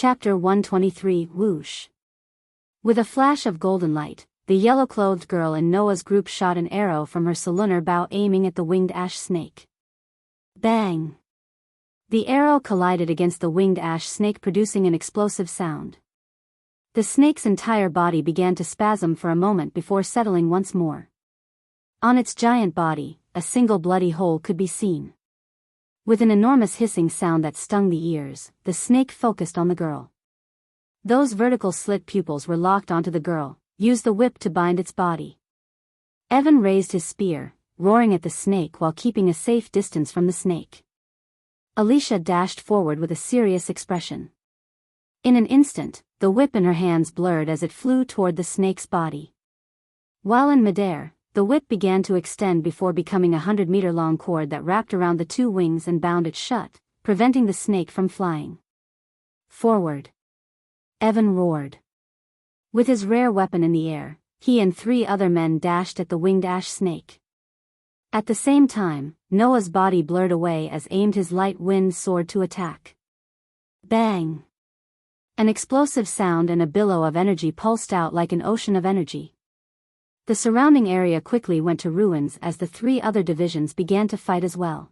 Chapter 123 Whoosh. With a flash of golden light, the yellow-clothed girl in Noah's group shot an arrow from her solunar bow aiming at the winged ash snake. Bang! The arrow collided against the winged ash snake, producing an explosive sound. The snake's entire body began to spasm for a moment before settling once more. On its giant body, a single bloody hole could be seen. With an enormous hissing sound that stung the ears, the snake focused on the girl. Those vertical slit pupils were locked onto the girl, used the whip to bind its body. Evan raised his spear, roaring at the snake while keeping a safe distance from the snake. Alicia dashed forward with a serious expression. In an instant, the whip in her hands blurred as it flew toward the snake's body. While in midair, the whip began to extend before becoming a 100-meter-long cord that wrapped around the two wings and bound it shut, preventing the snake from flying. Forward! Evan roared. With his rare weapon in the air, he and 3 other men dashed at the winged ash snake. At the same time, Noah's body blurred away as aimed his light wind sword to attack. Bang! An explosive sound and a billow of energy pulsed out like an ocean of energy. The surrounding area quickly went to ruins as the 3 other divisions began to fight as well.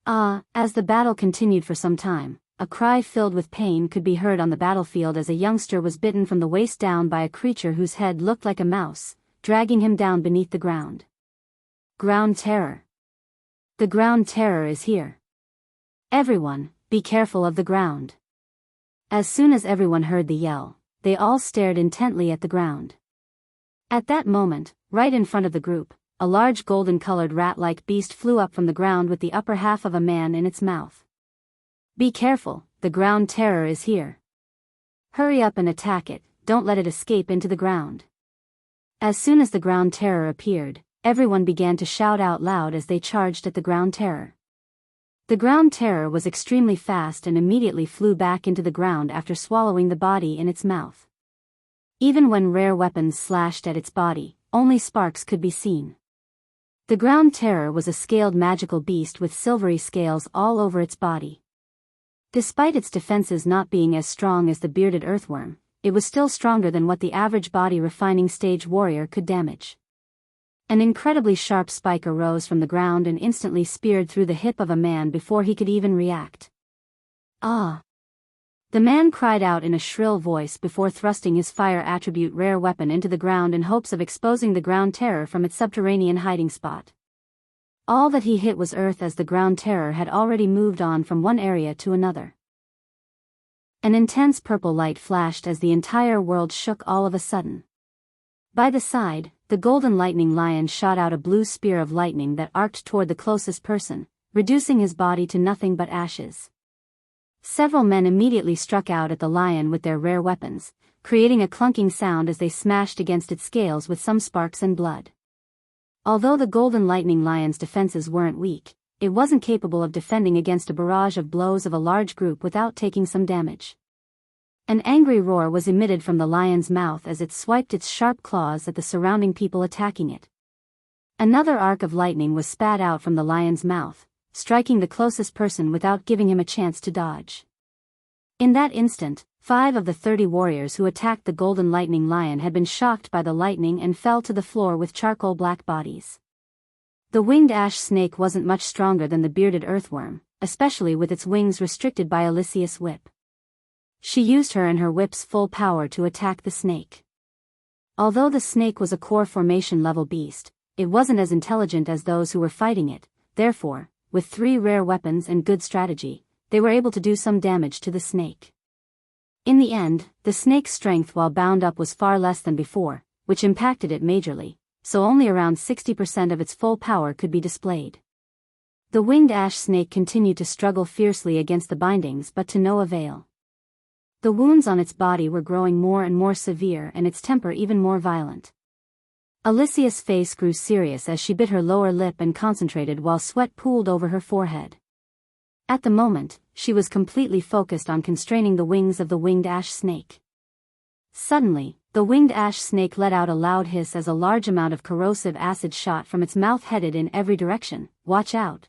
As the battle continued for some time, a cry filled with pain could be heard on the battlefield as a youngster was bitten from the waist down by a creature whose head looked like a mouse, dragging him down beneath the ground. Ground terror. The ground terror is here. Everyone, be careful of the ground. As soon as everyone heard the yell, they all stared intently at the ground. At that moment, right in front of the group, a large golden-colored rat-like beast flew up from the ground with the upper half of a man in its mouth. Be careful, the ground terror is here. Hurry up and attack it, don't let it escape into the ground. As soon as the ground terror appeared, everyone began to shout out loud as they charged at the ground terror. The ground terror was extremely fast and immediately flew back into the ground after swallowing the body in its mouth. Even when rare weapons slashed at its body, only sparks could be seen. The ground terror was a scaled magical beast with silvery scales all over its body. Despite its defenses not being as strong as the bearded earthworm, it was still stronger than what the average body refining stage warrior could damage. An incredibly sharp spike arose from the ground and instantly speared through the hip of a man before he could even react. Ah! The man cried out in a shrill voice before thrusting his fire attribute rare weapon into the ground in hopes of exposing the ground terror from its subterranean hiding spot. All that he hit was earth as the ground terror had already moved on from one area to another. An intense purple light flashed as the entire world shook all of a sudden. By the side, the golden lightning lion shot out a blue spear of lightning that arced toward the closest person, reducing his body to nothing but ashes. Several men immediately struck out at the lion with their rare weapons, creating a clunking sound as they smashed against its scales with some sparks and blood. Although the golden lightning lion's defenses weren't weak, it wasn't capable of defending against a barrage of blows of a large group without taking some damage. An angry roar was emitted from the lion's mouth as it swiped its sharp claws at the surrounding people attacking it. Another arc of lightning was spat out from the lion's mouth, striking the closest person without giving him a chance to dodge. In that instant, 5 of the 30 warriors who attacked the golden lightning lion had been shocked by the lightning and fell to the floor with charcoal black bodies. The winged ash snake wasn't much stronger than the bearded earthworm, especially with its wings restricted by Alicia's whip. She used her and her whip's full power to attack the snake. Although the snake was a core formation level beast, it wasn't as intelligent as those who were fighting it, therefore, with 3 rare weapons and good strategy, they were able to do some damage to the snake. In the end, the snake's strength while bound up was far less than before, which impacted it majorly, so only around 60% of its full power could be displayed. The winged ash snake continued to struggle fiercely against the bindings but to no avail. The wounds on its body were growing more and more severe and its temper even more violent. Alicia's face grew serious as she bit her lower lip and concentrated while sweat pooled over her forehead. At the moment, she was completely focused on constraining the wings of the winged ash snake. Suddenly, the winged ash snake let out a loud hiss as a large amount of corrosive acid shot from its mouth headed in every direction. Watch out!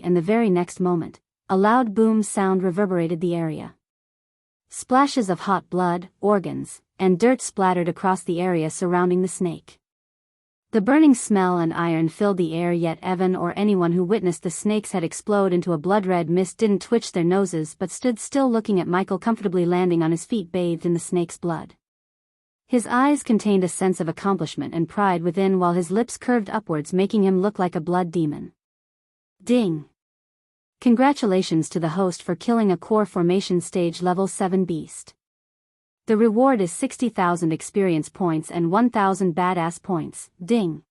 and the very next moment, a loud boom sound reverberated the area. Splashes of hot blood, organs, and dirt splattered across the area surrounding the snake. The burning smell and iron filled the air, yet Evan or anyone who witnessed the snake's head explode into a blood-red mist didn't twitch their noses but stood still looking at Michael comfortably landing on his feet bathed in the snake's blood. His eyes contained a sense of accomplishment and pride within while his lips curved upwards making him look like a blood demon. Ding! Congratulations to the host for killing a core formation stage level 7 beast. The reward is 60,000 experience points and 1,000 badass points. Ding!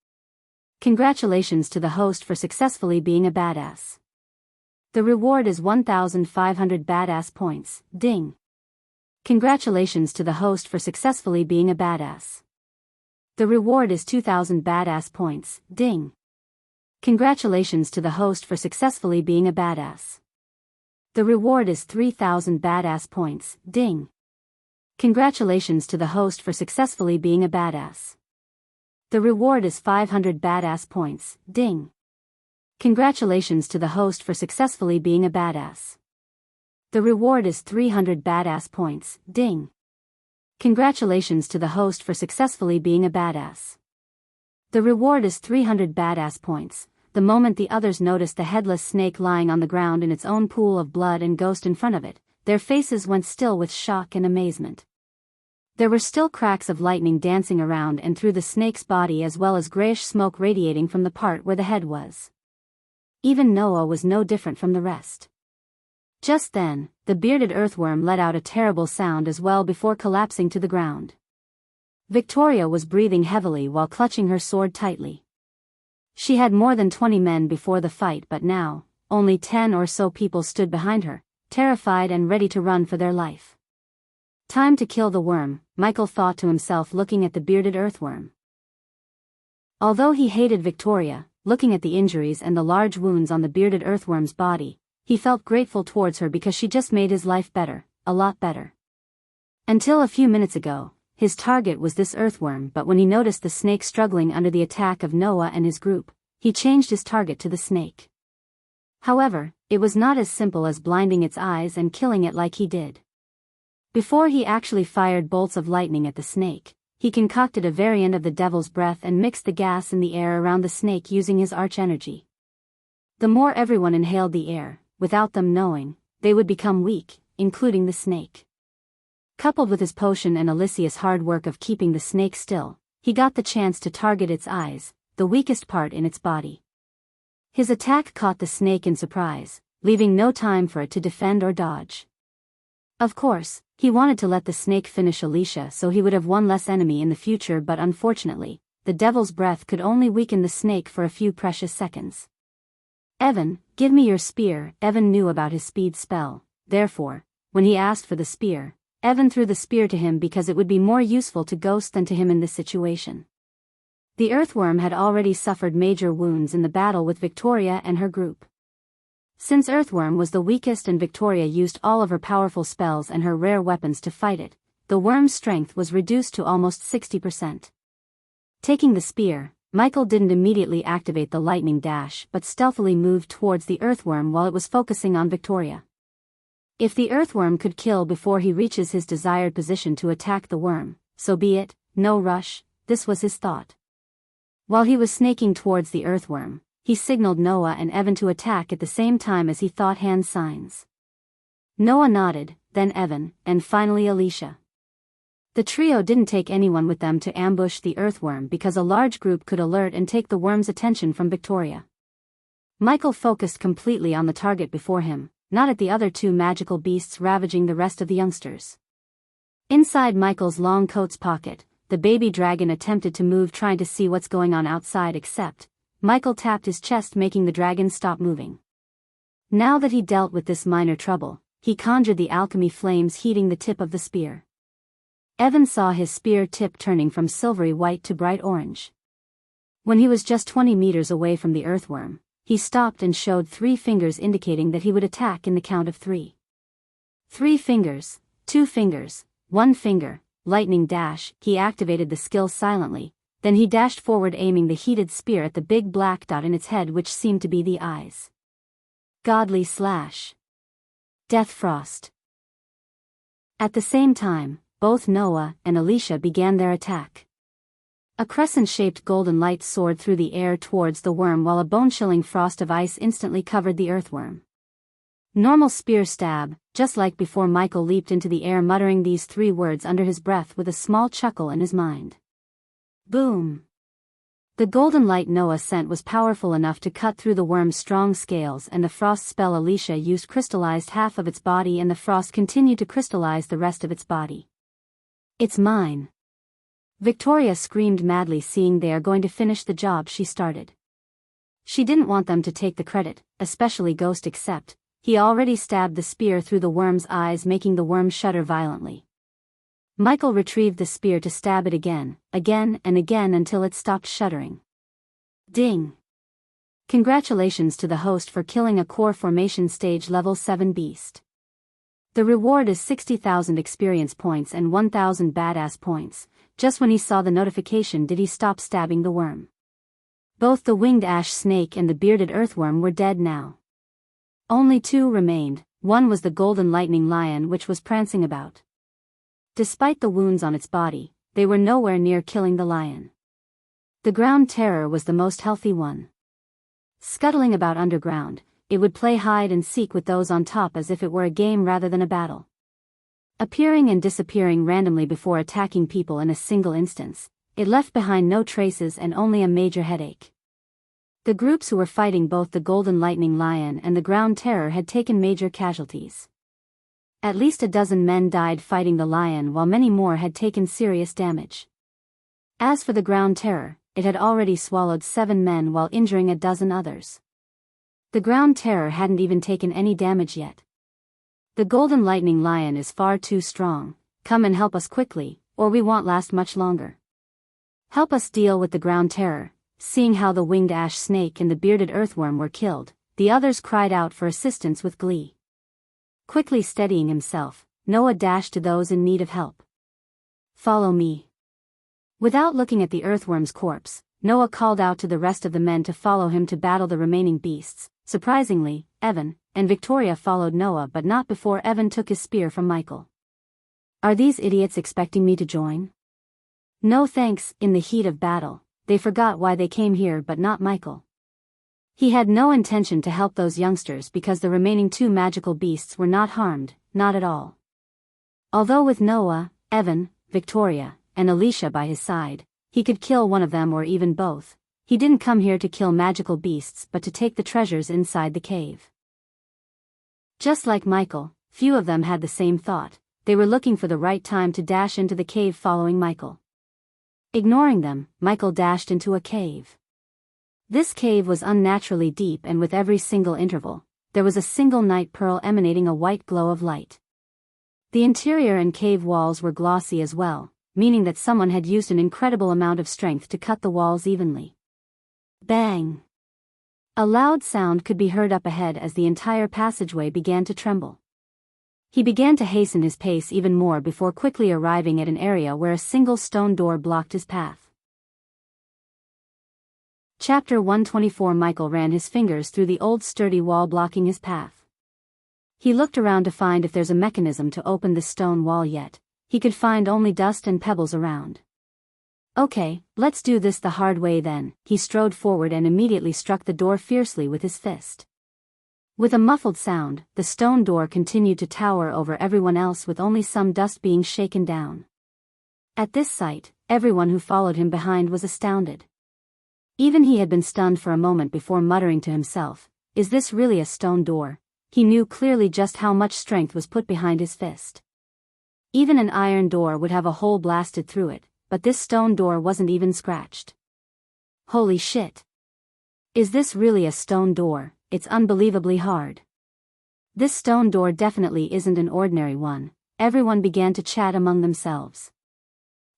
Congratulations to the host for successfully being a badass. The reward is 1,500 badass points. Ding! Congratulations to the host for successfully being a badass. The reward is 2,000 badass points. Ding! Congratulations to the host for successfully being a badass. The reward is 3,000 badass points. Ding! Congratulations to the host for successfully being a badass. The reward is 500 badass points. Ding! Congratulations to the host for successfully being a badass. The reward is 300 badass points. Ding! Congratulations to the host for successfully being a badass. The reward is 300 badass points. The moment the others noticed the headless snake lying on the ground in its own pool of blood and ghost in front of it, their faces went still with shock and amazement. There were still cracks of lightning dancing around and through the snake's body as well as grayish smoke radiating from the part where the head was. Even Noah was no different from the rest. Just then, the bearded earthworm let out a terrible sound as well before collapsing to the ground. Victoria was breathing heavily while clutching her sword tightly. She had more than 20 men before the fight but now, only 10 or so people stood behind her, terrified and ready to run for their life. Time to kill the worm, Michael thought to himself looking at the bearded earthworm. Although he hated Victoria, looking at the injuries and the large wounds on the bearded earthworm's body, he felt grateful towards her because she just made his life better, a lot better. Until a few minutes ago, his target was this earthworm, but when he noticed the snake struggling under the attack of Noah and his group, he changed his target to the snake. However, it was not as simple as blinding its eyes and killing it like he did. Before he actually fired bolts of lightning at the snake, he concocted a variant of the devil's breath and mixed the gas in the air around the snake using his arch energy. The more everyone inhaled the air, without them knowing, they would become weak, including the snake. Coupled with his potion and Alicia's hard work of keeping the snake still, he got the chance to target its eyes, the weakest part in its body. His attack caught the snake in surprise, leaving no time for it to defend or dodge. Of course, He wanted to let the snake finish Alicia so he would have one less enemy in the future, but unfortunately, the devil's breath could only weaken the snake for a few precious seconds. Evan, give me your spear. Evan knew about his speed spell, therefore, when he asked for the spear, Evan threw the spear to him because it would be more useful to Ghost than to him in this situation. The earthworm had already suffered major wounds in the battle with Victoria and her group. Since Earthworm was the weakest and Victoria used all of her powerful spells and her rare weapons to fight it, the worm's strength was reduced to almost 60%. Taking the spear, Michael didn't immediately activate the lightning dash but stealthily moved towards the earthworm while it was focusing on Victoria. If the earthworm could kill before he reaches his desired position to attack the worm, so be it, no rush, this was his thought. While he was snaking towards the earthworm, he signaled Noah and Evan to attack at the same time as he thought hand signs. Noah nodded, then Evan, and finally Alicia. The trio didn't take anyone with them to ambush the earthworm because a large group could alert and take the worm's attention from Victoria. Michael focused completely on the target before him, not at the other two magical beasts ravaging the rest of the youngsters. Inside Michael's long coat's pocket, the baby dragon attempted to move, trying to see what's going on outside, except Michael tapped his chest, making the dragon stop moving. Now that he dealt with this minor trouble, he conjured the alchemy flames, heating the tip of the spear. Evan saw his spear tip turning from silvery white to bright orange. When he was just 20 meters away from the earthworm, he stopped and showed 3 fingers, indicating that he would attack in the count of 3. 3 fingers, 2 fingers, 1 finger, lightning dash. He activated the skill silently, then he dashed forward, aiming the heated spear at the big black dot in its head, which seemed to be the eyes. Godly slash. Death frost. At the same time, both Noah and Alicia began their attack. A crescent-shaped golden light soared through the air towards the worm, while a bone-chilling frost of ice instantly covered the earthworm. Normal spear stab, just like before. Michael leaped into the air, muttering these 3 words under his breath with a small chuckle in his mind. Boom! The golden light Noah sent was powerful enough to cut through the worm's strong scales, and the frost spell Alicia used crystallized half of its body, and the frost continued to crystallize the rest of its body. It's mine! Victoria screamed madly, seeing they are going to finish the job she started. She didn't want them to take the credit, especially Ghost, except he already stabbed the spear through the worm's eyes, making the worm shudder violently. Michael retrieved the spear to stab it again and again until it stopped shuddering. Ding! Congratulations to the host for killing a core formation stage level 7 beast. The reward is 60,000 experience points and 1,000 badass points. Just when he saw the notification did he stop stabbing the worm. Both the winged ash snake and the bearded earthworm were dead now. Only 2 remained. One was the golden lightning lion, which was prancing about. Despite the wounds on its body, they were nowhere near killing the lion. The ground terror was the most healthy one. Scuttling about underground, it would play hide and seek with those on top as if it were a game rather than a battle. Appearing and disappearing randomly before attacking people in a single instance, it left behind no traces and only a major headache. The groups who were fighting both the golden lightning lion and the ground terror had taken major casualties. At least a dozen men died fighting the lion, while many more had taken serious damage. As for the ground terror, it had already swallowed 7 men while injuring a dozen others. The ground terror hadn't even taken any damage yet. The golden lightning lion is far too strong. Come and help us quickly, or we won't last much longer. Help us deal with the ground terror. Seeing how the winged ash snake and the bearded earthworm were killed, the others cried out for assistance with glee. Quickly steadying himself, Noah dashed to those in need of help. Follow me. Without looking at the earthworm's corpse, Noah called out to the rest of the men to follow him to battle the remaining beasts. Surprisingly, Evan and Victoria followed Noah, but not before Evan took his spear from Michael. Are these idiots expecting me to join? No thanks. In the heat of battle, they forgot why they came here, but not Michael. He had no intention to help those youngsters because the remaining 2 magical beasts were not harmed, not at all. Although with Noah, Evan, Victoria, and Alicia by his side, he could kill one of them or even both. He didn't come here to kill magical beasts but to take the treasures inside the cave. Just like Michael, few of them had the same thought. they were looking for the right time to dash into the cave following Michael. Ignoring them, Michael dashed into a cave. This cave was unnaturally deep, and with every single interval, there was a single night pearl emanating a white glow of light. The interior and cave walls were glossy as well, meaning that someone had used an incredible amount of strength to cut the walls evenly. Bang! A loud sound could be heard up ahead as the entire passageway began to tremble. He began to hasten his pace even more before quickly arriving at an area where a single stone door blocked his path. Chapter 124. Michael ran his fingers through the old sturdy wall blocking his path. He looked around to find if there's a mechanism to open the stone wall yet. He could find only dust and pebbles around. Okay, let's do this the hard way then. He strode forward and immediately struck the door fiercely with his fist. With a muffled sound, the stone door continued to tower over everyone else with only some dust being shaken down. At this sight, everyone who followed him behind was astounded. Even he had been stunned for a moment before muttering to himself, "Is this really a stone door?" He knew clearly just how much strength was put behind his fist. Even an iron door would have a hole blasted through it, but this stone door wasn't even scratched. Holy shit! Is this really a stone door? It's unbelievably hard. This stone door definitely isn't an ordinary one. Everyone began to chat among themselves.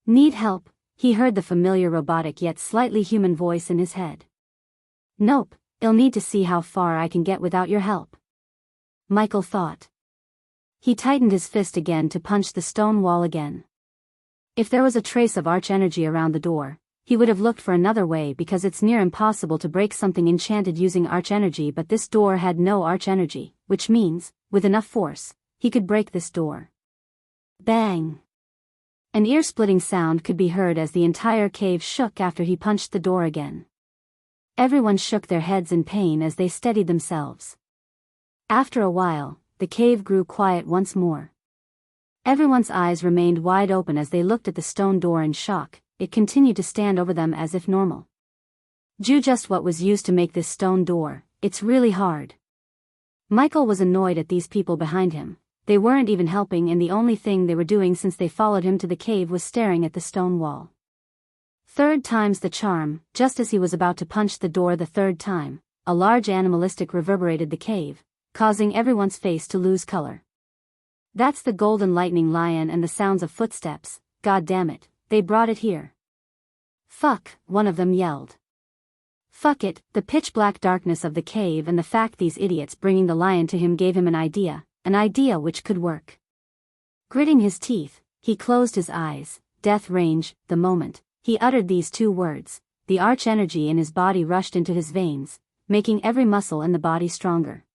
Need help? He heard the familiar robotic yet slightly human voice in his head. Nope, I'll need to see how far I can get without your help. Michael thought. He tightened his fist again to punch the stone wall again. If there was a trace of arch energy around the door, he would have looked for another way because it's near impossible to break something enchanted using arch energy, but this door had no arch energy, which means, with enough force, he could break this door. Bang! An ear-splitting sound could be heard as the entire cave shook after he punched the door again. Everyone shook their heads in pain as they steadied themselves. After a while, the cave grew quiet once more. Everyone's eyes remained wide open as they looked at the stone door in shock. It continued to stand over them as if normal. Just what was used to make this stone door. It's really hard. Michael was annoyed at these people behind him. They weren't even helping, and the only thing they were doing since they followed him to the cave was staring at the stone wall. Third time's the charm. Just as he was about to punch the door the third time, a large animalistic reverberated the cave, causing everyone's face to lose color. That's the golden lightning lion and the sounds of footsteps. God damn it, they brought it here. Fuck, one of them yelled. Fuck it, the pitch-black darkness of the cave and the fact these idiots bringing the lion to him gave him an idea which could work. Gritting his teeth, he closed his eyes. Death range. The moment he uttered these two words, the arch energy in his body rushed into his veins, making every muscle in the body stronger.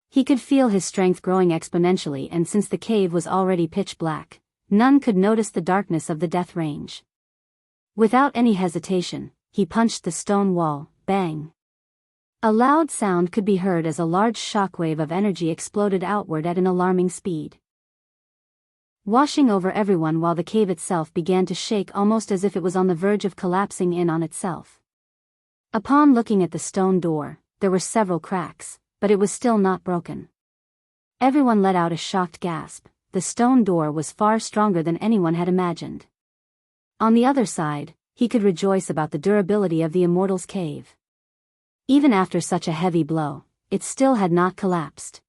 He could feel his strength growing exponentially, and since the cave was already pitch black, none could notice the darkness of the death range. Without any hesitation, he punched the stone wall. Bang! A loud sound could be heard as a large shockwave of energy exploded outward at an alarming speed, washing over everyone while the cave itself began to shake almost as if it was on the verge of collapsing in on itself. Upon looking at the stone door, there were several cracks, but it was still not broken. Everyone let out a shocked gasp. The stone door was far stronger than anyone had imagined. On the other side, he could rejoice about the durability of the Immortal's cave. Even after such a heavy blow, it still had not collapsed.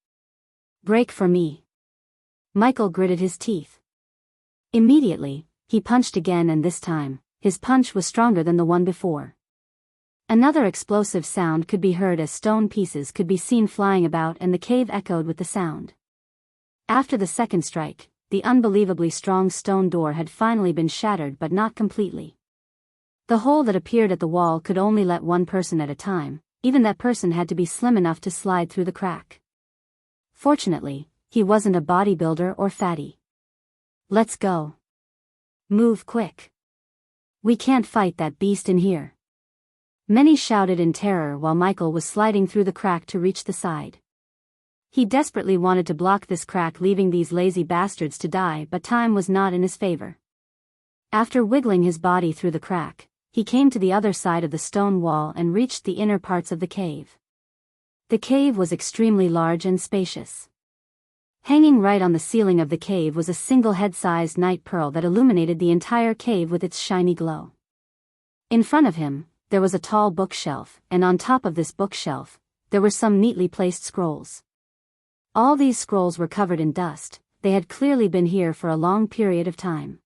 Break for me. Michael gritted his teeth. Immediately, he punched again, and this time, his punch was stronger than the one before. Another explosive sound could be heard as stone pieces could be seen flying about, and the cave echoed with the sound. After the second strike, the unbelievably strong stone door had finally been shattered, but not completely. The hole that appeared at the wall could only let one person at a time. Even that person had to be slim enough to slide through the crack. Fortunately, he wasn't a bodybuilder or fatty. Let's go. Move quick. We can't fight that beast in here. Many shouted in terror while Michael was sliding through the crack to reach the side. He desperately wanted to block this crack, leaving these lazy bastards to die, but time was not in his favor. After wiggling his body through the crack, he came to the other side of the stone wall and reached the inner parts of the cave. The cave was extremely large and spacious. Hanging right on the ceiling of the cave was a single head-sized night pearl that illuminated the entire cave with its shiny glow. In front of him, there was a tall bookshelf, and on top of this bookshelf, there were some neatly placed scrolls. All these scrolls were covered in dust. They had clearly been here for a long period of time.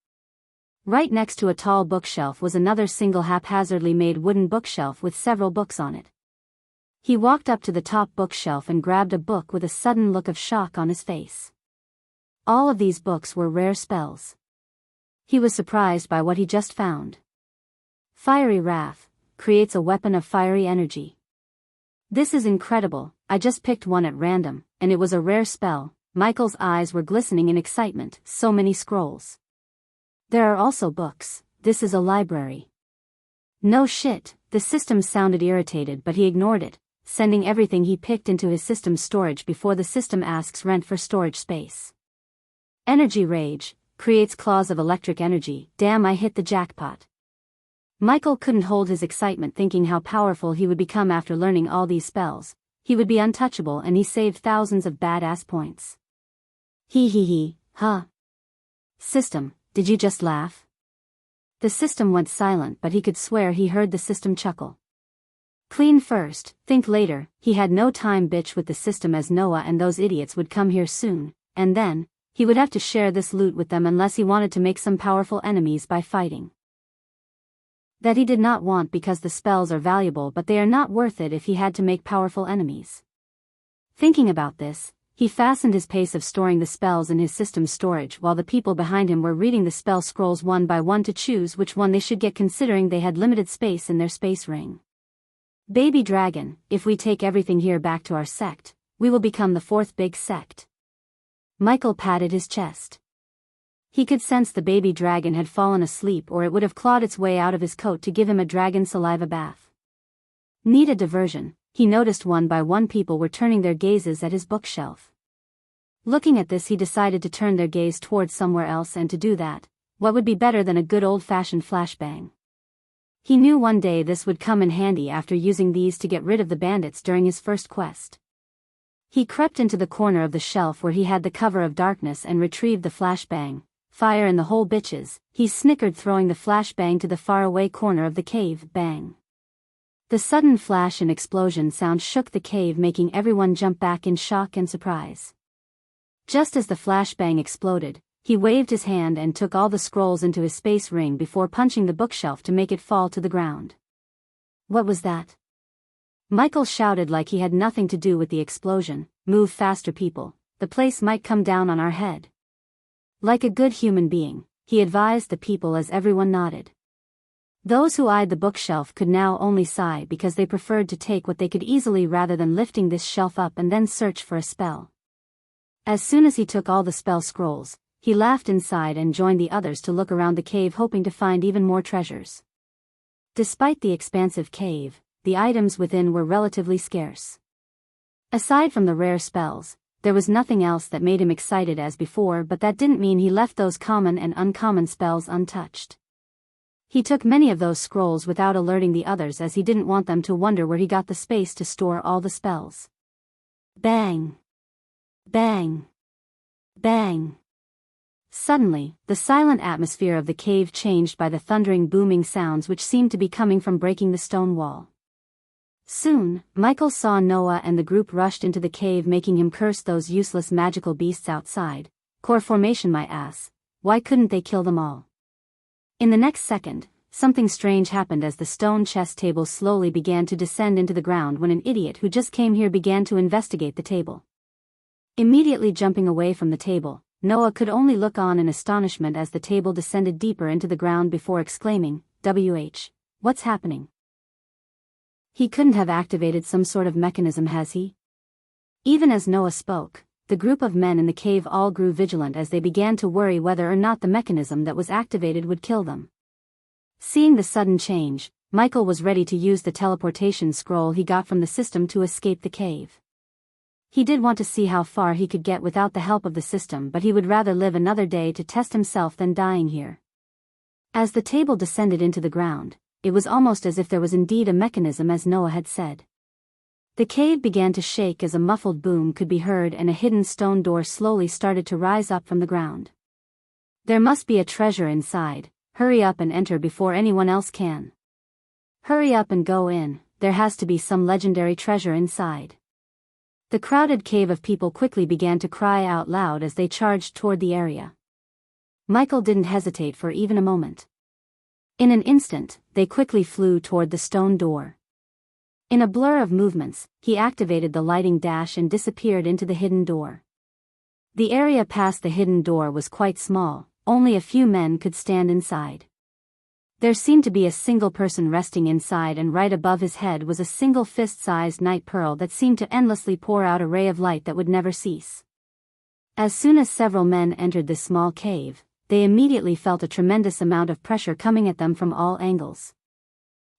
Right next to a tall bookshelf was another single haphazardly made wooden bookshelf with several books on it. He walked up to the top bookshelf and grabbed a book with a sudden look of shock on his face. All of these books were rare spells. He was surprised by what he just found. Fiery Wrath creates a weapon of fiery energy. This is incredible. I just picked one at random, and it was a rare spell. Michael's eyes were glistening in excitement. So many scrolls. There are also books. This is a library. No shit. The system sounded irritated, but he ignored it, sending everything he picked into his system's storage before the system asks rent for storage space. Energy Rage creates claws of electric energy. Damn, I hit the jackpot. Michael couldn't hold his excitement, thinking how powerful he would become after learning all these spells. He would be untouchable, and he saved thousands of badass points. Huh? System, did you just laugh? The system went silent, but he could swear he heard the system chuckle. Clean first, think later. He had no time, bitch, with the system, as Noah and those idiots would come here soon, and then he would have to share this loot with them unless he wanted to make some powerful enemies by fighting. That he did not want, because the spells are valuable, but they are not worth it if he had to make powerful enemies. Thinking about this, he fastened his pace of storing the spells in his system's storage while the people behind him were reading the spell scrolls one by one to choose which one they should get, considering they had limited space in their space ring. Baby Dragon, if we take everything here back to our sect, we will become the fourth big sect. Michael patted his chest. He could sense the baby dragon had fallen asleep, or it would have clawed its way out of his coat to give him a dragon saliva bath. Need a diversion. He noticed one by one people were turning their gazes at his bookshelf. Looking at this, he decided to turn their gaze towards somewhere else, and to do that, what would be better than a good old-fashioned flashbang? He knew one day this would come in handy after using these to get rid of the bandits during his first quest. He crept into the corner of the shelf where he had the cover of darkness and retrieved the flashbang. Fire in the hole, bitches, he snickered, throwing the flashbang to the faraway corner of the cave. Bang. The sudden flash and explosion sound shook the cave, making everyone jump back in shock and surprise. Just as the flashbang exploded, he waved his hand and took all the scrolls into his space ring before punching the bookshelf to make it fall to the ground. What was that? Michael shouted like he had nothing to do with the explosion. Move faster, people. The place might come down on our head. Like a good human being, he advised the people as everyone nodded. Those who eyed the bookshelf could now only sigh, because they preferred to take what they could easily rather than lifting this shelf up and then search for a spell. As soon as he took all the spell scrolls, he laughed inside and joined the others to look around the cave, hoping to find even more treasures. Despite the expansive cave, the items within were relatively scarce. Aside from the rare spells, there was nothing else that made him excited as before, but that didn't mean he left those common and uncommon spells untouched. He took many of those scrolls without alerting the others, as he didn't want them to wonder where he got the space to store all the spells. Bang! Bang! Bang! Suddenly, the silent atmosphere of the cave changed by the thundering, booming sounds which seemed to be coming from breaking the stone wall. Soon, Michael saw Noah and the group rushed into the cave, making him curse those useless magical beasts outside. Core formation, my ass. Why couldn't they kill them all? In the next second, something strange happened as the stone chess table slowly began to descend into the ground when an idiot who just came here began to investigate the table. Immediately jumping away from the table, Noah could only look on in astonishment as the table descended deeper into the ground before exclaiming, what's happening? He couldn't have activated some sort of mechanism, has he? Even as Noah spoke, the group of men in the cave all grew vigilant as they began to worry whether or not the mechanism that was activated would kill them. Seeing the sudden change, Michael was ready to use the teleportation scroll he got from the system to escape the cave. He did want to see how far he could get without the help of the system, but he would rather live another day to test himself than dying here. As the table descended into the ground, it was almost as if there was indeed a mechanism, as Noah had said. The cave began to shake as a muffled boom could be heard and a hidden stone door slowly started to rise up from the ground. There must be a treasure inside, hurry up and enter before anyone else can. Hurry up and go in, there has to be some legendary treasure inside. The crowded cave of people quickly began to cry out loud as they charged toward the area. Michael didn't hesitate for even a moment. In an instant, they quickly flew toward the stone door. In a blur of movements, he activated the lighting dash and disappeared into the hidden door. The area past the hidden door was quite small, only a few men could stand inside. There seemed to be a single person resting inside, and right above his head was a single fist-sized night pearl that seemed to endlessly pour out a ray of light that would never cease. As soon as several men entered this small cave, they immediately felt a tremendous amount of pressure coming at them from all angles.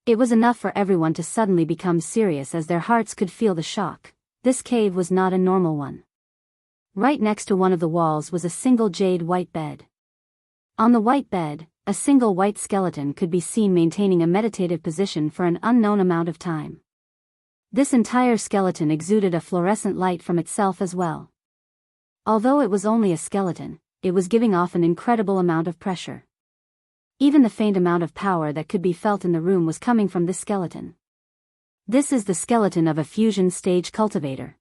It was enough for everyone to suddenly become serious as their hearts could feel the shock. This cave was not a normal one. Right next to one of the walls was a single jade white bed. On the white bed, a single white skeleton could be seen maintaining a meditative position for an unknown amount of time. This entire skeleton exuded a fluorescent light from itself as well. Although it was only a skeleton, it was giving off an incredible amount of pressure. Even the faint amount of power that could be felt in the room was coming from this skeleton. This is the skeleton of a fusion stage cultivator.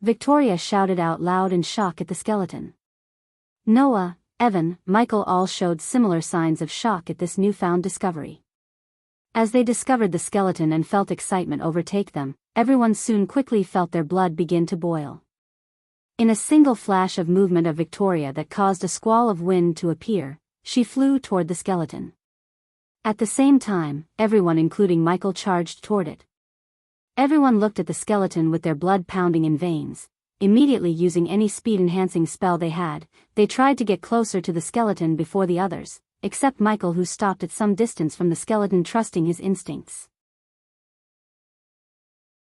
Victoria shouted out loud in shock at the skeleton. Noah, Evan, Michael all showed similar signs of shock at this newfound discovery. As they discovered the skeleton and felt excitement overtake them, everyone soon quickly felt their blood begin to boil. In a single flash of movement of Victoria that caused a squall of wind to appear, she flew toward the skeleton. At the same time, everyone including Michael charged toward it. Everyone looked at the skeleton with their blood pounding in veins. Immediately using any speed-enhancing spell they had, they tried to get closer to the skeleton before the others, except Michael, who stopped at some distance from the skeleton, trusting his instincts.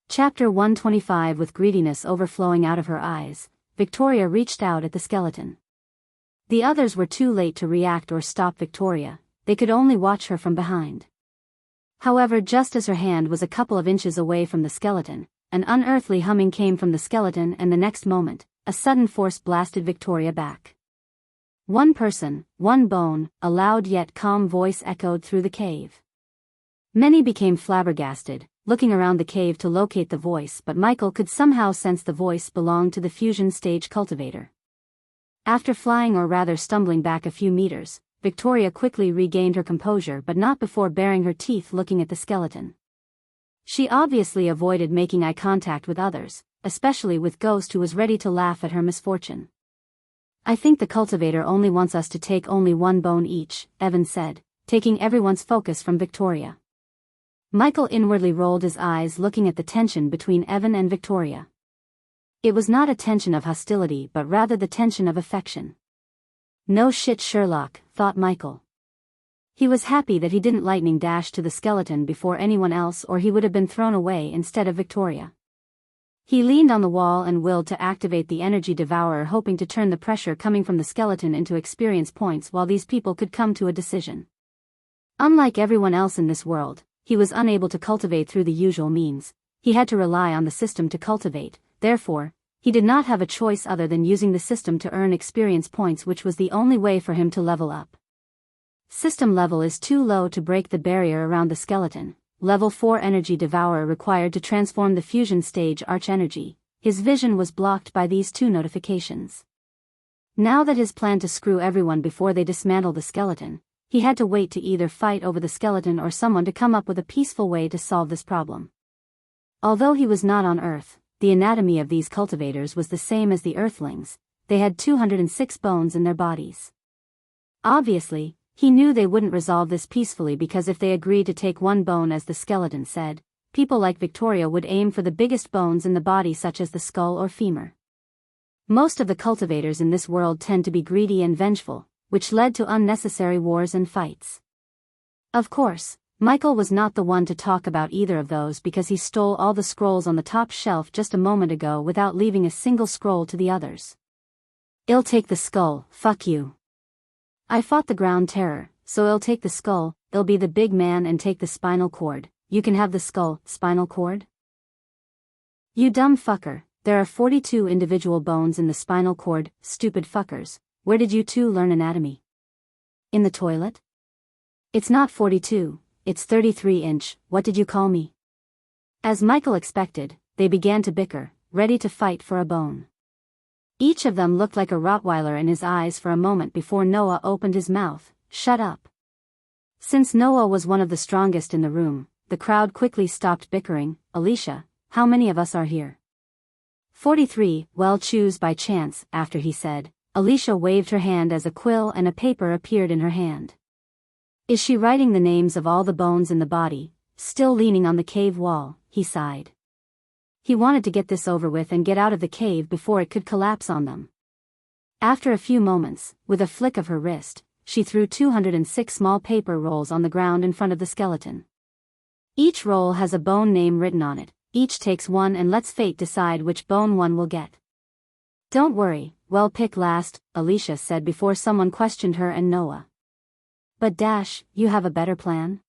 Chapter 125. With greediness overflowing out of her eyes, Victoria reached out at the skeleton. The others were too late to react or stop Victoria, they could only watch her from behind. However, just as her hand was a couple of inches away from the skeleton, an unearthly humming came from the skeleton, and the next moment, a sudden force blasted Victoria back. One person, one bone, a loud yet calm voice echoed through the cave. Many became flabbergasted, looking around the cave to locate the voice, but Michael could somehow sense the voice belonged to the fusion stage cultivator. After flying, or rather stumbling back a few meters, Victoria quickly regained her composure, but not before baring her teeth looking at the skeleton. She obviously avoided making eye contact with others, especially with Ghost, who was ready to laugh at her misfortune. "I think the cultivator only wants us to take only one bone each," Evan said, taking everyone's focus from Victoria. Michael inwardly rolled his eyes, looking at the tension between Evan and Victoria. It was not a tension of hostility, but rather the tension of affection. No shit, Sherlock, thought Michael. He was happy that he didn't lightning dash to the skeleton before anyone else, or he would have been thrown away instead of Victoria. He leaned on the wall and willed to activate the energy devourer, hoping to turn the pressure coming from the skeleton into experience points while these people could come to a decision. Unlike everyone else in this world, he was unable to cultivate through the usual means. He had to rely on the system to cultivate, therefore, he did not have a choice other than using the system to earn experience points, which was the only way for him to level up. System level is too low to break the barrier around the skeleton. Level 4 energy devourer required to transform the fusion stage arch energy. His vision was blocked by these two notifications. Now that his plan to screw everyone before they dismantle the skeleton, he had to wait to either fight over the skeleton or someone to come up with a peaceful way to solve this problem. Although he was not on Earth, the anatomy of these cultivators was the same as the Earthlings. They had 206 bones in their bodies. Obviously, he knew they wouldn't resolve this peacefully, because if they agreed to take one bone, as the skeleton said, people like Victoria would aim for the biggest bones in the body, such as the skull or femur. Most of the cultivators in this world tend to be greedy and vengeful, which led to unnecessary wars and fights. Of course, Michael was not the one to talk about either of those, because he stole all the scrolls on the top shelf just a moment ago without leaving a single scroll to the others. "I'll take the skull, fuck you. I fought the ground terror, so I'll take the skull. I'll be the big man and take the spinal cord. You can have the skull, spinal cord." You dumb fucker, there are 42 individual bones in the spinal cord, stupid fuckers. Where did you two learn anatomy? In the toilet? It's not 42, it's 33-inch, what did you call me? As Michael expected, they began to bicker, ready to fight for a bone. Each of them looked like a Rottweiler in his eyes for a moment before Noah opened his mouth. Shut up. Since Noah was one of the strongest in the room, the crowd quickly stopped bickering. Alicia, how many of us are here? 43, well, choose by chance. After he said, Alicia waved her hand as a quill and a paper appeared in her hand. Is she writing the names of all the bones in the body? Still leaning on the cave wall, he sighed. He wanted to get this over with and get out of the cave before it could collapse on them. After a few moments, with a flick of her wrist, she threw 206 small paper rolls on the ground in front of the skeleton. Each roll has a bone name written on it, each takes one and lets fate decide which bone one will get. Don't worry, well, pick last, Alicia said before someone questioned her and Noah. But Dash, you have a better plan?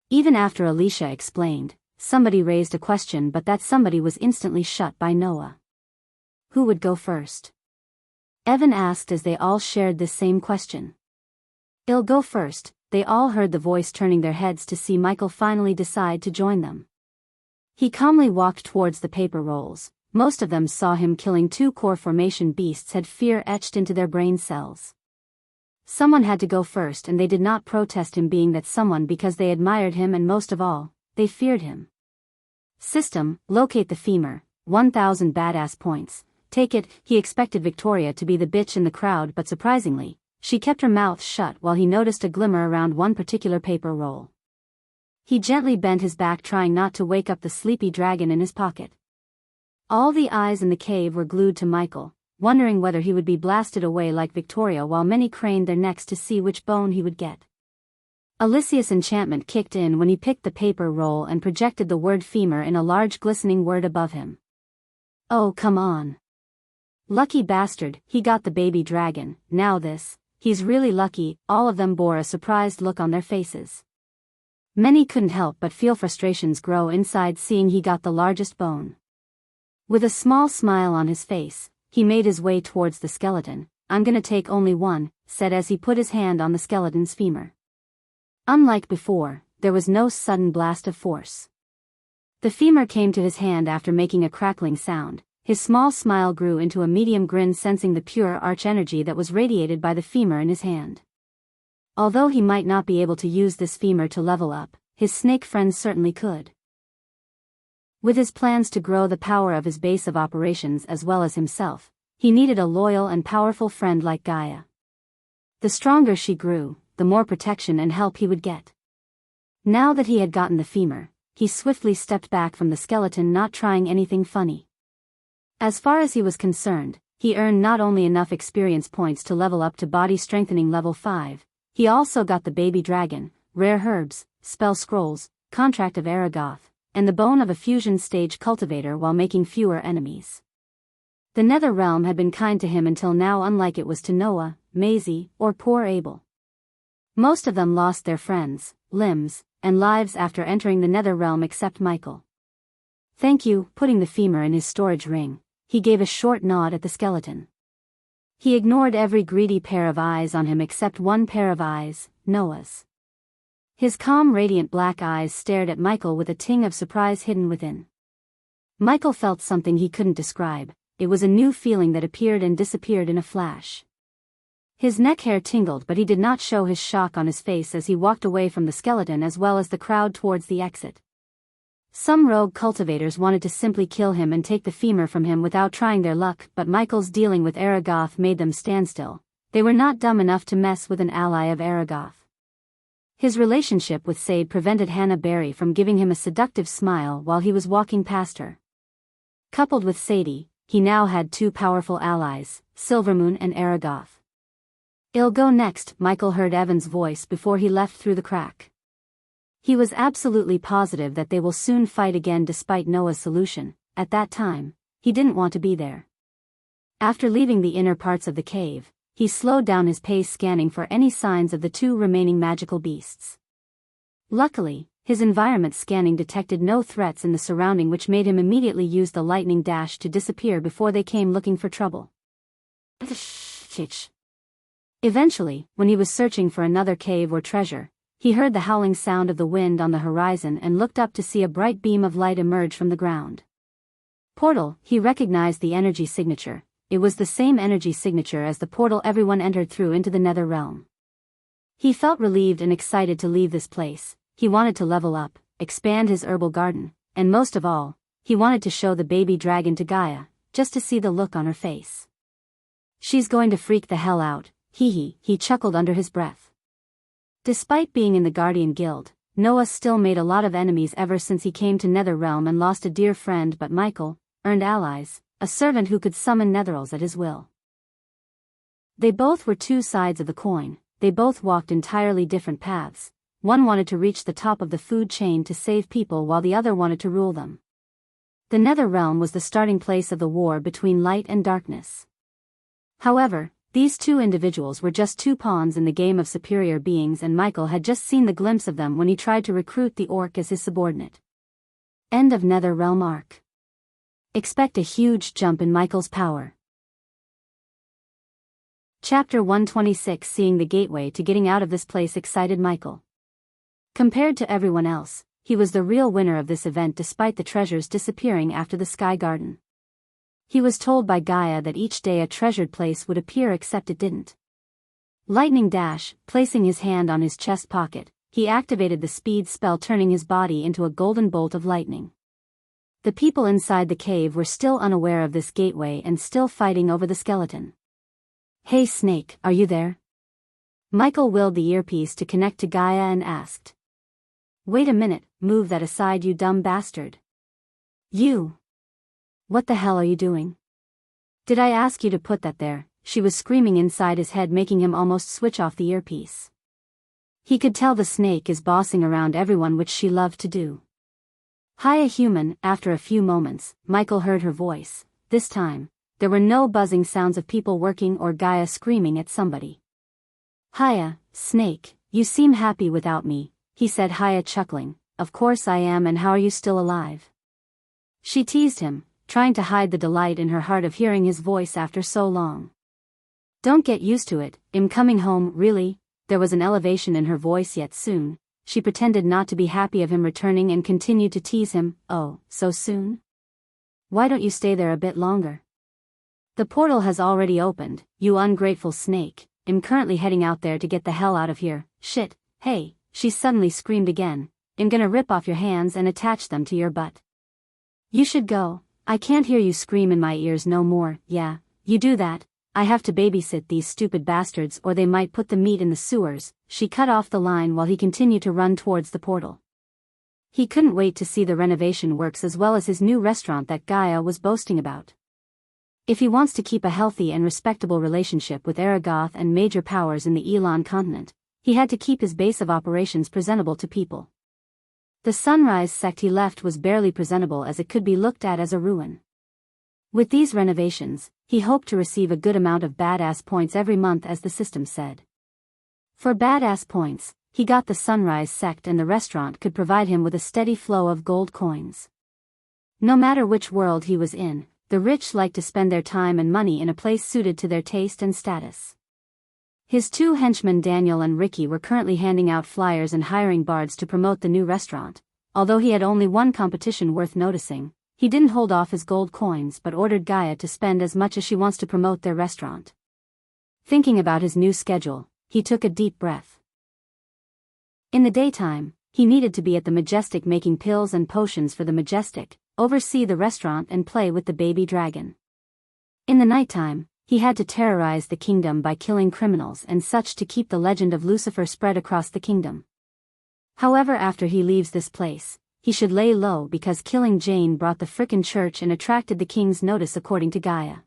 Even after Alicia explained, somebody raised a question, but that somebody was instantly shut by Noah. Who would go first? Evan asked as they all shared this same question. I'll go first. They all heard the voice, turning their heads to see Michael finally decide to join them. He calmly walked towards the paper rolls. Most of them saw him killing 2 core formation beasts had fear etched into their brain cells. Someone had to go first, and they did not protest him being that someone because they admired him and most of all, they feared him. System, locate the femur, 1000 badass points. Take it. He expected Victoria to be the bitch in the crowd, but surprisingly, she kept her mouth shut while he noticed a glimmer around one particular paper roll. He gently bent his back, trying not to wake up the sleepy dragon in his pocket. All the eyes in the cave were glued to Michael, wondering whether he would be blasted away like Victoria, while many craned their necks to see which bone he would get. Alicia's enchantment kicked in when he picked the paper roll and projected the word femur in a large glistening word above him. Oh, come on. Lucky bastard, he got the baby dragon. Now this, he's really lucky. All of them bore a surprised look on their faces. Many couldn't help but feel frustrations grow inside seeing he got the largest bone. With a small smile on his face, he made his way towards the skeleton. I'm gonna take only one, said as he put his hand on the skeleton's femur. Unlike before, there was no sudden blast of force. The femur came to his hand after making a crackling sound. His small smile grew into a medium grin, sensing the pure arch energy that was radiated by the femur in his hand. Although he might not be able to use this femur to level up, his snake friends certainly could. With his plans to grow the power of his base of operations as well as himself, he needed a loyal and powerful friend like Gaia. The stronger she grew, the more protection and help he would get. Now that he had gotten the femur, he swiftly stepped back from the skeleton, not trying anything funny. As far as he was concerned, he earned not only enough experience points to level up to body strengthening level 5, he also got the baby dragon, rare herbs, spell scrolls, contract of Aragoth, and the bone of a fusion stage cultivator while making fewer enemies. The Nether Realm had been kind to him until now, unlike it was to Noah, Maisie, or poor Abel. Most of them lost their friends, limbs, and lives after entering the Nether Realm except Michael. Thank you. Putting the femur in his storage ring, he gave a short nod at the skeleton. He ignored every greedy pair of eyes on him except one pair of eyes, Noah's. His calm, radiant black eyes stared at Michael with a ting of surprise hidden within. Michael felt something he couldn't describe. It was a new feeling that appeared and disappeared in a flash. His neck hair tingled, but he did not show his shock on his face as he walked away from the skeleton as well as the crowd towards the exit. Some rogue cultivators wanted to simply kill him and take the femur from him without trying their luck, but Michael's dealing with Aragoth made them stand still. They were not dumb enough to mess with an ally of Aragoth. His relationship with Sade prevented Hannah Berry from giving him a seductive smile while he was walking past her. Coupled with Sadie, he now had 2 powerful allies, Silvermoon and Aragoth. I'll go next, Michael heard Evan's voice before he left through the crack. He was absolutely positive that they will soon fight again despite Noah's solution. At that time, he didn't want to be there. After leaving the inner parts of the cave, he slowed down his pace, scanning for any signs of the 2 remaining magical beasts. Luckily, his environment scanning detected no threats in the surrounding, which made him immediately use the lightning dash to disappear before they came looking for trouble. Eventually, when he was searching for another cave or treasure, he heard the howling sound of the wind on the horizon and looked up to see a bright beam of light emerge from the ground. Portal, he recognized the energy signature. It was the same energy signature as the portal everyone entered through into the nether realm. He felt relieved and excited to leave this place. He wanted to level up, expand his herbal garden, and most of all, he wanted to show the baby dragon to Gaia, just to see the look on her face. She's going to freak the hell out, he chuckled under his breath. Despite being in the Guardian Guild, Noah still made a lot of enemies ever since he came to Netherrealm and lost a dear friend, but Michael earned allies, a servant who could summon netherals at his will. They both were two sides of the coin. They both walked entirely different paths. One wanted to reach the top of the food chain to save people while the other wanted to rule them. The Nether Realm was the starting place of the war between light and darkness. However, these two individuals were just two pawns in the game of superior beings, and Michael had just seen the glimpse of them when he tried to recruit the orc as his subordinate. End of Nether Realm arc. Expect a huge jump in Michael's power. Chapter 126. Seeing the gateway to getting out of this place excited Michael. Compared to everyone else, he was the real winner of this event despite the treasures disappearing after the Sky Garden. He was told by Gaia that each day a treasured place would appear, except it didn't. Lightning dash, placing his hand on his chest pocket, he activated the speed spell, turning his body into a golden bolt of lightning. The people inside the cave were still unaware of this gateway and still fighting over the skeleton. "Hey Snake, are you there?" Michael willed the earpiece to connect to Gaia and asked. "Wait a minute, move that aside, you dumb bastard. You! What the hell are you doing? Did I ask you to put that there?" she was screaming inside his head, making him almost switch off the earpiece. He could tell the snake is bossing around everyone, which she loved to do. "Hiya human." After a few moments, Michael heard her voice. This time, there were no buzzing sounds of people working or Gaia screaming at somebody. "Hiya, Snake, you seem happy without me," he said, Hiya chuckling. "Of course I am, and how are you still alive?" She teased him, trying to hide the delight in her heart of hearing his voice after so long. "Don't get used to it, I'm coming home." "Really?" There was an elevation in her voice, yet soon, she pretended not to be happy of him returning and continued to tease him. "Oh, so soon? Why don't you stay there a bit longer? The portal has already opened, you ungrateful snake. I'm currently heading out there to get the hell out of here." "Shit, hey," she suddenly screamed again. "I'm gonna rip off your hands and attach them to your butt. You should go. I can't hear you scream in my ears no more." "Yeah, you do that. I have to babysit these stupid bastards or they might put the meat in the sewers." She cut off the line while he continued to run towards the portal. He couldn't wait to see the renovation works as well as his new restaurant that Gaia was boasting about. If he wants to keep a healthy and respectable relationship with Aragoth and major powers in the Elon continent, he had to keep his base of operations presentable to people. The Sunrise sect he left was barely presentable, as it could be looked at as a ruin. With these renovations, he hoped to receive a good amount of badass points every month, as the system said. For badass points, he got the Sunrise sect, and the restaurant could provide him with a steady flow of gold coins. No matter which world he was in, the rich liked to spend their time and money in a place suited to their taste and status. His two henchmen Daniel and Ricky were currently handing out flyers and hiring bards to promote the new restaurant. Although he had only one competition worth noticing, he didn't hold off his gold coins but ordered Gaia to spend as much as she wants to promote their restaurant. Thinking about his new schedule, he took a deep breath. In the daytime, he needed to be at the Majestic making pills and potions for the Majestic, oversee the restaurant and play with the baby dragon. In the nighttime, he had to terrorize the kingdom by killing criminals and such to keep the legend of Lucifer spread across the kingdom. However, after he leaves this place, he should lay low because killing Jane brought the frickin' church and attracted the king's notice, according to Gaia.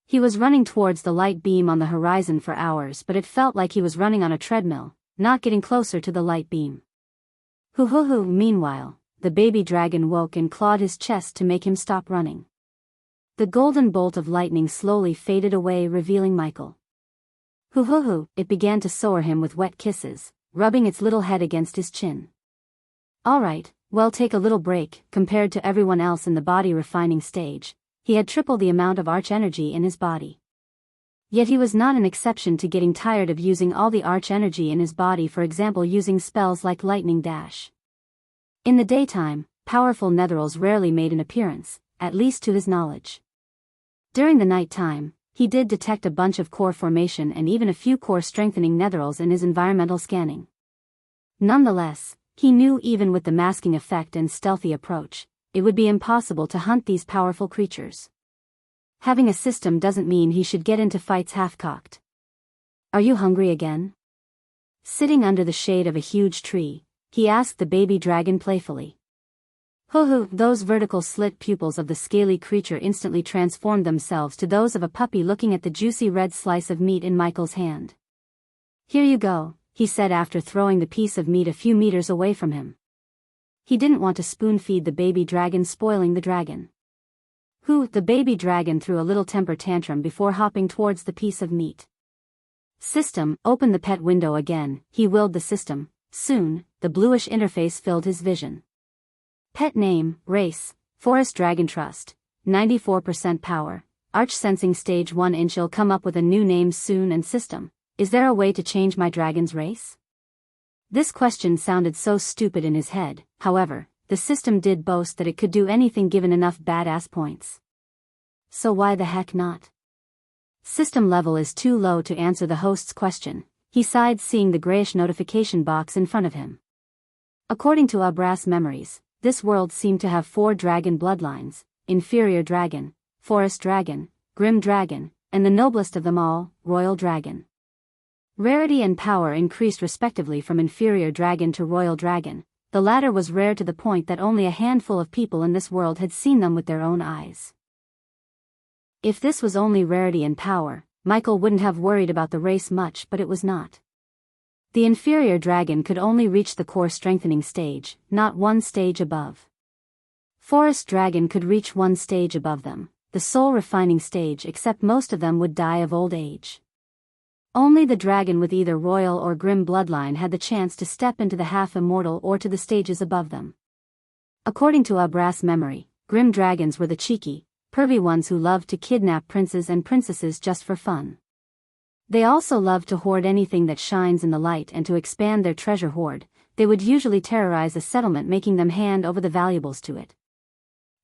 He was running towards the light beam on the horizon for hours, but it felt like he was running on a treadmill, not getting closer to the light beam. Hoo. Meanwhile, the baby dragon woke and clawed his chest to make him stop running. The golden bolt of lightning slowly faded away, revealing Michael. Hoo. It began to soar him with wet kisses, rubbing its little head against his chin. Alright, well, take a little break. Compared to everyone else in the body refining stage, he had triple the amount of arch energy in his body. Yet he was not an exception to getting tired of using all the arch energy in his body, for example using spells like lightning dash. In the daytime, powerful netherals rarely made an appearance, at least to his knowledge. During the night time, he did detect a bunch of core formation and even a few core strengthening netherals in his environmental scanning. Nonetheless, he knew even with the masking effect and stealthy approach, it would be impossible to hunt these powerful creatures. Having a system doesn't mean he should get into fights half-cocked. Are you hungry again? Sitting under the shade of a huge tree, he asked the baby dragon playfully. Hoo-hoo, those vertical slit pupils of the scaly creature instantly transformed themselves to those of a puppy looking at the juicy red slice of meat in Michael's hand. Here you go, he said after throwing the piece of meat a few meters away from him. He didn't want to spoon-feed the baby dragon, spoiling the dragon. The baby dragon threw a little temper tantrum before hopping towards the piece of meat. System, open the pet window again, he willed the system. Soon, the bluish interface filled his vision. Pet name, race, Forest Dragon Trust, 94% power, Arch Sensing Stage 1 inch. He'll come up with a new name soon. And system, is there a way to change my dragon's race? This question sounded so stupid in his head, however, the system did boast that it could do anything given enough badass points. So why the heck not? System level is too low to answer the host's question, he sighed seeing the grayish notification box in front of him. According to Abra's memories, this world seemed to have 4 dragon bloodlines: inferior dragon, forest dragon, grim dragon, and the noblest of them all, royal dragon. Rarity and power increased respectively from inferior dragon to royal dragon. The latter was rare to the point that only a handful of people in this world had seen them with their own eyes. If this was only rarity and power, Michael wouldn't have worried about the race much, but it was not. The inferior dragon could only reach the core strengthening stage, not one stage above. Forest dragon could reach one stage above them, the soul refining stage, except most of them would die of old age. Only the dragon with either royal or grim bloodline had the chance to step into the half-immortal or to the stages above them. According to Abra's memory, grim dragons were the cheeky, pervy ones who loved to kidnap princes and princesses just for fun. They also loved to hoard anything that shines in the light, and to expand their treasure hoard, they would usually terrorize a settlement, making them hand over the valuables to it.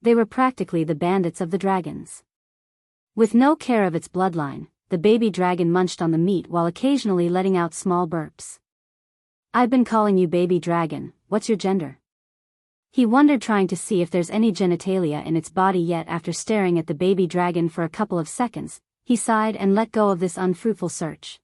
They were practically the bandits of the dragons. With no care of its bloodline, the baby dragon munched on the meat while occasionally letting out small burps. I've been calling you baby dragon, what's your gender? He wondered, trying to see if there's any genitalia in its body yet. After staring at the baby dragon for a couple of seconds, he sighed and let go of this unfruitful search.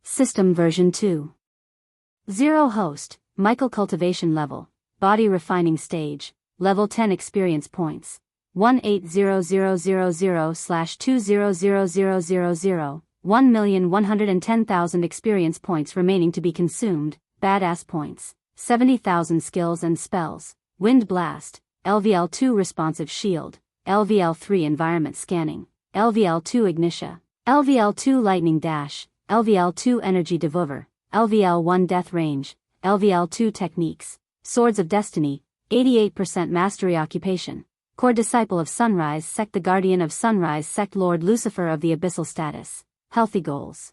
System version 2.0 Host, Michael. Cultivation level, body refining stage, level 10. Experience points, 18000/200000, 1,110,000 experience points remaining to be consumed. Badass points, 70,000. Skills and spells, Wind Blast, LVL2 Responsive Shield, LVL3 Environment Scanning, LVL2 Ignitia, LVL2 Lightning Dash, LVL2 Energy Devolver, LVL1 Death Range, LVL2 Techniques, Swords of Destiny, 88% Mastery. Occupation, Core Disciple of Sunrise Sect, the Guardian of Sunrise Sect, Lord Lucifer of the Abyssal Status. Healthy goals: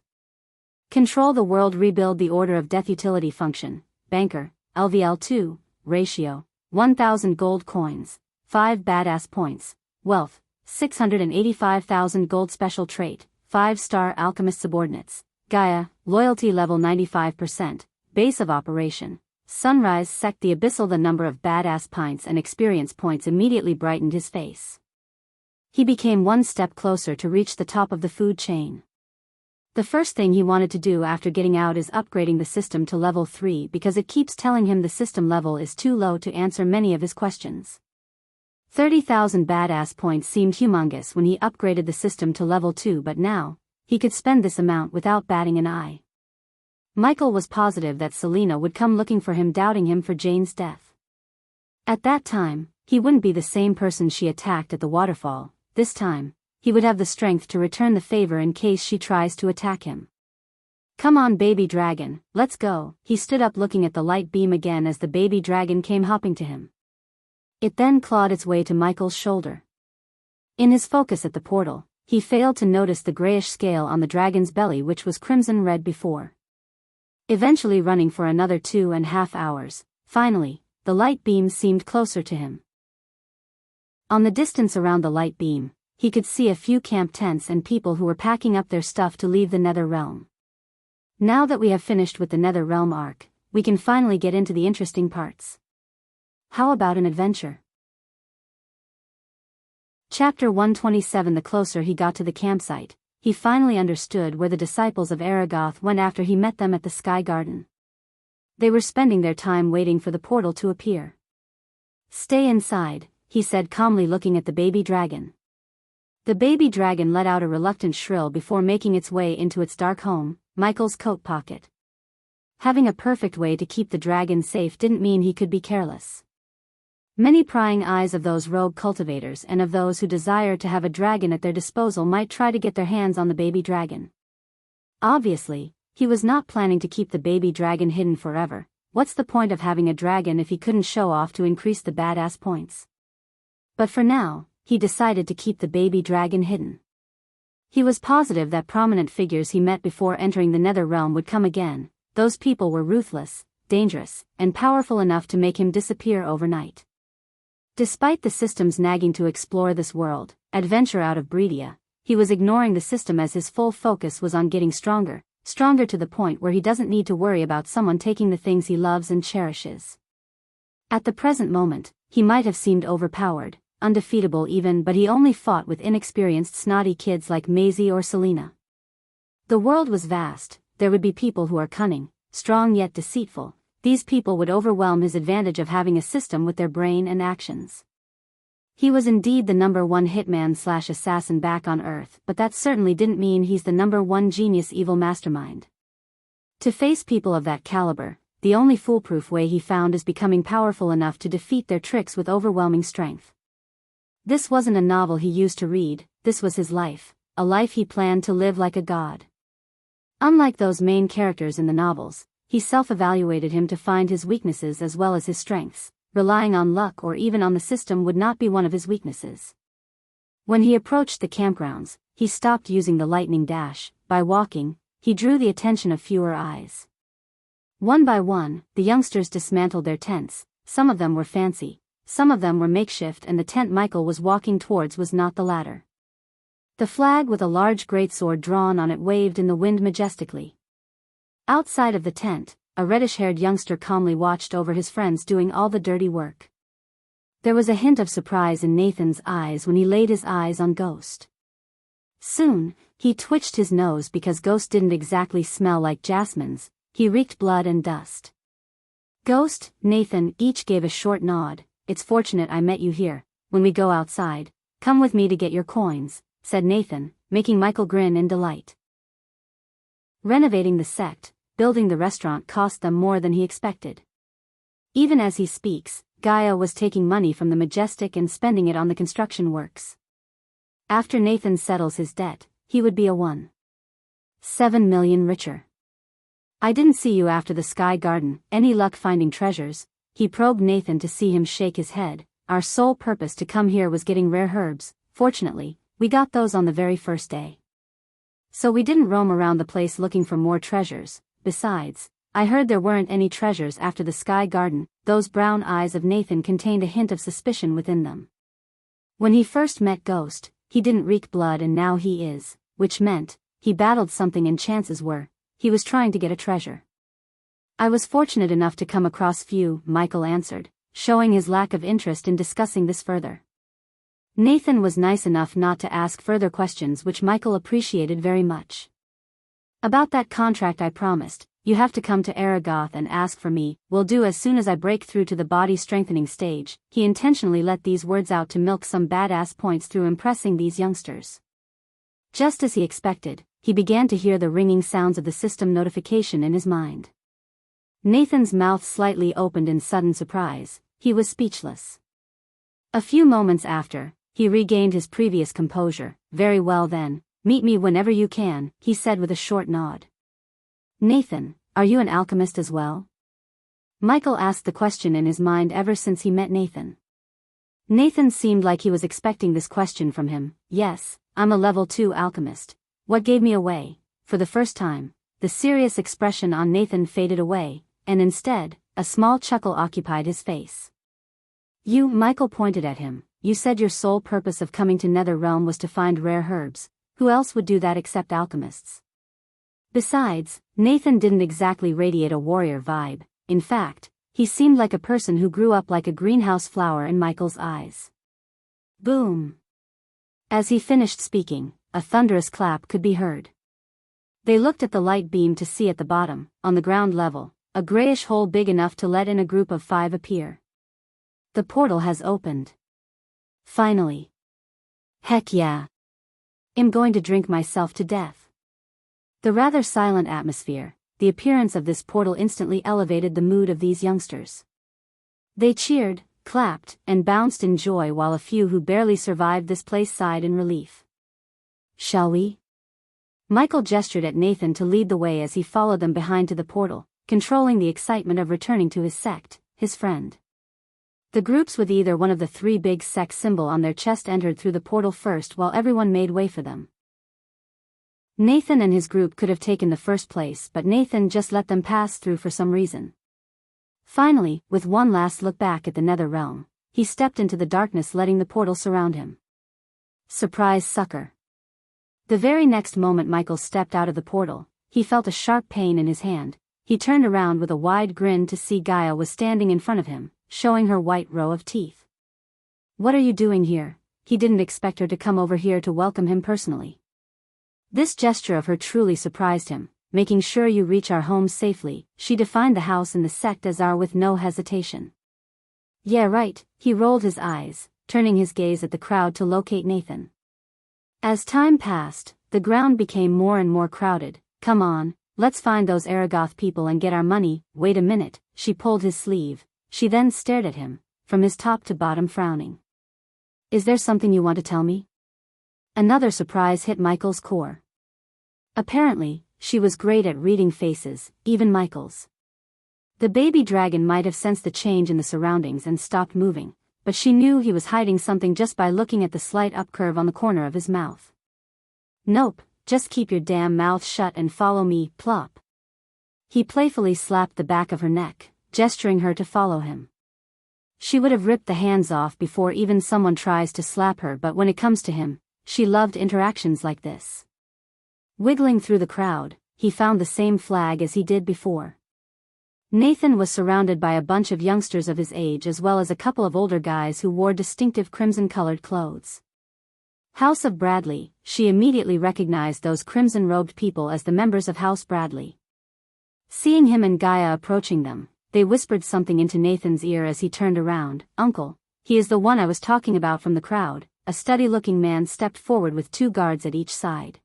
control the world, rebuild the Order of Death. Utility function, Banker, LVL2, ratio, 1,000 gold coins, 5 badass points, wealth, 685,000 gold. Special trait, 5-star alchemist. Subordinates, Gaia, loyalty level 95%, base of operation, Sunrise Sect, the Abyssal. The number of badass pints and experience points immediately brightened his face. He became one step closer to reach the top of the food chain. The first thing he wanted to do after getting out is upgrading the system to level 3, because it keeps telling him the system level is too low to answer many of his questions. 30,000 badass points seemed humongous when he upgraded the system to level 2, but now, he could spend this amount without batting an eye. Michael was positive that Selena would come looking for him, doubting him for Jane's death. At that time, he wouldn't be the same person she attacked at the waterfall. This time, he would have the strength to return the favor in case she tries to attack him. Come on baby dragon, let's go. He stood up looking at the light beam again as the baby dragon came hopping to him. It then clawed its way to Michael's shoulder. In his focus at the portal, he failed to notice the grayish scale on the dragon's belly, which was crimson red before. Eventually running for another 2.5 hours, finally, the light beam seemed closer to him. On the distance around the light beam, he could see a few camp tents and people who were packing up their stuff to leave the Nether Realm. Now that we have finished with the Nether Realm arc, we can finally get into the interesting parts. How about an adventure? Chapter 127. The closer he got to the campsite, he finally understood where the disciples of Aragoth went after he met them at the Sky Garden. They were spending their time waiting for the portal to appear. Stay inside, he said calmly, looking at the baby dragon. The baby dragon let out a reluctant shrill before making its way into its dark home, Michael's coat pocket. Having a perfect way to keep the dragon safe didn't mean he could be careless. Many prying eyes of those rogue cultivators and of those who desire to have a dragon at their disposal might try to get their hands on the baby dragon. Obviously, he was not planning to keep the baby dragon hidden forever. What's the point of having a dragon if he couldn't show off to increase the badass points? But for now, he decided to keep the baby dragon hidden. He was positive that prominent figures he met before entering the Nether Realm would come again. Those people were ruthless, dangerous, and powerful enough to make him disappear overnight. Despite the system's nagging to explore this world, adventure out of Breedia, he was ignoring the system as his full focus was on getting stronger to the point where he doesn't need to worry about someone taking the things he loves and cherishes. At the present moment, he might have seemed overpowered, undefeatable even, but he only fought with inexperienced snotty kids like Maisie or Selena. The world was vast, there would be people who are cunning, strong yet deceitful. These people would overwhelm his advantage of having a system with their brain and actions. He was indeed the #1 hitman/assassin back on Earth, but that certainly didn't mean he's the #1 genius evil mastermind. To face people of that caliber, the only foolproof way he found is becoming powerful enough to defeat their tricks with overwhelming strength. This wasn't a novel he used to read, this was his life, a life he planned to live like a god. Unlike those main characters in the novels, he self-evaluated him to find his weaknesses as well as his strengths. Relying on luck or even on the system would not be one of his weaknesses. When he approached the campgrounds, he stopped using the lightning dash. By walking, he drew the attention of fewer eyes. One by one, the youngsters dismantled their tents. Some of them were fancy, some of them were makeshift, and the tent Michael was walking towards was not the latter. The flag with a large greatsword drawn on it waved in the wind majestically. Outside of the tent, a reddish-haired youngster calmly watched over his friends doing all the dirty work. There was a hint of surprise in Nathan's eyes when he laid his eyes on Ghost. Soon, he twitched his nose because Ghost didn't exactly smell like jasmines, he reeked blood and dust. Ghost, Nathan each gave a short nod. It's fortunate I met you here. When we go outside, come with me to get your coins, said Nathan, making Michael grin in delight. Renovating the sect, building the restaurant cost them more than he expected. Even as he speaks, Gaia was taking money from the Majestic and spending it on the construction works. After Nathan settles his debt, he would be a 1.7 million richer. I didn't see you after the Sky Garden. Any luck finding treasures? He probed Nathan to see him shake his head. Our sole purpose to come here was getting rare herbs. Fortunately, we got those on the very first day. So we didn't roam around the place looking for more treasures. Besides, I heard there weren't any treasures after the Sky Garden. Those brown eyes of Nathan contained a hint of suspicion within them. When he first met Ghost, he didn't reek blood, and now he is, which meant, he battled something, and chances were, he was trying to get a treasure. I was fortunate enough to come across few, Michael answered, showing his lack of interest in discussing this further. Nathan was nice enough not to ask further questions, which Michael appreciated very much. About that contract I promised, you have to come to Aragoth and ask for me. Will do as soon as I break through to the body strengthening stage. He intentionally let these words out to milk some badass points through impressing these youngsters. Just as he expected, he began to hear the ringing sounds of the system notification in his mind. Nathan's mouth slightly opened in sudden surprise. He was speechless. A few moments after, he regained his previous composure. Very well then, meet me whenever you can, he said with a short nod. Nathan, are you an alchemist as well? Michael asked the question in his mind ever since he met Nathan. Nathan seemed like he was expecting this question from him. Yes, I'm a level 2 alchemist. What gave me away? For the first time, the serious expression on Nathan faded away, and instead, a small chuckle occupied his face. You, Michael pointed at him, you said your sole purpose of coming to Netherrealm was to find rare herbs. Who else would do that except alchemists? Besides, Nathan didn't exactly radiate a warrior vibe. In fact, he seemed like a person who grew up like a greenhouse flower in Michael's eyes. Boom! As he finished speaking, a thunderous clap could be heard. They looked at the light beam to see at the bottom, on the ground level, a grayish hole big enough to let in a group of 5 appear. The portal has opened. Finally. Heck yeah. I'm going to drink myself to death. The rather silent atmosphere, the appearance of this portal instantly elevated the mood of these youngsters. They cheered, clapped, and bounced in joy while a few who barely survived this place sighed in relief. Shall we? Michael gestured at Nathan to lead the way as he followed them behind to the portal, controlling the excitement of returning to his sect, his friend. The groups with either one of the 3 big sect symbol on their chest entered through the portal first while everyone made way for them. Nathan and his group could have taken the first place, but Nathan just let them pass through for some reason. Finally, with one last look back at the nether realm, he stepped into the darkness, letting the portal surround him. Surprise, sucker. The very next moment Michael stepped out of the portal, he felt a sharp pain in his hand. He turned around with a wide grin to see Gaia was standing in front of him, showing her white row of teeth. What are you doing here? He didn't expect her to come over here to welcome him personally. This gesture of her truly surprised him. Making sure you reach our home safely, she defined the house in the sect as our with no hesitation. Yeah, right, he rolled his eyes, turning his gaze at the crowd to locate Nathan. As time passed, the ground became more and more crowded. Come on, let's find those Aragoth people and get our money. Wait a minute, she pulled his sleeve. She then stared at him, from his top to bottom frowning. Is there something you want to tell me? Another surprise hit Michael's core. Apparently, she was great at reading faces, even Michael's. The baby dragon might have sensed the change in the surroundings and stopped moving, but she knew he was hiding something just by looking at the slight upcurve on the corner of his mouth. Nope, just keep your damn mouth shut and follow me, plop. He playfully slapped the back of her neck, gesturing her to follow him. She would have ripped the hands off before even someone tries to slap her, but when it comes to him, she loved interactions like this. Wiggling through the crowd, he found the same flag as he did before. Nathan was surrounded by a bunch of youngsters of his age as well as a couple of older guys who wore distinctive crimson-colored clothes. House of Bradley, she immediately recognized those crimson-robed people as the members of House Bradley. Seeing him and Gaia approaching them, they whispered something into Nathan's ear as he turned around. Uncle, he is the one I was talking about from the crowd. A steady-looking man stepped forward with 2 guards at each side.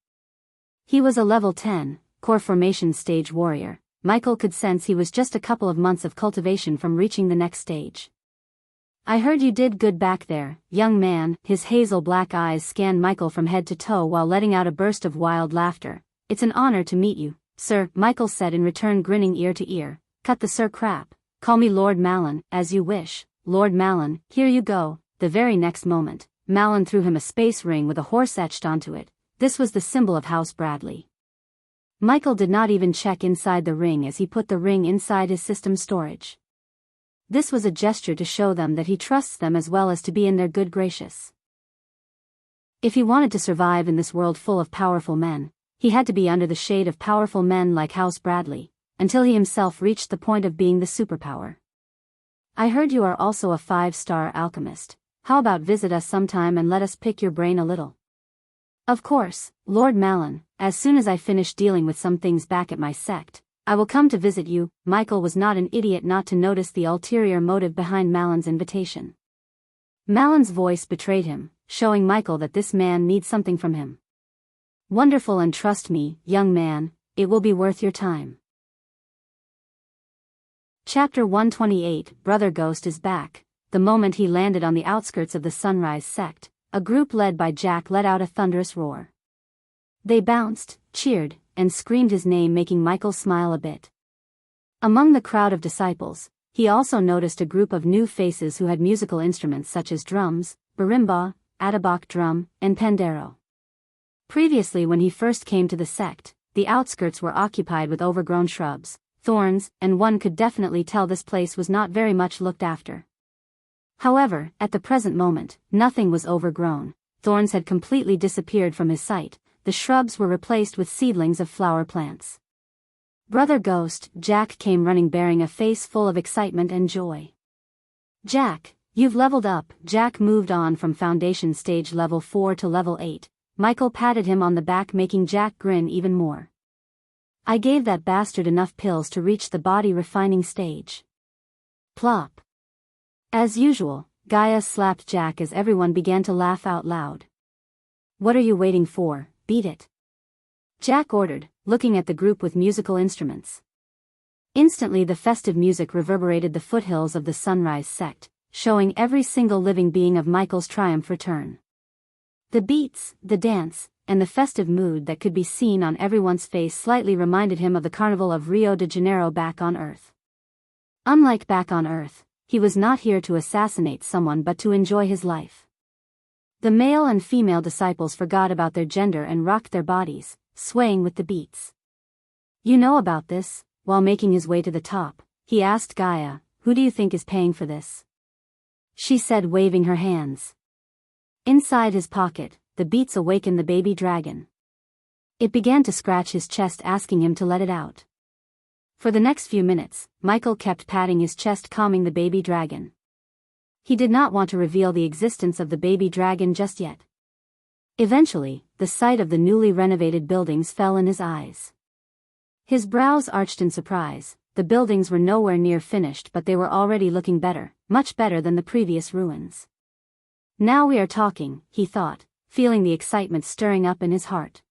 He was a level 10, core formation stage warrior. Michael could sense he was just a couple of months of cultivation from reaching the next stage. I heard you did good back there, young man. His hazel black eyes scanned Michael from head to toe while letting out a burst of wild laughter. It's an honor to meet you, sir, Michael said in return, grinning ear to ear. Cut the sir crap. Call me Lord Malin, as you wish. Lord Malin, here you go. The very next moment, Malin threw him a space ring with a horse etched onto it. This was the symbol of House Bradley. Michael did not even check inside the ring as he put the ring inside his system storage. This was a gesture to show them that he trusts them as well as to be in their good graces. If he wanted to survive in this world full of powerful men, he had to be under the shade of powerful men like House Bradley, until he himself reached the point of being the superpower. I heard you are also a 5-star alchemist. How about visit us sometime and let us pick your brain a little? Of course, Lord Malin, as soon as I finish dealing with some things back at my sect, I will come to visit you. Michael was not an idiot not to notice the ulterior motive behind Malin's invitation. Malin's voice betrayed him, showing Michael that this man needs something from him. Wonderful, and trust me, young man, it will be worth your time. Chapter 128, Brother Ghost is back. The moment he landed on the outskirts of the Sunrise sect, a group led by Jack let out a thunderous roar. They bounced, cheered, and screamed his name, making Michael smile a bit. Among the crowd of disciples, he also noticed a group of new faces who had musical instruments such as drums, marimba, audiobook drum, and pandero. Previously, when he first came to the sect, the outskirts were occupied with overgrown shrubs, thorns, and one could definitely tell this place was not very much looked after. However, at the present moment, nothing was overgrown, thorns had completely disappeared from his sight, the shrubs were replaced with seedlings of flower plants. Brother Ghost, Jack came running bearing a face full of excitement and joy. "Jack, you've leveled up." Jack moved on from foundation stage level 4 to level 8. Michael patted him on the back, making Jack grin even more. "I gave that bastard enough pills to reach the body refining stage." Plop. As usual, Gaia slapped Jack as everyone began to laugh out loud. "What are you waiting for? Beat it," Jack ordered, looking at the group with musical instruments. Instantly the festive music reverberated the foothills of the Sunrise sect, showing every single living being of Michael's triumph return. The beats, the dance, and the festive mood that could be seen on everyone's face slightly reminded him of the Carnival of Rio de Janeiro back on Earth. Unlike back on Earth, he was not here to assassinate someone but to enjoy his life. The male and female disciples forgot about their gender and rocked their bodies, swaying with the beats. "You know about this?" While making his way to the top, he asked Gaia, "Who do you think is paying for this?" She said, waving her hands. Inside his pocket, the beats awakened the baby dragon. It began to scratch his chest, asking him to let it out. For the next few minutes, Michael kept patting his chest, calming the baby dragon. He did not want to reveal the existence of the baby dragon just yet. Eventually, the sight of the newly renovated buildings fell in his eyes. His brows arched in surprise. The buildings were nowhere near finished, but they were already looking better, much better than the previous ruins. "Now we are talking," he thought, feeling the excitement stirring up in his heart.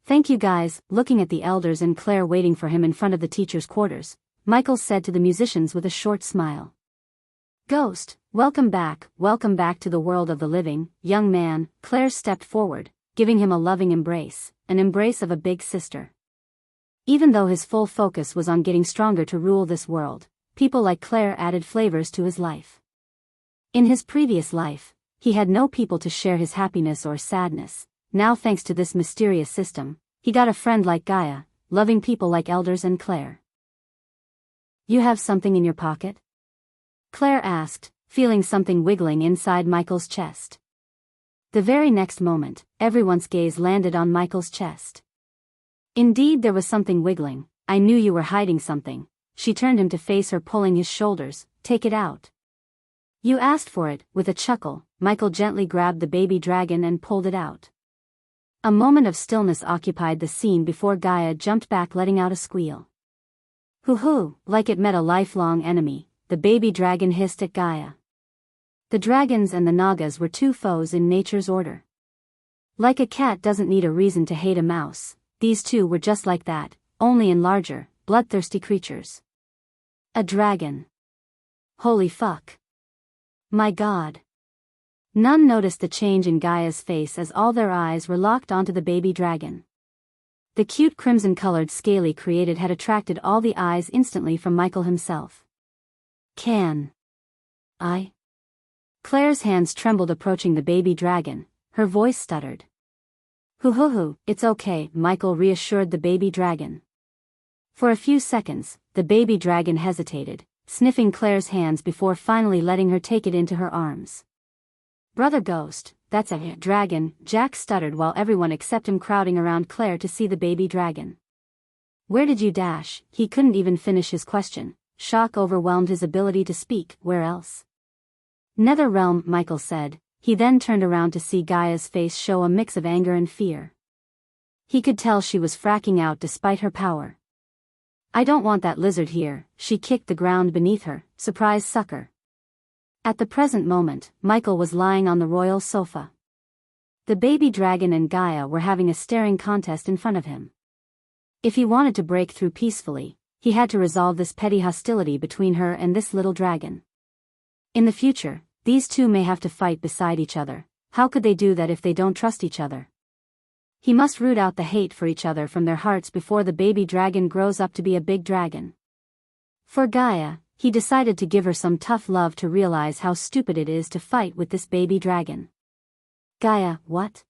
"Thank you guys." Looking at the elders and Claire waiting for him in front of the teacher's quarters, Michael said to the musicians with a short smile. "Ghost, welcome back to the world of the living, young man." Claire stepped forward, giving him a loving embrace, an embrace of a big sister. Even though his full focus was on getting stronger to rule this world, people like Claire added flavors to his life. In his previous life, he had no people to share his happiness or sadness. Now, thanks to this mysterious system, he got a friend like Gaia, loving people like elders and Claire. "You have something in your pocket?" Claire asked, feeling something wiggling inside Michael's chest. The very next moment, everyone's gaze landed on Michael's chest. Indeed, there was something wiggling. "I knew you were hiding something." She turned him to face her, pulling his shoulders. "Take it out." "You asked for it." With a chuckle, Michael gently grabbed the baby dragon and pulled it out. A moment of stillness occupied the scene before Gaia jumped back, letting out a squeal. "Hoo-hoo!" Like it met a lifelong enemy, the baby dragon hissed at Gaia. The dragons and the nagas were two foes in nature's order. Like a cat doesn't need a reason to hate a mouse, these two were just like that, only in larger, bloodthirsty creatures. A dragon. Holy fuck. My god. None noticed the change in Gaia's face as all their eyes were locked onto the baby dragon. The cute crimson-colored scaly created had attracted all the eyes instantly from Michael himself. "Can I?" Claire's hands trembled approaching the baby dragon, her voice stuttered. "Hoo-hoo-hoo, it's okay," Michael reassured the baby dragon. For a few seconds, the baby dragon hesitated, sniffing Claire's hands before finally letting her take it into her arms. "Brother Ghost, that's a dragon," Jack stuttered while everyone except him crowding around Claire to see the baby dragon. "Where did you dash?" He couldn't even finish his question. Shock overwhelmed his ability to speak. "Where else?" "Nether realm," Michael said. He then turned around to see Gaia's face show a mix of anger and fear. He could tell she was fracking out despite her power. "I don't want that lizard here." She kicked the ground beneath her. "Surprise sucker." At the present moment, Michael was lying on the royal sofa. The baby dragon and Gaia were having a staring contest in front of him. If he wanted to break through peacefully, he had to resolve this petty hostility between her and this little dragon. In the future, these two may have to fight beside each other. How could they do that if they don't trust each other? He must root out the hate for each other from their hearts before the baby dragon grows up to be a big dragon. For Gaia, he decided to give her some tough love to realize how stupid it is to fight with this baby dragon. Gaia, what?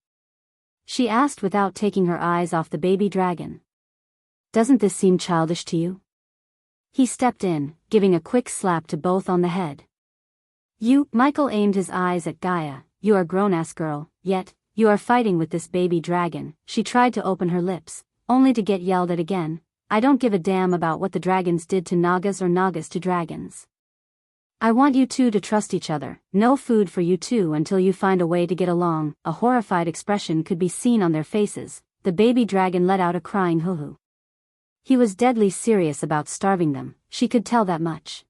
She asked without taking her eyes off the baby dragon. Doesn't this seem childish to you? He stepped in, giving a quick slap to both on the head. Michael aimed his eyes at Gaia, you are a grown-ass girl, yet, you are fighting with this baby dragon. She tried to open her lips, only to get yelled at again. I don't give a damn about what the dragons did to Nagas or Nagas to dragons. I want you two to trust each other. No food for you two until you find a way to get along. A horrified expression could be seen on their faces. The baby dragon let out a crying hoo-hoo. He was deadly serious about starving them, she could tell that much.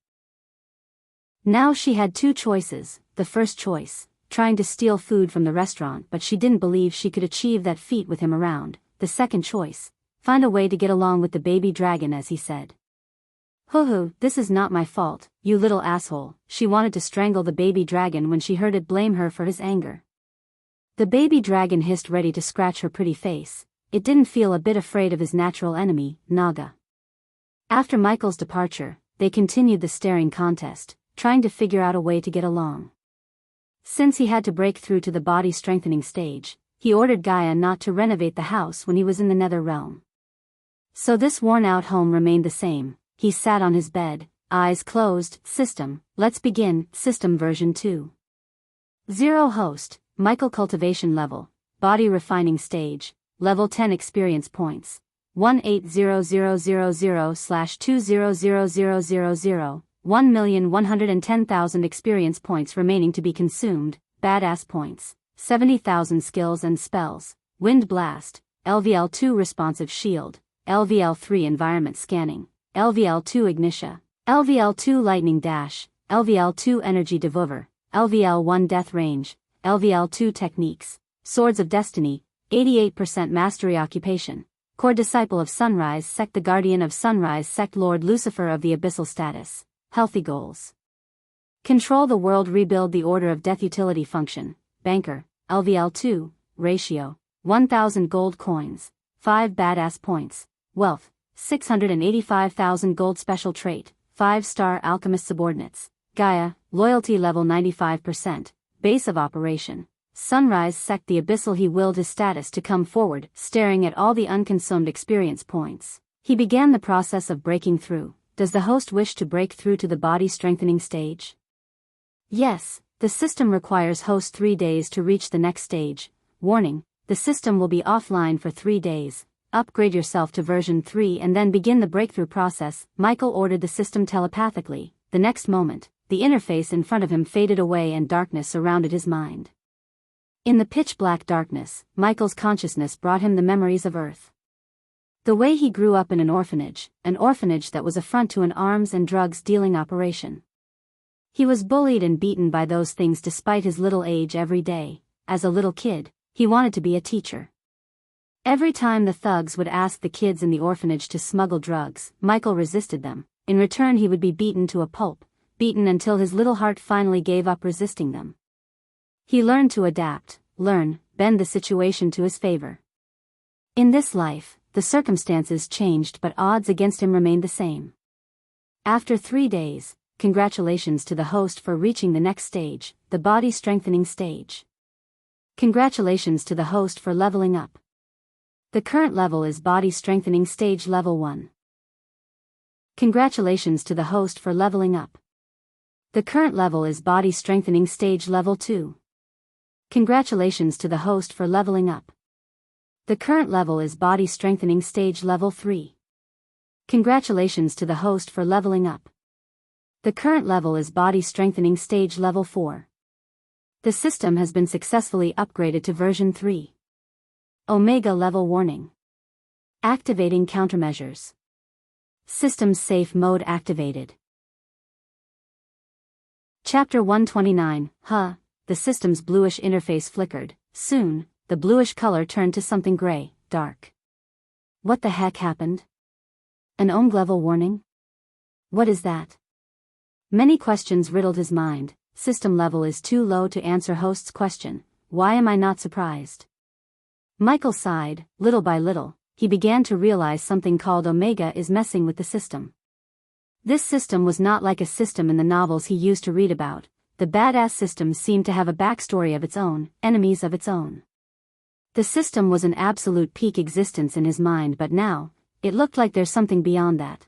Now she had two choices. The first choice, trying to steal food from the restaurant, but she didn't believe she could achieve that feat with him around. The second choice, find a way to get along with the baby dragon, as he said. Hoo-hoo, this is not my fault, you little asshole. She wanted to strangle the baby dragon when she heard it blame her for his anger. The baby dragon hissed, ready to scratch her pretty face. It didn't feel a bit afraid of his natural enemy, Naga. After Michael's departure, they continued the staring contest, trying to figure out a way to get along. Since he had to break through to the body strengthening stage, he ordered Gaia not to renovate the house when he was in the nether realm. So this worn-out home remained the same. He sat on his bed, eyes closed. System, let's begin. System version 2. 0 host, Michael cultivation level, body refining stage, level 10 experience points, 18000/200000, 1,110,000 experience points remaining to be consumed. Badass points, 70,000 skills and spells, Wind Blast, LVL2 responsive shield, LVL3 environment scanning, LVL2 ignitia, LVL2 lightning dash, LVL2 energy devolver, LVL1 death range, LVL2 techniques, Swords of Destiny, 88% mastery occupation, core disciple of Sunrise Sect, the guardian of Sunrise Sect, Lord Lucifer of the abyssal status, healthy goals. Control the world, rebuild the order of death, utility function, banker, LVL2, ratio, 1000 gold coins, 5 badass points, wealth, 685,000 gold, special trait, 5-star alchemist subordinates, Gaia, loyalty level 95%, base of operation, Sunrise Sect, the abyssal. He willed his status to come forward, staring at all the unconsumed experience points. He began the process of breaking through. Does the host wish to break through to the body strengthening stage? Yes, the system requires host 3 days to reach the next stage. Warning, the system will be offline for 3 days. Upgrade yourself to version 3 and then begin the breakthrough process. Michael ordered the system telepathically. The next moment, the interface in front of him faded away and darkness surrounded his mind. In the pitch-black darkness, Michael's consciousness brought him the memories of Earth. The way he grew up in an orphanage that was a front to an arms and drugs dealing operation. He was bullied and beaten by those things despite his little age every day. As a little kid, he wanted to be a teacher. Every time the thugs would ask the kids in the orphanage to smuggle drugs, Michael resisted them. In return, he would be beaten to a pulp, beaten until his little heart finally gave up resisting them. He learned to adapt, bend the situation to his favor. In this life, the circumstances changed but odds against him remained the same. After 3 days, congratulations to the host for reaching the next stage, the body strengthening stage. Congratulations to the host for leveling up. The current level is body strengthening stage level 1. Congratulations to the host for leveling up. The current level is body strengthening stage level 2. Congratulations to the host for leveling up. The current level is body strengthening stage level 3. Congratulations to the host for leveling up. The current level is body strengthening stage level 4. The system has been successfully upgraded to version 3. Omega level warning. Activating countermeasures. Systems safe mode activated. Chapter 129, The system's bluish interface flickered. Soon, the bluish color turned to something gray, dark. What the heck happened? An Omega level warning? What is that? Many questions riddled his mind. System level is too low to answer host's question. Why am I not surprised? Michael sighed. Little by little, he began to realize something called Omega is messing with the system. This system was not like a system in the novels he used to read about. The badass system seemed to have a backstory of its own, enemies of its own. The system was an absolute peak existence in his mind, but now, it looked like there's something beyond that.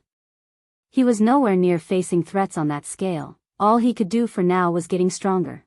He was nowhere near facing threats on that scale. All he could do for now was getting stronger.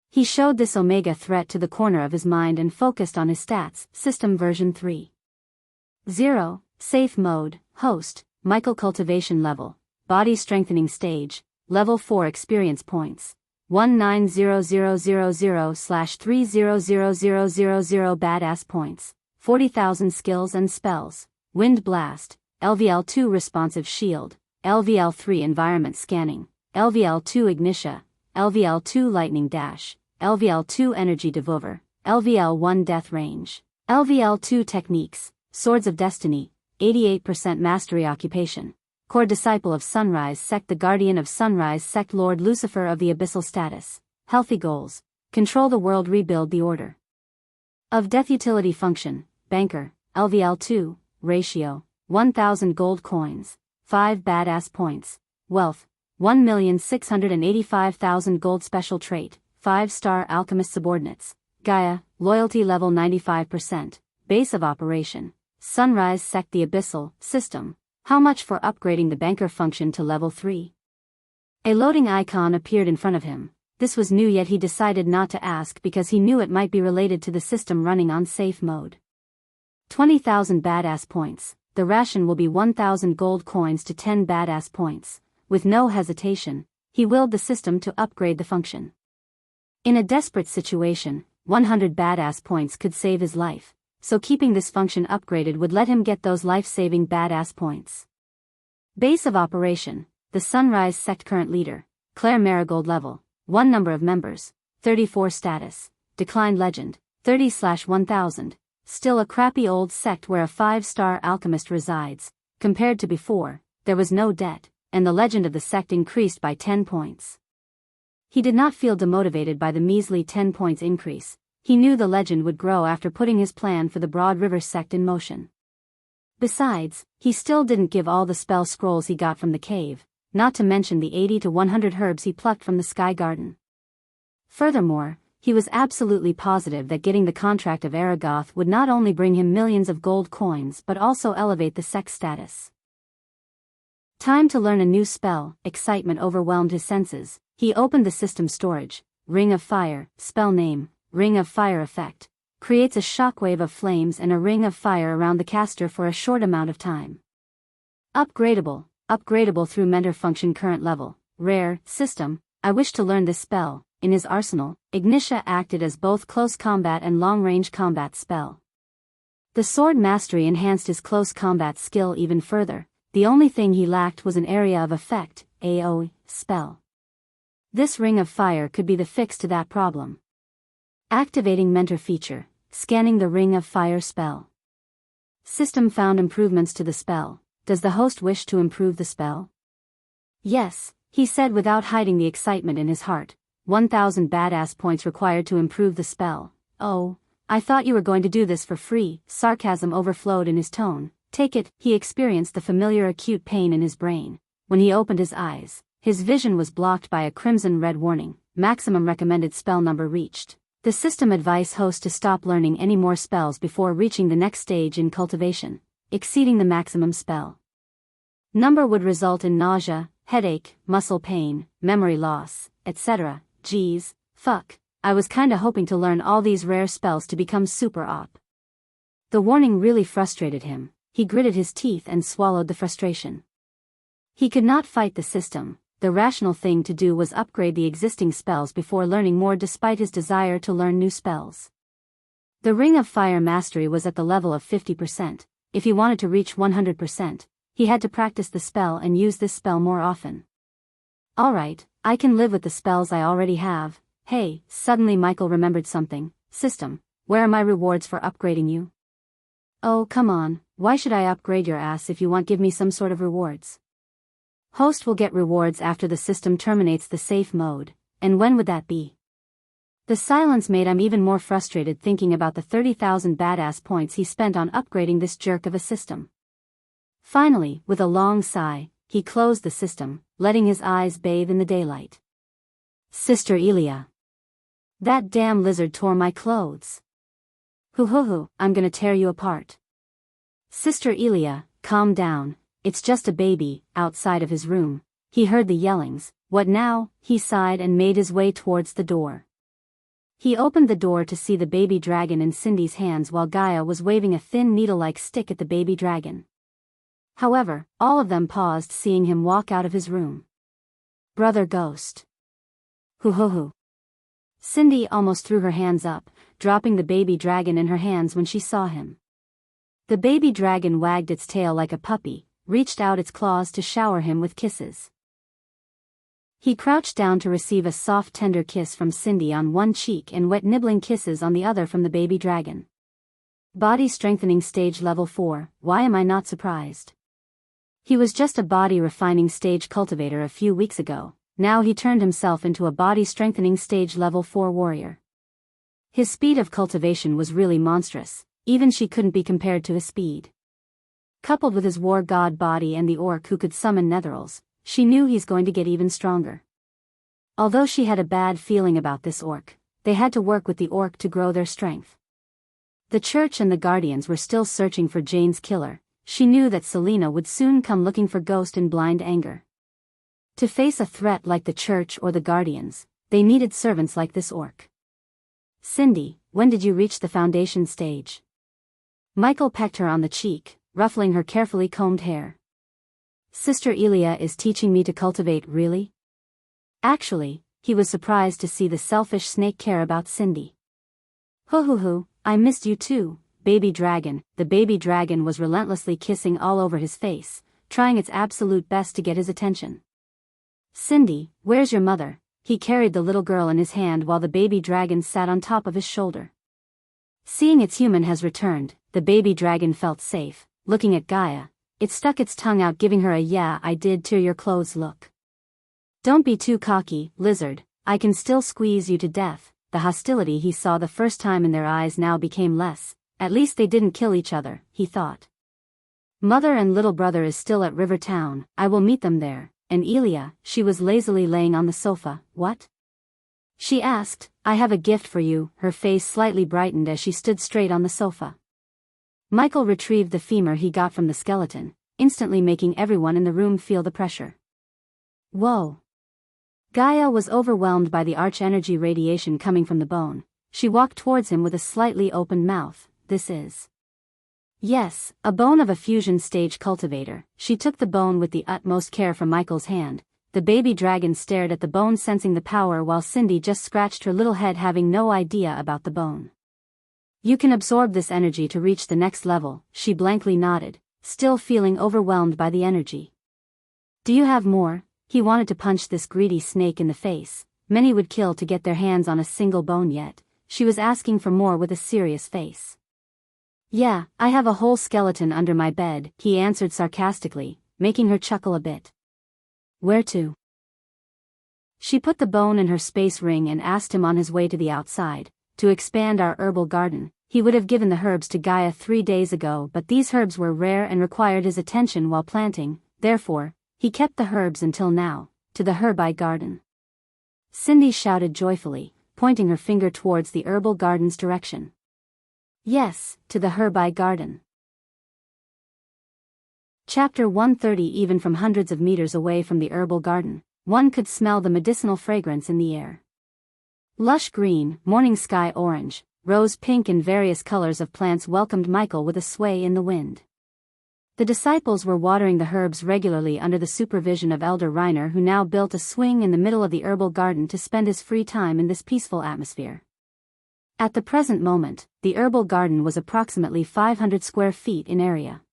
He showed this Omega threat to the corner of his mind and focused on his stats. System version 3.0, safe mode, host, Michael cultivation level, body strengthening stage, level 4 experience points, 190000/300000 badass points, 40,000 skills and spells, wind blast, LVL2 responsive shield, LVL3 environment scanning, LVL2 ignitia, LVL2 lightning dash, LVL2 energy devolver, LVL1 death range, LVL2 techniques, swords of destiny, 88% mastery occupation, core disciple of Sunrise Sect, the guardian of Sunrise Sect, Lord Lucifer of the abyssal status, healthy goals, control the world, rebuild the order of death, utility function, banker, LVL2, ratio, 1,000 gold coins, 5 badass points, wealth, 1,685,000 gold, special trait, 5-star alchemist subordinates, Gaia, loyalty level 95%, base of operation, Sunrise Sect, the abyssal system. How much for upgrading the banker function to level 3? A loading icon appeared in front of him. This was new, yet he decided not to ask because he knew it might be related to the system running on safe mode. 20,000 badass points. The ration will be 1,000 gold coins to 10 badass points. With no hesitation, he willed the system to upgrade the function. In a desperate situation, 100 badass points could save his life, so keeping this function upgraded would let him get those life-saving badass points. Base of operation, the Sunrise Sect current leader, Claire Marigold level, 1 number of members, 34 status, declined legend, 30/1000, still a crappy old sect where a 5-star alchemist resides. Compared to before, there was no debt, and the legend of the sect increased by 10 points. He did not feel demotivated by the measly 10 points increase. He knew the legend would grow after putting his plan for the Broad River sect in motion. Besides, he still didn't give all the spell scrolls he got from the cave, not to mention the 80 to 100 herbs he plucked from the Sky Garden. Furthermore, he was absolutely positive that getting the contract of Aragoth would not only bring him millions of gold coins but also elevate the sect's status. Time to learn a new spell. Excitement overwhelmed his senses. He opened the system storage. Ring of Fire, spell name, Ring of Fire effect, creates a shockwave of flames and a ring of fire around the caster for a short amount of time. Upgradable through mentor function, current level, rare, system. I wish to learn this spell. In his arsenal, Ignitia acted as both close combat and long-range combat spell. The sword mastery enhanced his close combat skill even further. The only thing he lacked was an area of effect, AoE, spell. This ring of fire could be the fix to that problem. Activating mentor feature, scanning the ring of fire spell. System found improvements to the spell. Does the host wish to improve the spell? Yes, he said without hiding the excitement in his heart. 1,000 badass points required to improve the spell. Oh, I thought you were going to do this for free. Sarcasm overflowed in his tone. Take it. He experienced the familiar acute pain in his brain. When he opened his eyes, his vision was blocked by a crimson-red warning. Maximum recommended spell number reached. The system advised host to stop learning any more spells before reaching the next stage in cultivation. Exceeding the maximum spell number would result in nausea, headache, muscle pain, memory loss, etc. Geez, fuck, I was kinda hoping to learn all these rare spells to become super op. The warning really frustrated him. He gritted his teeth and swallowed the frustration. He could not fight the system. The rational thing to do was upgrade the existing spells before learning more, despite his desire to learn new spells. The Ring of Fire mastery was at the level of 50%. If he wanted to reach 100%, he had to practice the spell and use this spell more often. Alright, I can live with the spells I already have. Hey, suddenly Michael remembered something. System, where are my rewards for upgrading you? Oh, come on, why should I upgrade your ass if you won't give me some sort of rewards? Host will get rewards after the system terminates the safe mode, and when would that be? The silence made him even more frustrated thinking about the 30,000 badass points he spent on upgrading this jerk of a system. Finally, with a long sigh, he closed the system, letting his eyes bathe in the daylight. Sister Elia. That damn lizard tore my clothes. Hoo, I'm gonna tear you apart. Sister Elia, calm down, it's just a baby. Outside of his room, he heard the yellings. What now? He sighed and made his way towards the door. He opened the door to see the baby dragon in Cindy's hands while Gaia was waving a thin needle-like stick at the baby dragon. However, all of them paused seeing him walk out of his room. Brother Ghost. Hoo. Cindy almost threw her hands up, dropping the baby dragon in her hands when she saw him. The baby dragon wagged its tail like a puppy, reached out its claws to shower him with kisses. He crouched down to receive a soft tender kiss from Cindy on one cheek and wet nibbling kisses on the other from the baby dragon. Body strengthening stage level 4, why am I not surprised? He was just a body refining stage cultivator a few weeks ago, now he turned himself into a body strengthening stage level 4 warrior. His speed of cultivation was really monstrous, even she couldn't be compared to his speed. Coupled with his war god body and the orc who could summon netherils, she knew he's going to get even stronger. Although she had a bad feeling about this orc, they had to work with the orc to grow their strength. The church and the guardians were still searching for Jane's killer. She knew that Selena would soon come looking for Ghost in blind anger. To face a threat like the church or the guardians, they needed servants like this orc. Cindy, when did you reach the foundation stage? Michael pecked her on the cheek, ruffling her carefully combed hair. Sister Elia is teaching me to cultivate, really? Actually, he was surprised to see the selfish snake care about Cindy. Hoo, I missed you too, baby dragon. The baby dragon was relentlessly kissing all over his face, trying its absolute best to get his attention. Cindy, where's your mother? He carried the little girl in his hand while the baby dragon sat on top of his shoulder. Seeing its human has returned, the baby dragon felt safe. Looking at Gaia, it stuck its tongue out giving her a "yeah I did tear your clothes" look. Don't be too cocky, lizard, I can still squeeze you to death. The hostility he saw the first time in their eyes now became less. At least they didn't kill each other, he thought. Mother and little brother is still at River Town, I will meet them there. And Elia, she was lazily laying on the sofa. What? She asked. I have a gift for you. Her face slightly brightened as she stood straight on the sofa. Michael retrieved the femur he got from the skeleton, instantly making everyone in the room feel the pressure. Whoa. Gaia was overwhelmed by the arch-energy radiation coming from the bone. She walked towards him with a slightly opened mouth. This is... Yes, a bone of a fusion stage cultivator. She took the bone with the utmost care from Michael's hand. The baby dragon stared at the bone sensing the power while Cindy just scratched her little head having no idea about the bone. You can absorb this energy to reach the next level, she blankly nodded, still feeling overwhelmed by the energy. Do you have more? He wanted to punch this greedy snake in the face. Many would kill to get their hands on a single bone yet. She was asking for more with a serious face. Yeah, I have a whole skeleton under my bed, he answered sarcastically, making her chuckle a bit. Where to? She put the bone in her space ring and asked him on his way to the outside. To expand our herbal garden, he would have given the herbs to Gaia 3 days ago, but these herbs were rare and required his attention while planting, therefore, he kept the herbs until now, to the herbi garden. Cindy shouted joyfully, pointing her finger towards the herbal garden's direction. Yes, to the herbi garden. Chapter 130. Even from hundreds of meters away from the herbal garden, one could smell the medicinal fragrance in the air. Lush green, morning sky orange, rose pink and various colors of plants welcomed Michael with a sway in the wind. The disciples were watering the herbs regularly under the supervision of Elder Reiner, who now built a swing in the middle of the herbal garden to spend his free time in this peaceful atmosphere. At the present moment, the herbal garden was approximately 500 square feet in area.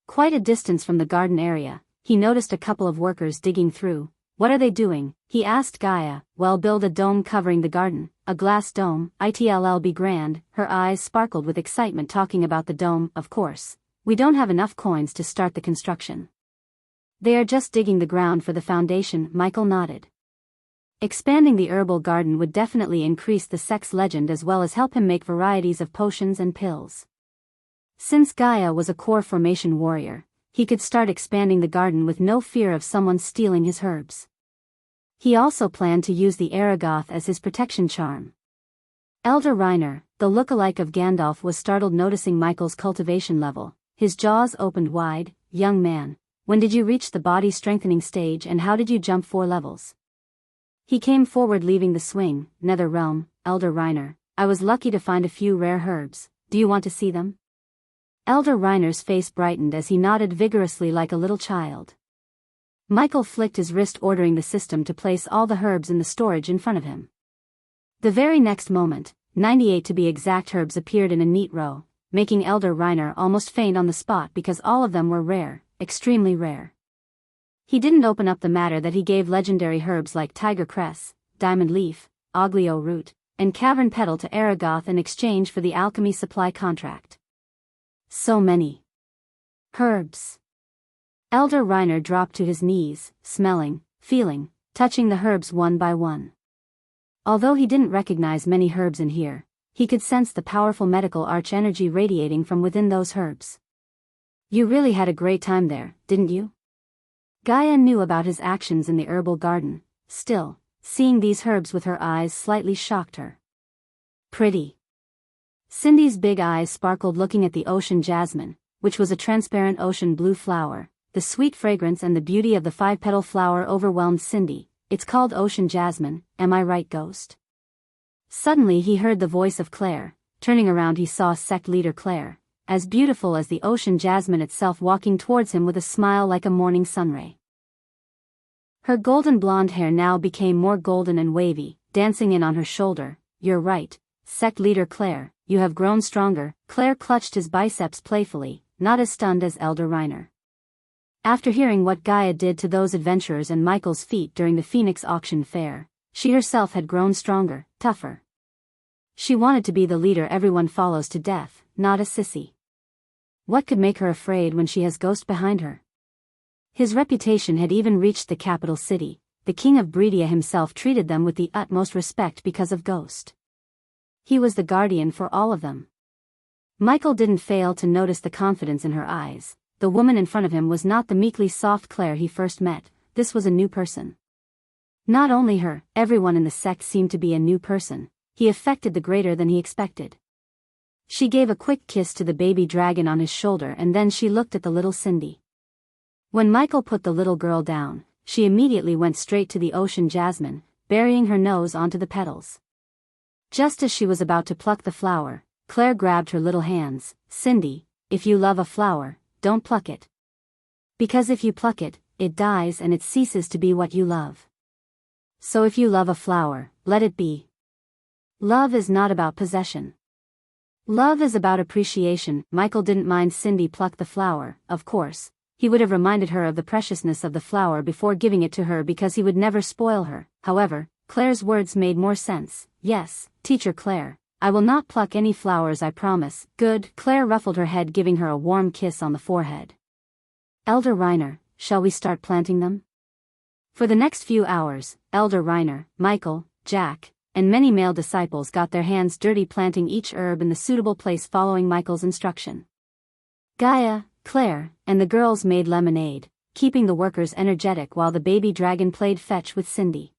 Quite a distance from the garden area, he noticed a couple of workers digging through. What are they doing? He asked Gaia. Well, build a dome covering the garden, a glass dome, it'll be grand. Her eyes sparkled with excitement talking about the dome. Of course, we don't have enough coins to start the construction. They are just digging the ground for the foundation, Michael nodded. Expanding the herbal garden would definitely increase the sex legend as well as help him make varieties of potions and pills. Since Gaia was a core formation warrior, he could start expanding the garden with no fear of someone stealing his herbs. He also planned to use the Aragoth as his protection charm. Elder Reiner, the look-alike of Gandalf, was startled noticing Michael's cultivation level. His jaws opened wide. "Young man, when did you reach the body-strengthening stage and how did you jump 4 levels?" He came forward leaving the swing. "Nether realm, Elder Reiner, I was lucky to find a few rare herbs. Do you want to see them?" Elder Reiner's face brightened as he nodded vigorously like a little child. Michael flicked his wrist ordering the system to place all the herbs in the storage in front of him. The very next moment, 98 to be exact herbs appeared in a neat row, making Elder Reiner almost faint on the spot because all of them were rare, extremely rare. He didn't open up the matter that he gave legendary herbs like tiger cress, diamond leaf, oglio root, and cavern petal to Aragoth in exchange for the alchemy supply contract. So many herbs. Elder Reiner dropped to his knees, smelling, feeling, touching the herbs one by one. Although he didn't recognize many herbs in here, he could sense the powerful medical arch energy radiating from within those herbs. "You really had a great time there, didn't you?" Gaia knew about his actions in the herbal garden. Still, seeing these herbs with her eyes slightly shocked her. "Pretty." Cindy's big eyes sparkled looking at the ocean jasmine, which was a transparent ocean blue flower. The sweet fragrance and the beauty of the 5-petal flower overwhelmed Cindy. "It's called ocean jasmine, am I right, Ghost?" Suddenly he heard the voice of Claire. Turning around he saw sect leader Claire, as beautiful as the ocean jasmine itself, walking towards him with a smile like a morning sunray. Her golden blonde hair now became more golden and wavy, dancing in on her shoulder. "You're right, sect leader Claire, you have grown stronger." Claire clutched his biceps playfully, not as stunned as Elder Reiner. After hearing what Gaia did to those adventurers and Michael's feat during the Phoenix auction fair, she herself had grown stronger, tougher. She wanted to be the leader everyone follows to death, not a sissy. What could make her afraid when she has Ghost behind her? His reputation had even reached the capital city. The king of Breedia himself treated them with the utmost respect because of Ghost. He was the guardian for all of them. Michael didn't fail to notice the confidence in her eyes. The woman in front of him was not the meekly soft Claire he first met. This was a new person. Not only her, everyone in the sect seemed to be a new person. He affected the greater than he expected. She gave a quick kiss to the baby dragon on his shoulder and then she looked at the little Cindy. When Michael put the little girl down, she immediately went straight to the ocean jasmine, burying her nose onto the petals. Just as she was about to pluck the flower, Claire grabbed her little hands. "Cindy, if you love a flower, don't pluck it. Because if you pluck it, it dies and it ceases to be what you love. So if you love a flower, let it be." Love is not about possession. Love is about appreciation. Michael didn't mind Cindy pluck the flower, of course. He would have reminded her of the preciousness of the flower before giving it to her because he would never spoil her. However, Claire's words made more sense. "Yes, Teacher Claire. I will not pluck any flowers, I promise." "Good." Claire ruffled her head, giving her a warm kiss on the forehead. "Elder Reiner, shall we start planting them?" For the next few hours, Elder Reiner, Michael, Jack, and many male disciples got their hands dirty planting each herb in the suitable place following Michael's instruction. Gaia, Claire, and the girls made lemonade, keeping the workers energetic while the baby dragon played fetch with Cindy.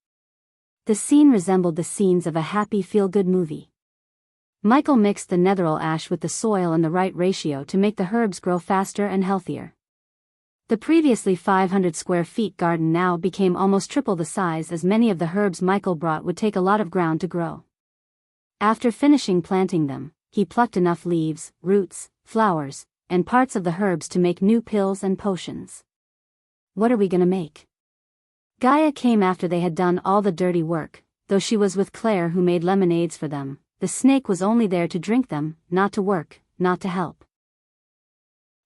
The scene resembled the scenes of a happy feel-good movie. Michael mixed the netheril ash with the soil in the right ratio to make the herbs grow faster and healthier. The previously 500 square feet garden now became almost triple the size, as many of the herbs Michael brought would take a lot of ground to grow. After finishing planting them, he plucked enough leaves, roots, flowers, and parts of the herbs to make new pills and potions. "What are we gonna make?" Gaia came after they had done all the dirty work, though she was with Claire who made lemonades for them. The snake was only there to drink them, not to work, not to help.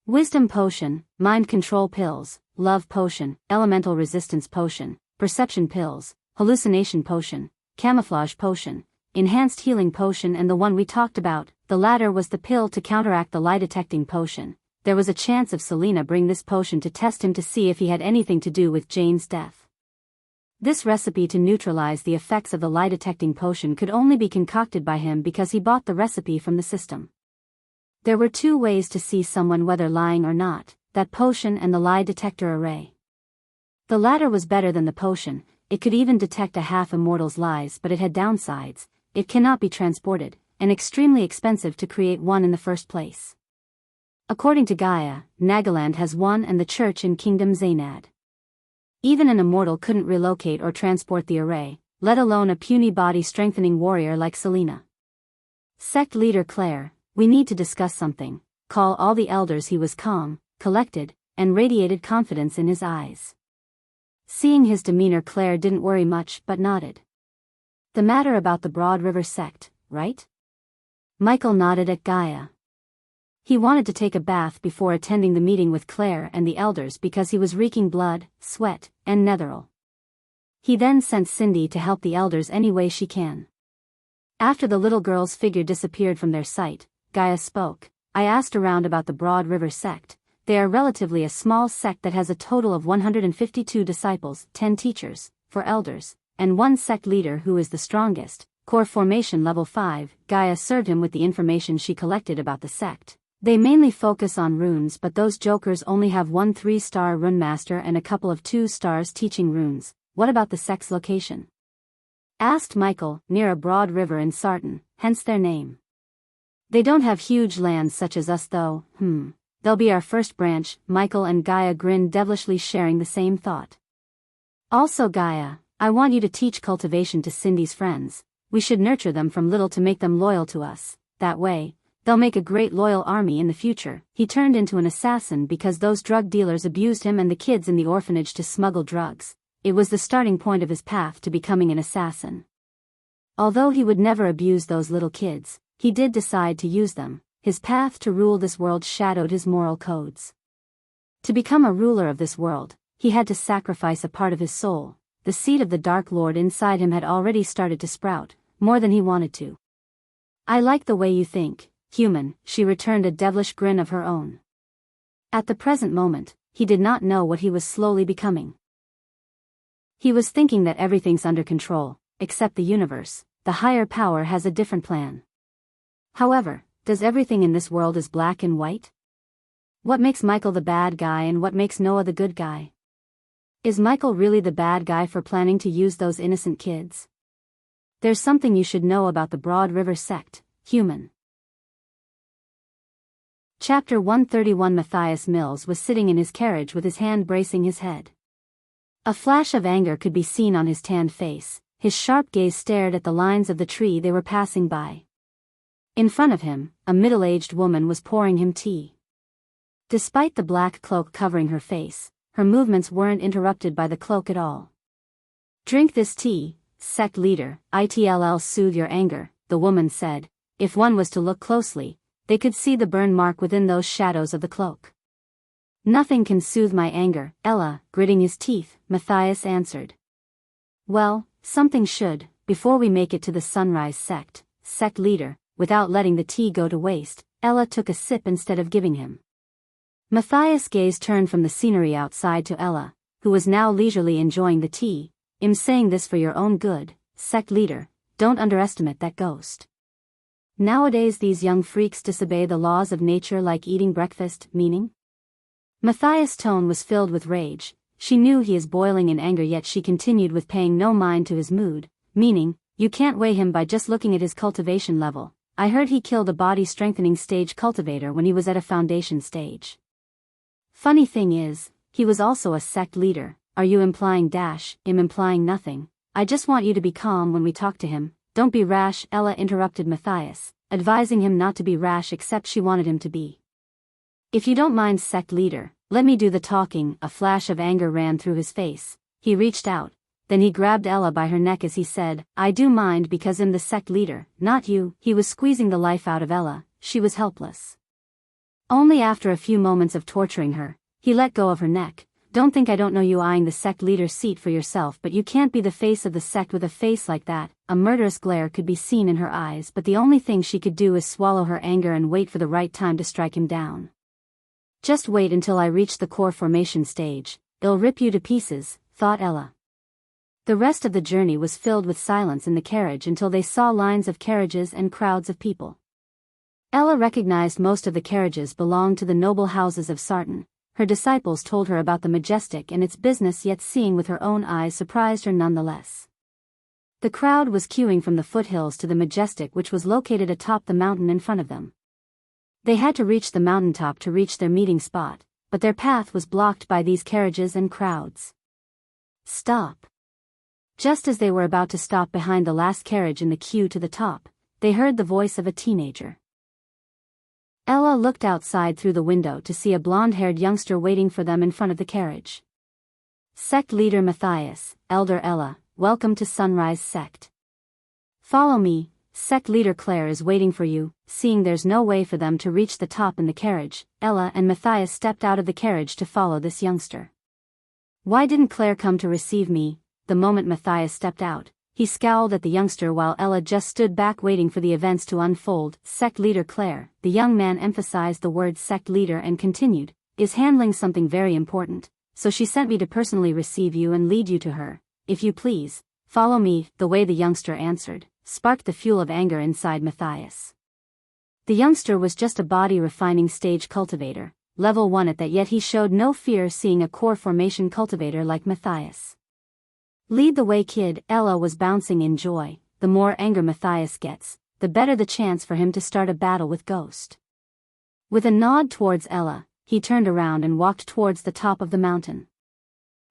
Wisdom potion, mind control pills, love potion, elemental resistance potion, perception pills, hallucination potion, camouflage potion, enhanced healing potion, and the one we talked about, the latter was the pill to counteract the lie detecting potion. There was a chance of Selena bring this potion to test him to see if he had anything to do with Jane's death. This recipe to neutralize the effects of the lie-detecting potion could only be concocted by him because he bought the recipe from the system. There were two ways to see someone whether lying or not, that potion and the lie detector array. The latter was better than the potion. It could even detect a half-immortal's lies, but it had downsides. It cannot be transported, and extremely expensive to create one in the first place. According to Gaia, Nagaland has one and the church in Kingdom Zainad. Even an immortal couldn't relocate or transport the array, let alone a puny body-strengthening warrior like Selena. Sect leader Claire, we need to discuss something. Call all the elders. He was calm, collected, and radiated confidence in his eyes. Seeing his demeanor, Claire didn't worry much but nodded. The matter about the Broad River sect, right? Michael nodded at Gaia. He wanted to take a bath before attending the meeting with Claire and the elders because he was reeking blood, sweat, and netheril. He then sent Cindy to help the elders any way she can. After the little girl's figure disappeared from their sight, Gaia spoke. I asked around about the Broad River sect. They are relatively a small sect that has a total of 152 disciples, 10 teachers, 4 elders, and 1 sect leader who is the strongest, core formation level 5. Gaia served him with the information she collected about the sect. They mainly focus on runes, but those jokers only have 1 3-star rune master and a couple of 2 stars teaching runes. What about the sect's location? Asked Michael. Near a broad river in Sarton, hence their name. They don't have huge lands such as us though. They'll be our first branch. Michael and Gaia grinned devilishly, sharing the same thought. Also Gaia, I want you to teach cultivation to Cindy's friends. We should nurture them from little to make them loyal to us. That way, they'll make a great loyal army in the future. He turned into an assassin because those drug dealers abused him and the kids in the orphanage to smuggle drugs. It was the starting point of his path to becoming an assassin. Although he would never abuse those little kids, he did decide to use them. His path to rule this world shadowed his moral codes. To become a ruler of this world, he had to sacrifice a part of his soul. The seed of the Dark Lord inside him had already started to sprout, more than he wanted to. I like the way you think, human, she returned, a devilish grin of her own. At the present moment, he did not know what he was slowly becoming. He was thinking that everything's under control, except the universe. The higher power has a different plan. However, does everything in this world is black and white? What makes Michael the bad guy and what makes Noah the good guy? Is Michael really the bad guy for planning to use those innocent kids? There's something you should know about the Broad River sect, human. Chapter 131. Matthias Mills was sitting in his carriage with his hand bracing his head. A flash of anger could be seen on his tanned face. His sharp gaze stared at the lines of the tree they were passing by. In front of him, a middle-aged woman was pouring him tea. Despite the black cloak covering her face, her movements weren't interrupted by the cloak at all. Drink this tea, sect leader. It'll soothe your anger, the woman said. If one was to look closely, they could see the burn mark within those shadows of the cloak. Nothing can soothe my anger, Ella, gritting his teeth, Matthias answered. Well, something should, before we make it to the Sunrise sect, sect leader. Without letting the tea go to waste, Ella took a sip instead of giving him. Matthias' gaze turned from the scenery outside to Ella, who was now leisurely enjoying the tea. I'm saying this for your own good, sect leader, don't underestimate that ghost. Nowadays these young freaks disobey the laws of nature like eating breakfast, meaning? Matthias' tone was filled with rage. She knew he is boiling in anger, yet she continued with paying no mind to his mood, meaning, you can't weigh him by just looking at his cultivation level. I heard he killed a body-strengthening stage cultivator when he was at a foundation stage. Funny thing is, he was also a sect leader. Are you implying I'm implying nothing. I just want you to be calm when we talk to him. Don't be rash, Ella interrupted Matthias, advising him not to be rash except she wanted him to be. If you don't mind, sect leader, let me do the talking. A flash of anger ran through his face. He reached out. Then he grabbed Ella by her neck as he said, I do mind because I'm the sect leader, not you. He was squeezing the life out of Ella. She was helpless. Only after a few moments of torturing her, he let go of her neck. Don't think I don't know you, eyeing the sect leader's seat for yourself, but you can't be the face of the sect with a face like that. A murderous glare could be seen in her eyes, but the only thing she could do is swallow her anger and wait for the right time to strike him down. Just wait until I reach the core formation stage. It'll rip you to pieces, thought Ella. The rest of the journey was filled with silence in the carriage until they saw lines of carriages and crowds of people. Ella recognized most of the carriages belonged to the noble houses of Sarton. Her disciples told her about the majestic and its business, yet seeing with her own eyes surprised her nonetheless. The crowd was queuing from the foothills to the majestic, which was located atop the mountain in front of them. They had to reach the mountaintop to reach their meeting spot, but their path was blocked by these carriages and crowds. Stop. Just as they were about to stop behind the last carriage in the queue to the top, they heard the voice of a teenager. Ella looked outside through the window to see a blonde-haired youngster waiting for them in front of the carriage. Sect leader Matthias, Elder Ella, welcome to Sunrise Sect. Follow me, Sect leader Claire is waiting for you. Seeing there's no way for them to reach the top in the carriage, Ella and Matthias stepped out of the carriage to follow this youngster. Why didn't Claire come to receive me? The moment Matthias stepped out, he scowled at the youngster while Ella just stood back waiting for the events to unfold. Sect leader Claire, the young man emphasized the word sect leader and continued, is handling something very important, so she sent me to personally receive you and lead you to her. If you please, follow me. The way the youngster answered sparked the fuel of anger inside Matthias. The youngster was just a body refining stage cultivator, level 1 at that, yet he showed no fear seeing a core formation cultivator like Matthias. Lead the way, kid. Ella was bouncing in joy. The more anger Matthias gets, the better the chance for him to start a battle with Ghost. With a nod towards Ella, he turned around and walked towards the top of the mountain.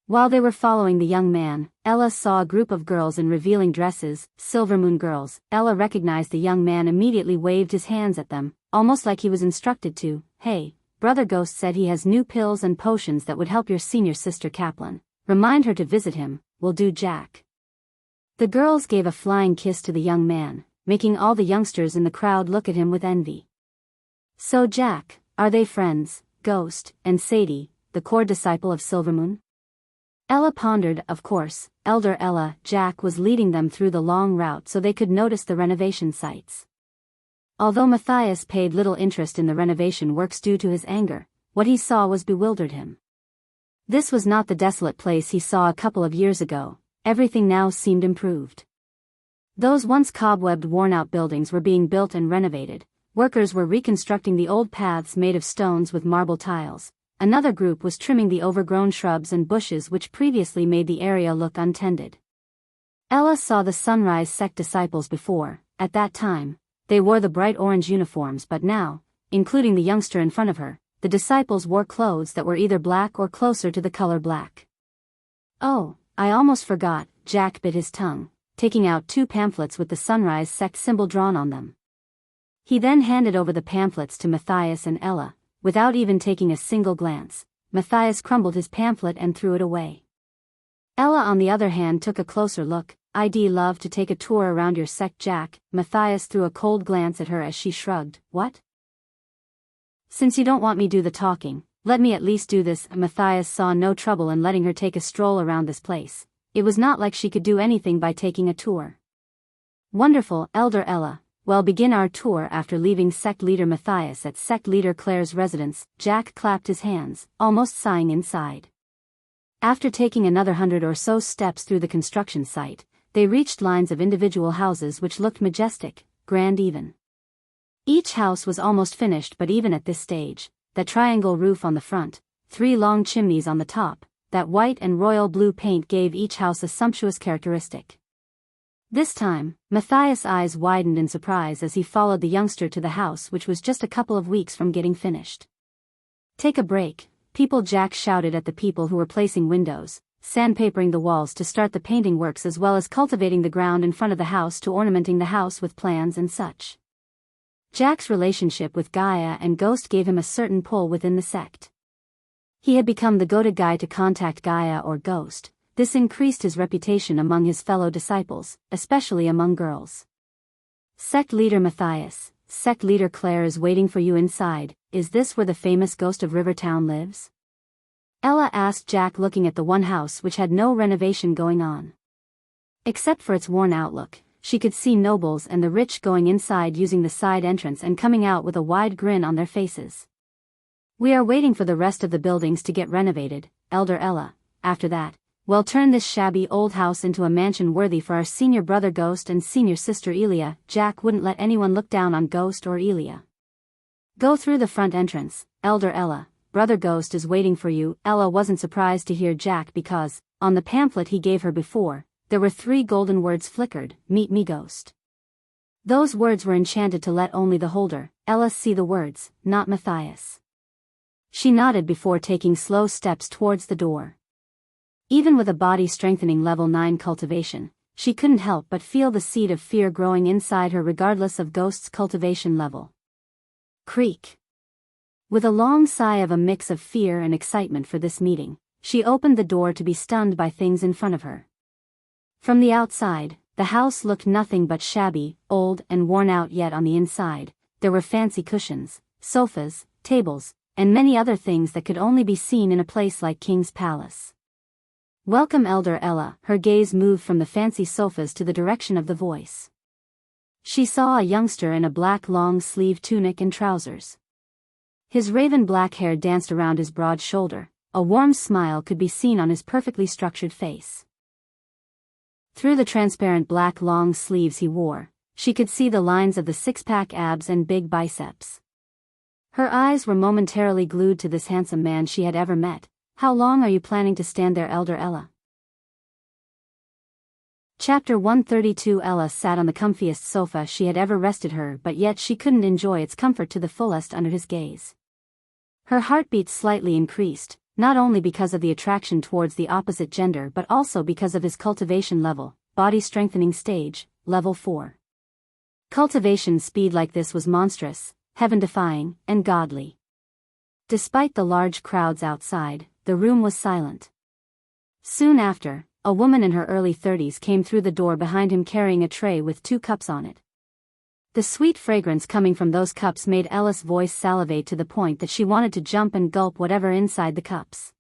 While they were following the young man, Ella saw a group of girls in revealing dresses, Silvermoon girls. Ella recognized the young man, immediately waved his hands at them, almost like he was instructed to. Hey, Brother Ghost said he has new pills and potions that would help your senior sister Kaplan. Remind her to visit him. Will do, Jack. The girls gave a flying kiss to the young man, making all the youngsters in the crowd look at him with envy. So Jack, are they friends, Ghost, and Sadie, the core disciple of Silvermoon? Ella pondered. Of course, Elder Ella. Jack was leading them through the long route so they could notice the renovation sites. Although Matthias paid little interest in the renovation works due to his anger, what he saw was bewildered him. This was not the desolate place he saw a couple of years ago. Everything now seemed improved. Those once cobwebbed, worn-out buildings were being built and renovated. Workers were reconstructing the old paths made of stones with marble tiles. Another group was trimming the overgrown shrubs and bushes which previously made the area look untended. Ella saw the Sunrise Sect disciples before. At that time, they wore the bright orange uniforms, but now, including the youngster in front of her, the disciples wore clothes that were either black or closer to the color black. Oh, I almost forgot. Jack bit his tongue, taking out 2 pamphlets with the Sunrise Sect symbol drawn on them. He then handed over the pamphlets to Matthias and Ella. Without even taking a single glance, Matthias crumbled his pamphlet and threw it away. Ella, on the other hand, took a closer look. I'd love to take a tour around your sect, Jack. Matthias threw a cold glance at her as she shrugged. What? Since you don't want me do the talking, let me at least do this. Matthias saw no trouble in letting her take a stroll around this place. It was not like she could do anything by taking a tour. Wonderful, Elder Ella. Well, begin our tour. After leaving sect leader Matthias at sect leader Claire's residence, Jack clapped his hands, almost sighing inside. After taking another 100 or so steps through the construction site, they reached lines of individual houses which looked majestic, grand even. Each house was almost finished, but even at this stage, that triangle roof on the front, 3 long chimneys on the top, that white and royal blue paint gave each house a sumptuous characteristic. This time, Matthias' eyes widened in surprise as he followed the youngster to the house which was just a couple of weeks from getting finished. Take a break, people, Jack shouted at the people who were placing windows, sandpapering the walls to start the painting works, as well as cultivating the ground in front of the house to ornamenting the house with plants and such. Jack's relationship with Gaia and Ghost gave him a certain pull within the sect. He had become the go-to guy to contact Gaia or Ghost. This increased his reputation among his fellow disciples, especially among girls. Sect leader Matthias, sect leader Claire is waiting for you inside. Is this where the famous Ghost of Rivertown lives? Ella asked Jack, looking at the one house which had no renovation going on. Except for its worn-out look, she could see nobles and the rich going inside using the side entrance and coming out with a wide grin on their faces. We are waiting for the rest of the buildings to get renovated, Elder Ella. After that, We'll turn this shabby old house into a mansion worthy for our senior brother Ghost and senior sister Elia. Jack wouldn't let anyone look down on Ghost or Elia. Go through the front entrance, Elder Ella. Brother Ghost is waiting for you. Ella wasn't surprised to hear Jack because, on the pamphlet he gave her before, there were 3 golden words flickered: Meet me, Ghost. Those words were enchanted to let only the holder, Ella, see the words, not Matthias. She nodded before taking slow steps towards the door. Even with a body-strengthening level 9 cultivation, she couldn't help but feel the seed of fear growing inside her regardless of Ghost's cultivation level. Creak. With a long sigh of a mix of fear and excitement for this meeting, she opened the door to be stunned by things in front of her. From the outside, the house looked nothing but shabby, old and worn out, yet on the inside, there were fancy cushions, sofas, tables, and many other things that could only be seen in a place like King's Palace. Welcome, Elder Ella. Her gaze moved from the fancy sofas to the direction of the voice. She saw a youngster in a black long-sleeved tunic and trousers. His raven black hair danced around his broad shoulder, a warm smile could be seen on his perfectly structured face. Through the transparent black long sleeves he wore, she could see the lines of the six-pack abs and big biceps. Her eyes were momentarily glued to this handsome man she had ever met. How long are you planning to stand there, Elder Ella? Chapter 132. Ella sat on the comfiest sofa she had ever rested her, but yet she couldn't enjoy its comfort to the fullest under his gaze. Her heartbeat slightly increased, not only because of the attraction towards the opposite gender but also because of his cultivation level, body strengthening stage, level 4. Cultivation speed like this was monstrous, heaven-defying, and godly. Despite the large crowds outside, the room was silent. Soon after, a woman in her early 30s came through the door behind him carrying a tray with 2 cups on it. The sweet fragrance coming from those cups made Ella's voice salivate to the point that she wanted to jump and gulp whatever inside the cups.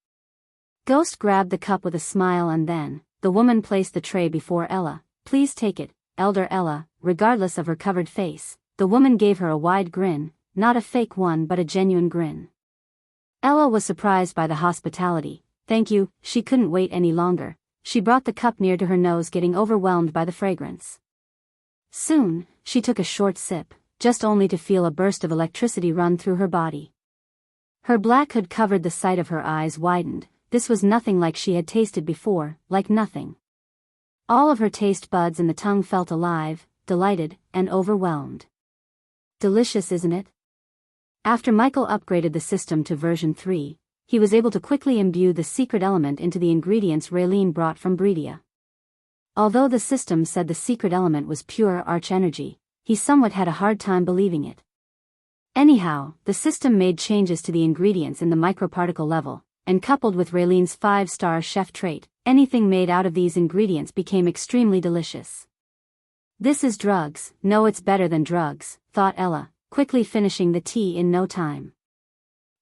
Ghost grabbed the cup with a smile and then, the woman placed the tray before Ella. Please take it, Elder Ella. Regardless of her covered face, the woman gave her a wide grin, not a fake one but a genuine grin. Ella was surprised by the hospitality. Thank you. She couldn't wait any longer. She brought the cup near to her nose, getting overwhelmed by the fragrance. Soon, she took a short sip, just only to feel a burst of electricity run through her body. Her black hood covered the sight of her eyes widened. This was nothing like she had tasted before, like nothing. All of her taste buds and the tongue felt alive, delighted, and overwhelmed. Delicious, isn't it? After Michael upgraded the system to version 3, he was able to quickly imbue the secret element into the ingredients Raylene brought from Breedia. Although the system said the secret element was pure arch energy, he somewhat had a hard time believing it. Anyhow, the system made changes to the ingredients in the microparticle level, and coupled with Raylene's 5-star chef trait, anything made out of these ingredients became extremely delicious. This is drugs. No, it's better than drugs, thought Ella, quickly finishing the tea in no time.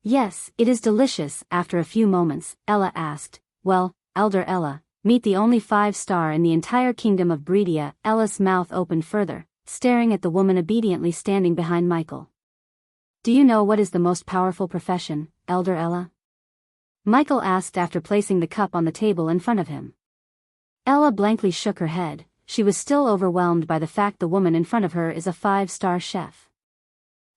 Yes, it is delicious. After a few moments, Ella asked, well, Elder Ella, meet the only 5-star in the entire kingdom of Breedia. Ella's mouth opened further, staring at the woman obediently standing behind Michael. Do you know what is the most powerful profession, Elder Ella? Michael asked after placing the cup on the table in front of him. Ella blankly shook her head. She was still overwhelmed by the fact the woman in front of her is a 5-star chef.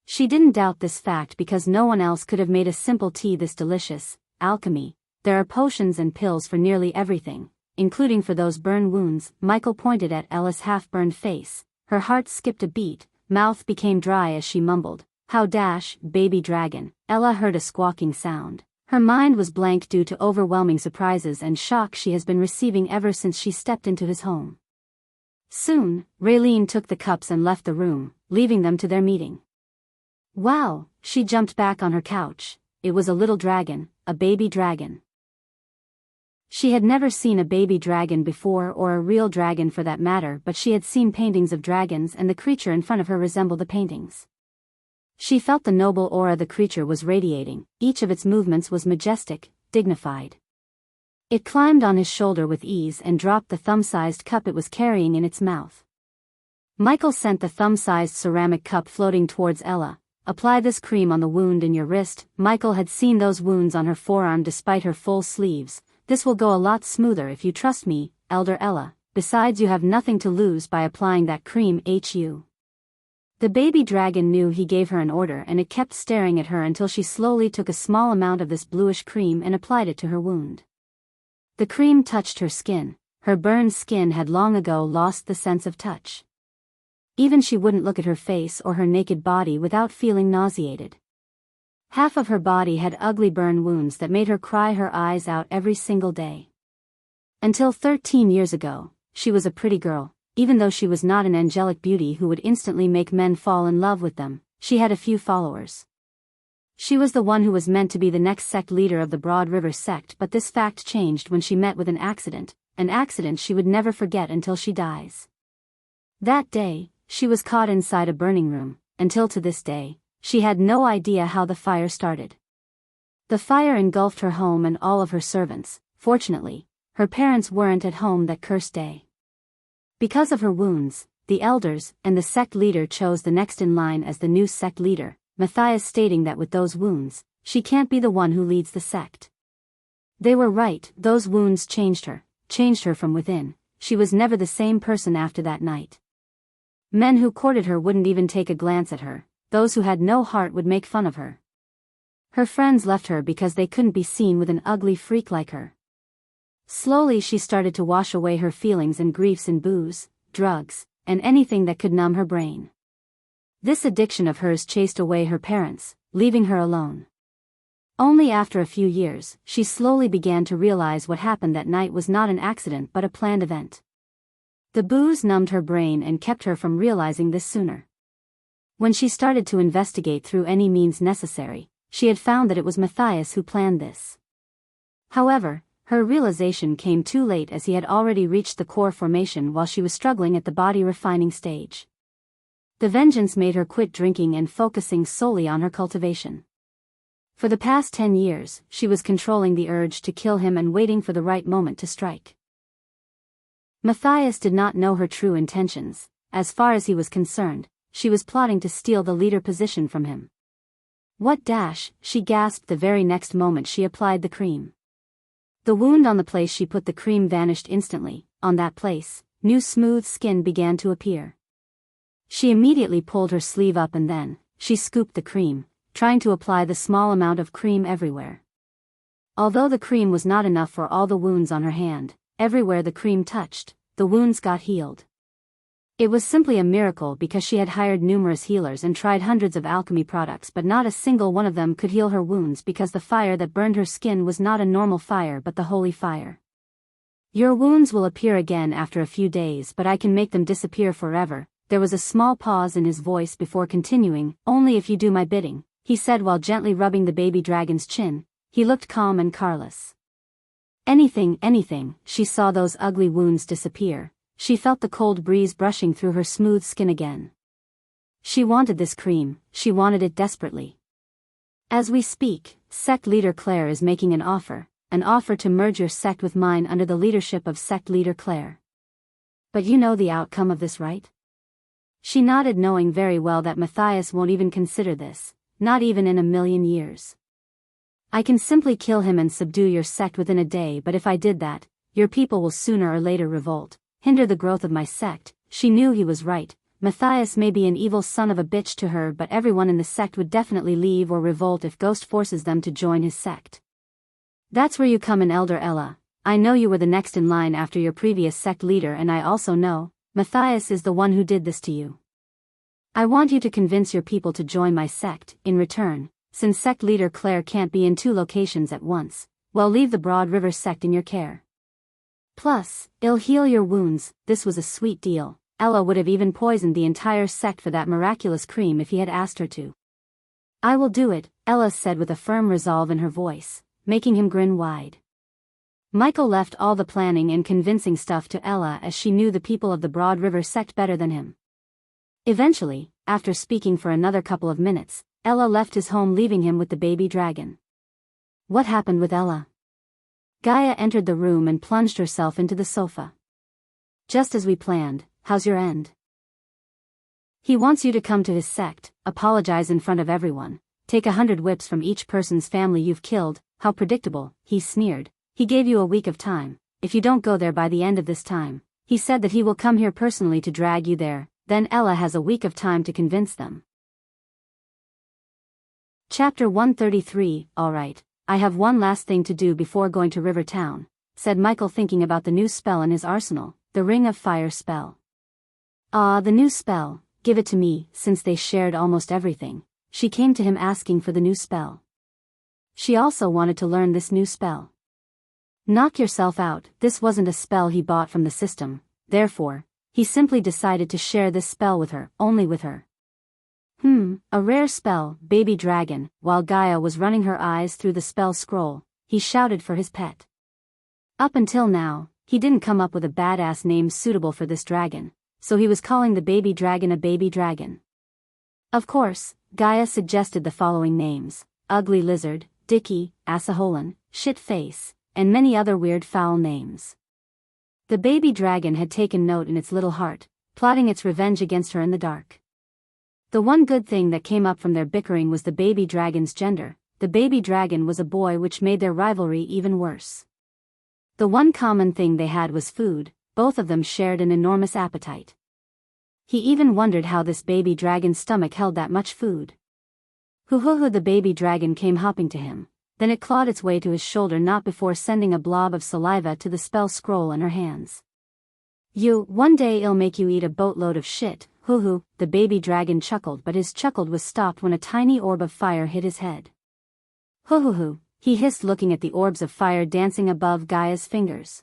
She didn't doubt this fact because no one else could have made a simple tea this delicious. Alchemy. There are potions and pills for nearly everything, including for those burn wounds. Michael pointed at Ella's half-burned face. Her heart skipped a beat, mouth became dry as she mumbled, how dash, baby dragon. Ella heard a squawking sound. Her mind was blank due to overwhelming surprises and shock she has been receiving ever since she stepped into his home. Soon, Raylene took the cups and left the room, leaving them to their meeting. Wow, she jumped back on her couch. It was a little dragon, a baby dragon. She had never seen a baby dragon before, or a real dragon for that matter, but she had seen paintings of dragons and the creature in front of her resembled the paintings. She felt the noble aura the creature was radiating. Each of its movements was majestic, dignified. It climbed on his shoulder with ease and dropped the thumb-sized cup it was carrying in its mouth. Michael sent the thumb-sized ceramic cup floating towards Ella. Apply this cream on the wound in your wrist. Michael had seen those wounds on her forearm despite her full sleeves. This will go a lot smoother if you trust me, Elder Ella. Besides, you have nothing to lose by applying that cream, Hu. The baby dragon knew he gave her an order, and it kept staring at her until she slowly took a small amount of this bluish cream and applied it to her wound. The cream touched her skin. Her burned skin had long ago lost the sense of touch. Even she wouldn't look at her face or her naked body without feeling nauseated. Half of her body had ugly burn wounds that made her cry her eyes out every single day. Until 13 years ago, she was a pretty girl. Even though she was not an angelic beauty who would instantly make men fall in love with them, she had a few followers. She was the one who was meant to be the next sect leader of the Broad River sect, but this fact changed when she met with an accident she would never forget until she dies. That day, she was caught inside a burning room. Until to this day, she had no idea how the fire started. The fire engulfed her home and all of her servants. Fortunately, her parents weren't at home that cursed day. Because of her wounds, the elders and the sect leader chose the next in line as the new sect leader, Matthias, stating that with those wounds, she can't be the one who leads the sect. They were right, those wounds changed her from within. She was never the same person after that night. Men who courted her wouldn't even take a glance at her. Those who had no heart would make fun of her. Her friends left her because they couldn't be seen with an ugly freak like her. Slowly she started to wash away her feelings and griefs in booze, drugs, and anything that could numb her brain. This addiction of hers chased away her parents, leaving her alone. Only after a few years, she slowly began to realize what happened that night was not an accident but a planned event. The booze numbed her brain and kept her from realizing this sooner. When she started to investigate through any means necessary, she had found that it was Matthias who planned this. However, her realization came too late, as he had already reached the core formation while she was struggling at the body refining stage. The vengeance made her quit drinking and focusing solely on her cultivation. For the past 10 years, she was controlling the urge to kill him and waiting for the right moment to strike. Matthias did not know her true intentions. As far as he was concerned, she was plotting to steal the leader position from him. What dash, she gasped the very next moment she applied the cream. The wound on the place she put the cream vanished instantly. On that place, new smooth skin began to appear. She immediately pulled her sleeve up and then, she scooped the cream, trying to apply the small amount of cream everywhere. Although the cream was not enough for all the wounds on her hand, everywhere the cream touched, the wounds got healed. It was simply a miracle because she had hired numerous healers and tried hundreds of alchemy products, but not a single one of them could heal her wounds because the fire that burned her skin was not a normal fire but the holy fire. Your wounds will appear again after a few days, but I can make them disappear forever. There was a small pause in his voice before continuing. Only if you do my bidding, he said while gently rubbing the baby dragon's chin. He looked calm and careless. Anything, she saw those ugly wounds disappear. She felt the cold breeze brushing through her smooth skin again. She wanted this cream, she wanted it desperately. As we speak, sect leader Claire is making an offer to merge your sect with mine under the leadership of sect leader Claire. But you know the outcome of this, right? She nodded, knowing very well that Matthias won't even consider this, not even in a million years. I can simply kill him and subdue your sect within a day, but if I did that, your people will sooner or later revolt, hinder the growth of my sect. She knew he was right. Matthias may be an evil son of a bitch to her, but everyone in the sect would definitely leave or revolt if Ghost forces them to join his sect. That's where you come in, Elder Ella. I know you were the next in line after your previous sect leader, and I also know Matthias is the one who did this to you. I want you to convince your people to join my sect. In return, since sect leader Claire can't be in 2 locations at once, well, leave the Broad River sect in your care. Plus, it'll heal your wounds. This was a sweet deal. Ella would have even poisoned the entire sect for that miraculous cream if he had asked her to. I will do it, Ella said with a firm resolve in her voice, making him grin wide. Michael left all the planning and convincing stuff to Ella, as she knew the people of the Broad River sect better than him. Eventually, after speaking for another couple of minutes, Ella left his home, leaving him with the baby dragon. What happened with Ella? Gaia entered the room and plunged herself into the sofa. Just as we planned. How's your end? He wants you to come to his sect, apologize in front of everyone, take 100 whips from each person's family you've killed. How predictable, he sneered. He gave you a week of time. If you don't go there by the end of this time, he said that he will come here personally to drag you there, then Ella has a week of time to convince them. Chapter 133. Alright, I have one last thing to do before going to River Town, said Michael, thinking about the new spell in his arsenal, the Ring of Fire spell. Ah, the new spell, give it to me. Since they shared almost everything, she came to him asking for the new spell. She also wanted to learn this new spell. Knock yourself out. This wasn't a spell he bought from the system, therefore, he simply decided to share this spell with her, only with her. A rare spell, baby dragon. While Gaia was running her eyes through the spell scroll, he shouted for his pet. Up until now, he didn't come up with a badass name suitable for this dragon, so he was calling the baby dragon a baby dragon. Of course, Gaia suggested the following names: ugly lizard, dicky, assaholen, shit face, and many other weird foul names. The baby dragon had taken note in its little heart, plotting its revenge against her in the dark. The one good thing that came up from their bickering was the baby dragon's gender. The baby dragon was a boy, which made their rivalry even worse. The one common thing they had was food. Both of them shared an enormous appetite. He even wondered how this baby dragon's stomach held that much food. Hoo-hoo-hoo, the baby dragon came hopping to him. Then it clawed its way to his shoulder, not before sending a blob of saliva to the spell scroll in her hands. One day I'll make you eat a boatload of shit, hoo-hoo, the baby dragon chuckled, but his chuckle was stopped when a tiny orb of fire hit his head. Hoo-hoo-hoo, he hissed, looking at the orbs of fire dancing above Gaia's fingers.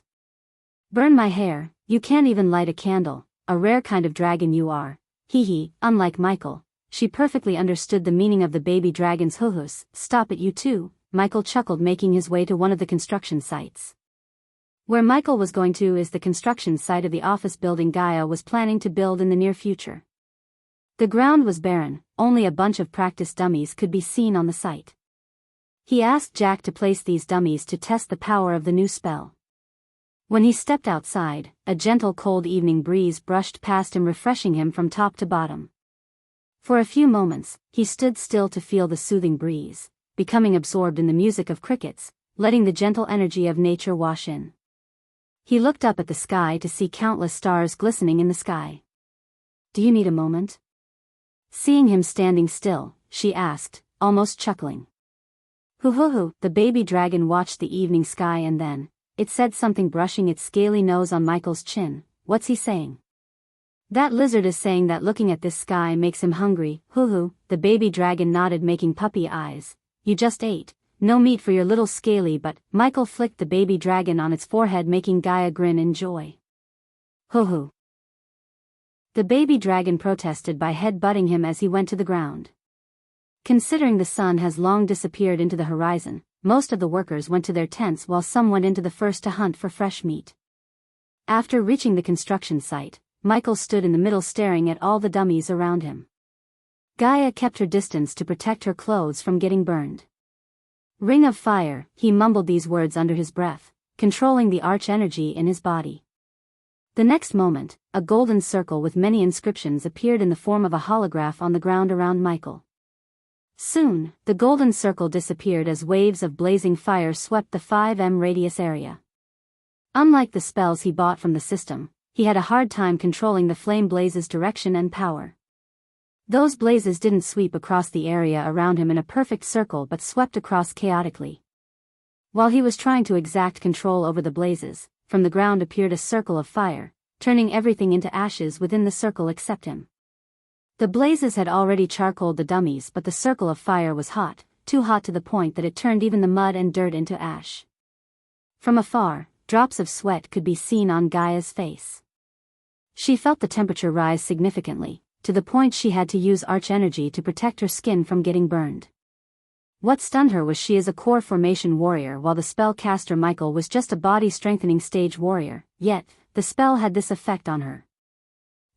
Burn my hair, you can't even light a candle, a rare kind of dragon you are. Hee. Unlike Michael, she perfectly understood the meaning of the baby dragon's hoo-hoos. Stop it, you too, Michael chuckled, making his way to one of the construction sites. Where Michael was going to is the construction site of the office building Gaia was planning to build in the near future. The ground was barren, only a bunch of practice dummies could be seen on the site. He asked Jack to place these dummies to test the power of the new spell. When he stepped outside, a gentle cold evening breeze brushed past him, refreshing him from top to bottom. For a few moments, he stood still to feel the soothing breeze, becoming absorbed in the music of crickets, letting the gentle energy of nature wash in. He looked up at the sky to see countless stars glistening in the sky. Do you need a moment? Seeing him standing still, she asked, almost chuckling. Hoo-hoo-hoo, the baby dragon watched the evening sky, and then it said something, brushing its scaly nose on Michael's chin. What's he saying? That lizard is saying that looking at this sky makes him hungry. Hoo-hoo, the baby dragon nodded, making puppy eyes. You just ate. No meat for your little scaly butt. Michael flicked the baby dragon on its forehead, making Gaia grin in joy. Hoo-hoo. The baby dragon protested by head-butting him as he went to the ground. Considering the sun has long disappeared into the horizon, most of the workers went to their tents while some went into the first to hunt for fresh meat. After reaching the construction site, Michael stood in the middle staring at all the dummies around him. Gaia kept her distance to protect her clothes from getting burned. Ring of Fire, he mumbled these words under his breath, controlling the arch energy in his body. The next moment, a golden circle with many inscriptions appeared in the form of a holograph on the ground around Michael. Soon, the golden circle disappeared as waves of blazing fire swept the 5m radius area. Unlike the spells he bought from the system, he had a hard time controlling the flame blaze's direction and power. Those blazes didn't sweep across the area around him in a perfect circle, but swept across chaotically. While he was trying to exact control over the blazes, from the ground appeared a circle of fire, turning everything into ashes within the circle except him. The blazes had already charcoaled the dummies, but the circle of fire was hot, too hot to the point that it turned even the mud and dirt into ash. From afar, drops of sweat could be seen on Gaia's face. She felt the temperature rise significantly, to the point she had to use arch energy to protect her skin from getting burned. What stunned her was she is a core formation warrior, while the spellcaster Michael was just a body strengthening stage warrior, yet, the spell had this effect on her.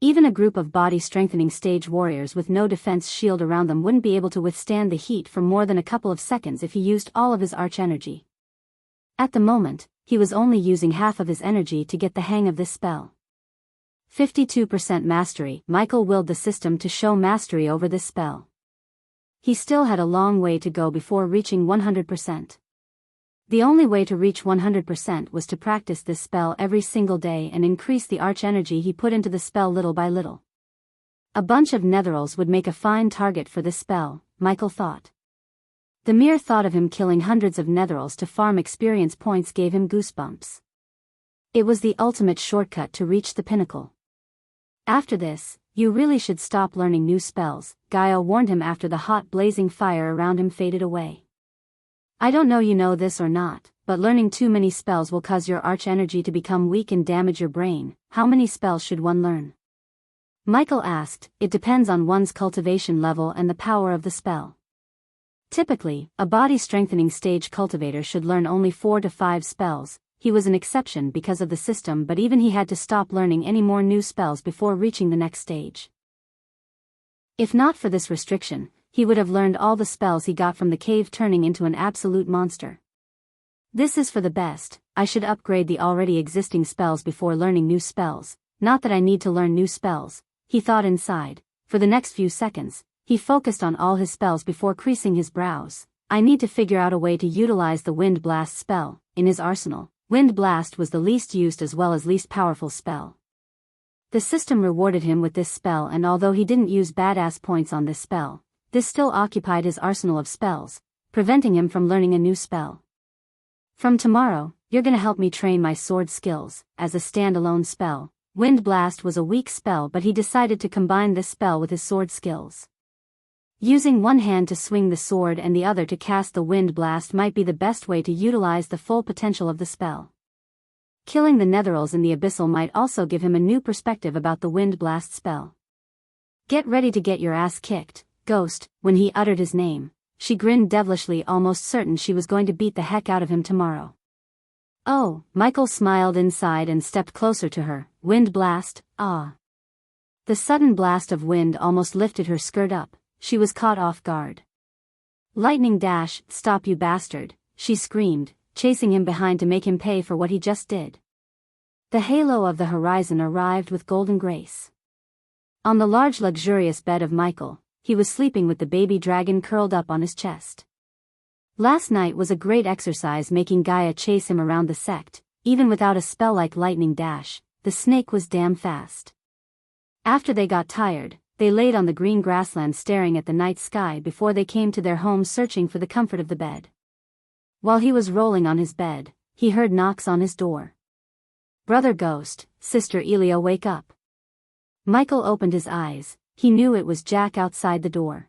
Even a group of body strengthening stage warriors with no defense shield around them wouldn't be able to withstand the heat for more than a couple of seconds if he used all of his arch energy. At the moment, he was only using half of his energy to get the hang of this spell. 52% mastery. Michael willed the system to show mastery over this spell. He still had a long way to go before reaching 100%. The only way to reach 100% was to practice this spell every single day and increase the arch energy he put into the spell little by little. A bunch of netherals would make a fine target for this spell, Michael thought. The mere thought of him killing hundreds of netherals to farm experience points gave him goosebumps. It was the ultimate shortcut to reach the pinnacle. After this, you really should stop learning new spells, Gaia warned him after the hot blazing fire around him faded away. I don't know you know this or not, but learning too many spells will cause your arch energy to become weak and damage your brain. How many spells should one learn? Michael asked. It depends on one's cultivation level and the power of the spell. Typically, a body-strengthening stage cultivator should learn only 4 to 5 spells. He was an exception because of the system, but even he had to stop learning any more new spells before reaching the next stage. If not for this restriction, he would have learned all the spells he got from the cave, turning into an absolute monster. This is for the best. I should upgrade the already existing spells before learning new spells. Not that I need to learn new spells, he thought inside. For the next few seconds, he focused on all his spells before creasing his brows. I need to figure out a way to utilize the Wind Blast spell. In his arsenal, Wind Blast was the least used as well as least powerful spell. The system rewarded him with this spell, and although he didn't use badass points on this spell, this still occupied his arsenal of spells, preventing him from learning a new spell. From tomorrow, you're gonna help me train my sword skills. As a standalone spell, Wind Blast was a weak spell, but he decided to combine this spell with his sword skills. Using one hand to swing the sword and the other to cast the Wind Blast might be the best way to utilize the full potential of the spell. Killing the netherals in the abyssal might also give him a new perspective about the Wind Blast spell. Get ready to get your ass kicked, Ghost. When he uttered his name, she grinned devilishly, almost certain she was going to beat the heck out of him tomorrow. Oh, Michael smiled inside and stepped closer to her. Wind Blast, ah. The sudden blast of wind almost lifted her skirt up. She was caught off guard. Lightning dash, stop you bastard, she screamed, chasing him behind to make him pay for what he just did. The halo of the horizon arrived with golden grace. On the large luxurious bed of Michael, he was sleeping with the baby dragon curled up on his chest. Last night was a great exercise making Gaia chase him around the sect. Even without a spell like lightning dash, the snake was damn fast. After they got tired, they laid on the green grassland staring at the night sky before they came to their home, searching for the comfort of the bed. While he was rolling on his bed, he heard knocks on his door. Brother Ghost, Sister Elia, wake up. Michael opened his eyes. He knew it was Jack outside the door.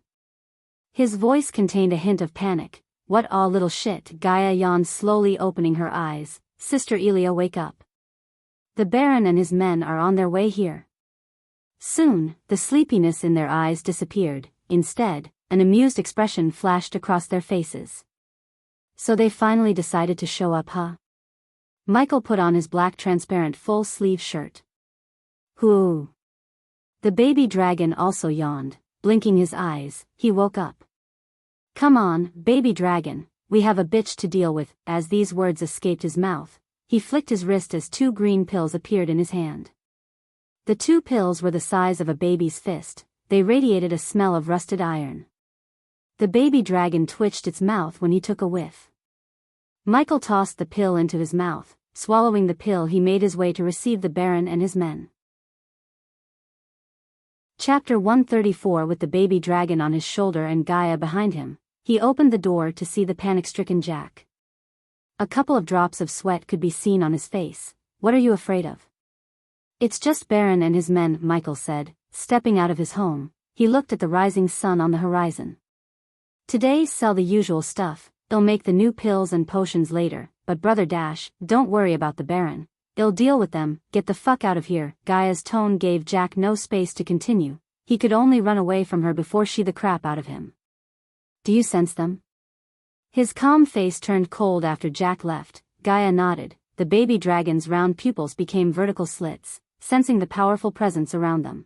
His voice contained a hint of panic. What all little shit? Gaia yawned, slowly opening her eyes. Sister Elia, wake up. The Baron and his men are on their way here. Soon, the sleepiness in their eyes disappeared. Instead, an amused expression flashed across their faces. So they finally decided to show up, huh? Michael put on his black transparent full-sleeve shirt. Whoo! The baby dragon also yawned, blinking his eyes. He woke up. Come on, baby dragon, we have a bitch to deal with. As these words escaped his mouth, he flicked his wrist as 2 green pills appeared in his hand. The 2 pills were the size of a baby's fist. They radiated a smell of rusted iron. The baby dragon twitched its mouth when he took a whiff. Michael tossed the pill into his mouth. Swallowing the pill, he made his way to receive the Baron and his men. Chapter 134. With the baby dragon on his shoulder and Gaia behind him, he opened the door to see the panic-stricken Jack. A couple of drops of sweat could be seen on his face. What are you afraid of? It's just Baron and his men, Michael said, stepping out of his home. He looked at the rising sun on the horizon. Today sell the usual stuff. They'll make the new pills and potions later, but Brother Dash, don't worry about the Baron. They'll deal with them. Get the fuck out of here. Gaia's tone gave Jack no space to continue. He could only run away from her before she the crap out of him. Do you sense them? His calm face turned cold after Jack left. Gaia nodded. The baby dragon's round pupils became vertical slits, sensing the powerful presence around them.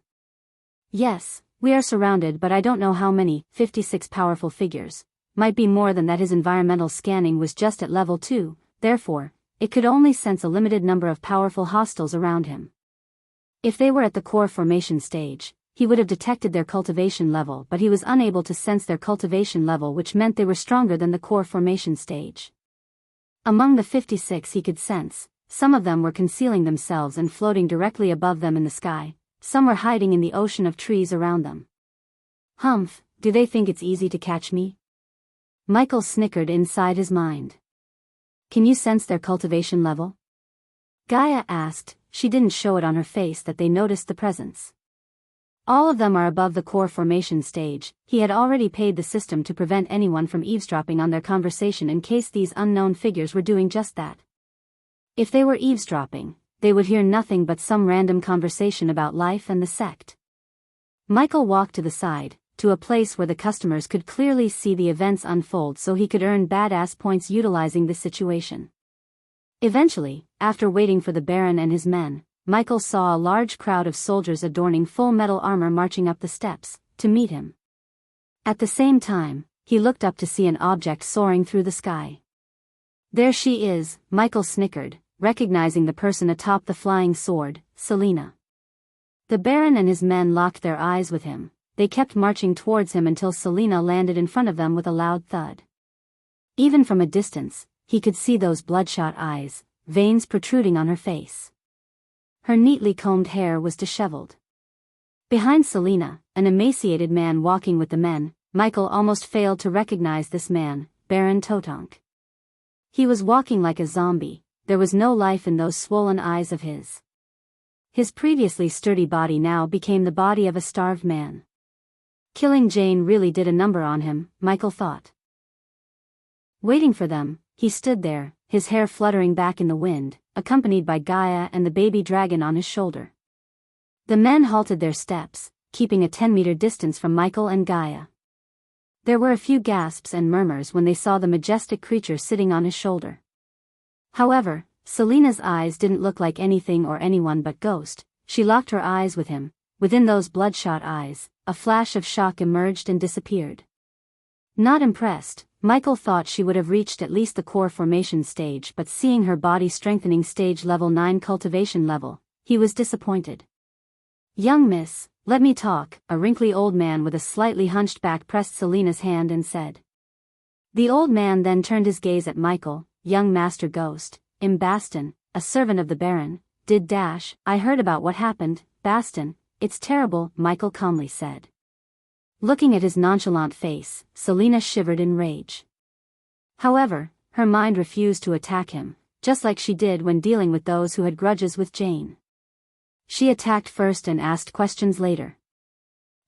Yes, we are surrounded, but I don't know how many. 56 powerful figures. Might be more than that. His environmental scanning was just at level 2, therefore, it could only sense a limited number of powerful hostiles around him. If they were at the core formation stage, he would have detected their cultivation level, but he was unable to sense their cultivation level, which meant they were stronger than the core formation stage. Among the 56 he could sense, some of them were concealing themselves and floating directly above them in the sky, some were hiding in the ocean of trees around them. Humph, do they think it's easy to catch me? Michael snickered inside his mind. Can you sense their cultivation level? Gaia asked. She didn't show it on her face that they noticed the presence. All of them are above the core formation stage. He had already paid the system to prevent anyone from eavesdropping on their conversation in case these unknown figures were doing just that. If they were eavesdropping, they would hear nothing but some random conversation about life and the sect. Michael walked to the side, to a place where the customers could clearly see the events unfold so he could earn badass points utilizing this situation. Eventually, after waiting for the Baron and his men, Michael saw a large crowd of soldiers adorning full metal armor marching up the steps, to meet him. At the same time, he looked up to see an object soaring through the sky. There she is, Michael snickered, recognizing the person atop the flying sword, Selena. The Baron and his men locked their eyes with him. They kept marching towards him until Selena landed in front of them with a loud thud. Even from a distance, he could see those bloodshot eyes, veins protruding on her face. Her neatly combed hair was disheveled. Behind Selena, an emaciated man walking with the men, Michael almost failed to recognize this man, Baron Totonk. He was walking like a zombie, there was no life in those swollen eyes of his. His previously sturdy body now became the body of a starved man. Killing Jane really did a number on him, Michael thought. Waiting for them, he stood there, his hair fluttering back in the wind, accompanied by Gaia and the baby dragon on his shoulder. The men halted their steps, keeping a 10-meter distance from Michael and Gaia. There were a few gasps and murmurs when they saw the majestic creature sitting on his shoulder. However, Selena's eyes didn't look like anything or anyone but Ghost. She locked her eyes with him. Within those bloodshot eyes, a flash of shock emerged and disappeared. Not impressed, Michael thought she would have reached at least the core formation stage, but seeing her body strengthening stage level 9 cultivation level, he was disappointed. "Young miss, let me talk," a wrinkly old man with a slightly hunched back pressed Selena's hand and said. The old man then turned his gaze at Michael. "Young Master Ghost, Baston, a servant of the Baron, did dash. I heard about what happened, Baston. It's terrible," Michael calmly said. Looking at his nonchalant face, Selena shivered in rage. However, her mind refused to attack him, just like she did when dealing with those who had grudges with Jane. She attacked first and asked questions later.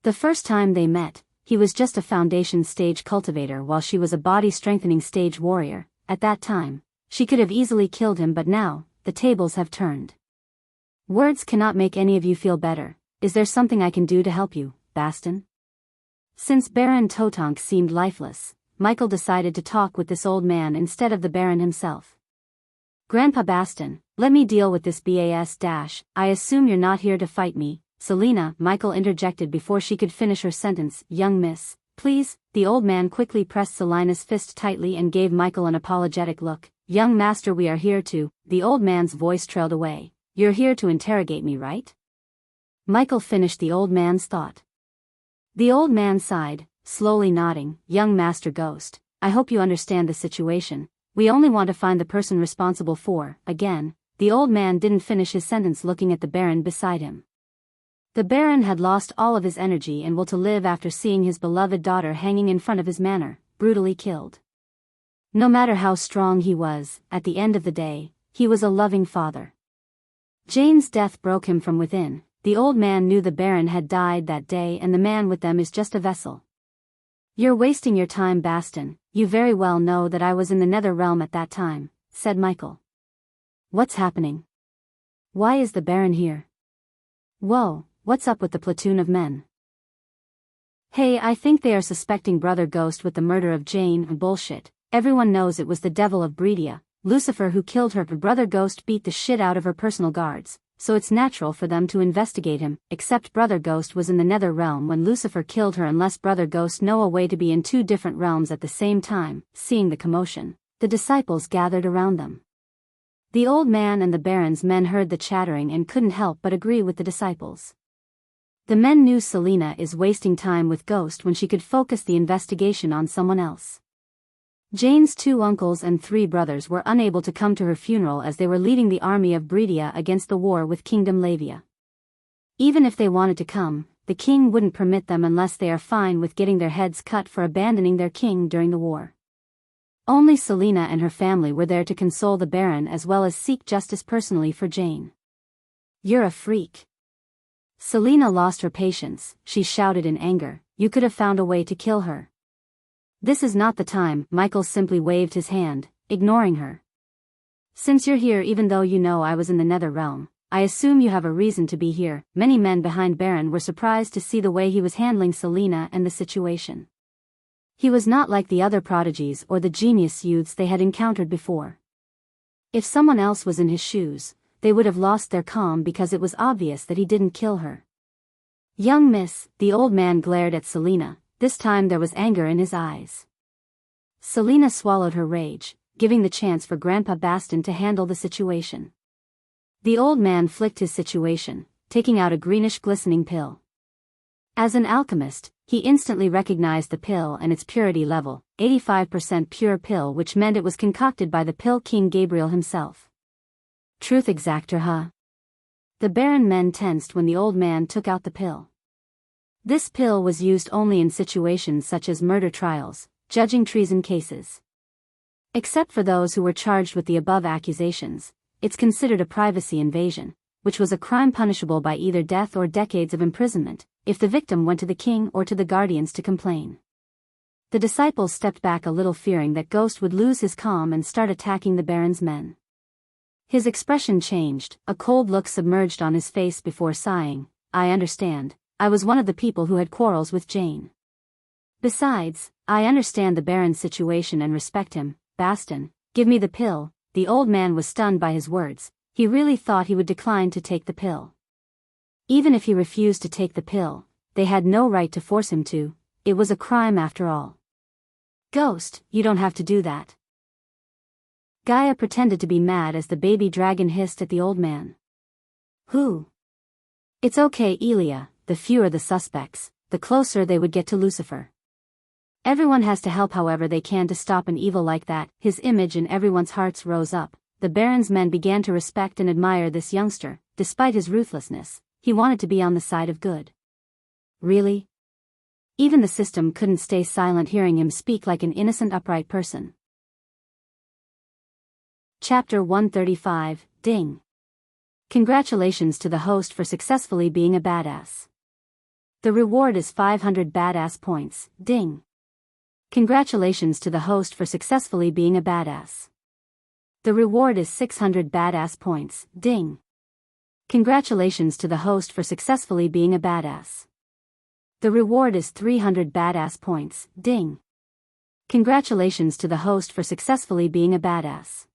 The first time they met, he was just a foundation stage cultivator while she was a body strengthening stage warrior. At that time, she could have easily killed him, but now, the tables have turned. "Words cannot make any of you feel better. Is there something I can do to help you, Baston?" Since Baron Totonk seemed lifeless, Michael decided to talk with this old man instead of the Baron himself. "Grandpa Baston, let me deal with this BAS-. I assume you're not here to fight me, Selena," Michael interjected before she could finish her sentence. "Young miss, please." The old man quickly pressed Selena's fist tightly and gave Michael an apologetic look. "Young master, we are here to..." The old man's voice trailed away. "You're here to interrogate me, right?" Michael finished the old man's thought. The old man sighed, slowly nodding. "Young Master Ghost, I hope you understand the situation. We only want to find the person responsible for..." Again, the old man didn't finish his sentence, looking at the Baron beside him. The Baron had lost all of his energy and will to live after seeing his beloved daughter hanging in front of his manor, brutally killed. No matter how strong he was, at the end of the day, he was a loving father. Jane's death broke him from within. The old man knew the Baron had died that day and the man with them is just a vessel. "You're wasting your time, Baston. You very well know that I was in the Nether Realm at that time," said Michael. "What's happening? Why is the Baron here? Whoa, what's up with the platoon of men? Hey, I think they are suspecting Brother Ghost with the murder of Jane." "Bullshit. Everyone knows it was the devil of Breedia, Lucifer, who killed her. Brother Ghost beat the shit out of her personal guards, so it's natural for them to investigate him, except Brother Ghost was in the Nether Realm when Lucifer killed her. Unless Brother Ghost know a way to be in two different realms at the same time." Seeing the commotion, the disciples gathered around them. The old man and the Baron's men heard the chattering and couldn't help but agree with the disciples. The men knew Selena is wasting time with Ghost when she could focus the investigation on someone else. Jane's 2 uncles and 3 brothers were unable to come to her funeral as they were leading the army of Breedia against the war with Kingdom Lavia. Even if they wanted to come, the king wouldn't permit them unless they are fine with getting their heads cut for abandoning their king during the war. Only Selina and her family were there to console the Baron as well as seek justice personally for Jane. "You're a freak." Selina lost her patience. She shouted in anger, "You could have found a way to kill her." "This is not the time," Michael simply waved his hand, ignoring her. "Since you're here even though you know I was in the Nether Realm, I assume you have a reason to be here." Many men behind Baron were surprised to see the way he was handling Selina and the situation. He was not like the other prodigies or the genius youths they had encountered before. If someone else was in his shoes, they would have lost their calm because it was obvious that he didn't kill her. "Young miss," the old man glared at Selina. This time there was anger in his eyes. Selina swallowed her rage, giving the chance for Grandpa Baston to handle the situation. The old man flicked his situation, taking out a greenish glistening pill. As an alchemist, he instantly recognized the pill and its purity level, 85% pure pill, which meant it was concocted by the Pill King Gabriel himself. Truth exactor, huh? The Baron men tensed when the old man took out the pill. This pill was used only in situations such as murder trials, judging treason cases. Except for those who were charged with the above accusations, it's considered a privacy invasion, which was a crime punishable by either death or decades of imprisonment, if the victim went to the king or to the guardians to complain. The disciples stepped back a little, fearing that Ghost would lose his calm and start attacking the Baron's men. His expression changed, a cold look submerged on his face before sighing, "I understand. I was one of the people who had quarrels with Jane. Besides, I understand the Baron's situation and respect him. Baston, give me the pill." The old man was stunned by his words. He really thought he would decline to take the pill. Even if he refused to take the pill, they had no right to force him to. It was a crime after all. "Ghost, you don't have to do that." Gaia pretended to be mad as the baby dragon hissed at the old man. "Who?" "It's okay, Elia. The fewer the suspects, the closer they would get to Lucifer. Everyone has to help however they can to stop an evil like that." His image in everyone's hearts rose up. The Baron's men began to respect and admire this youngster. Despite his ruthlessness, he wanted to be on the side of good. Really? Even the system couldn't stay silent hearing him speak like an innocent, upright person. Chapter 135, Ding. Congratulations to the host for successfully being a badass. The reward is 500 badass points, ding. Congratulations to the host for successfully being a badass. The reward is 600 badass points, ding. Congratulations to the host for successfully being a badass. The reward is 300 badass points, ding. Congratulations to the host for successfully being a badass.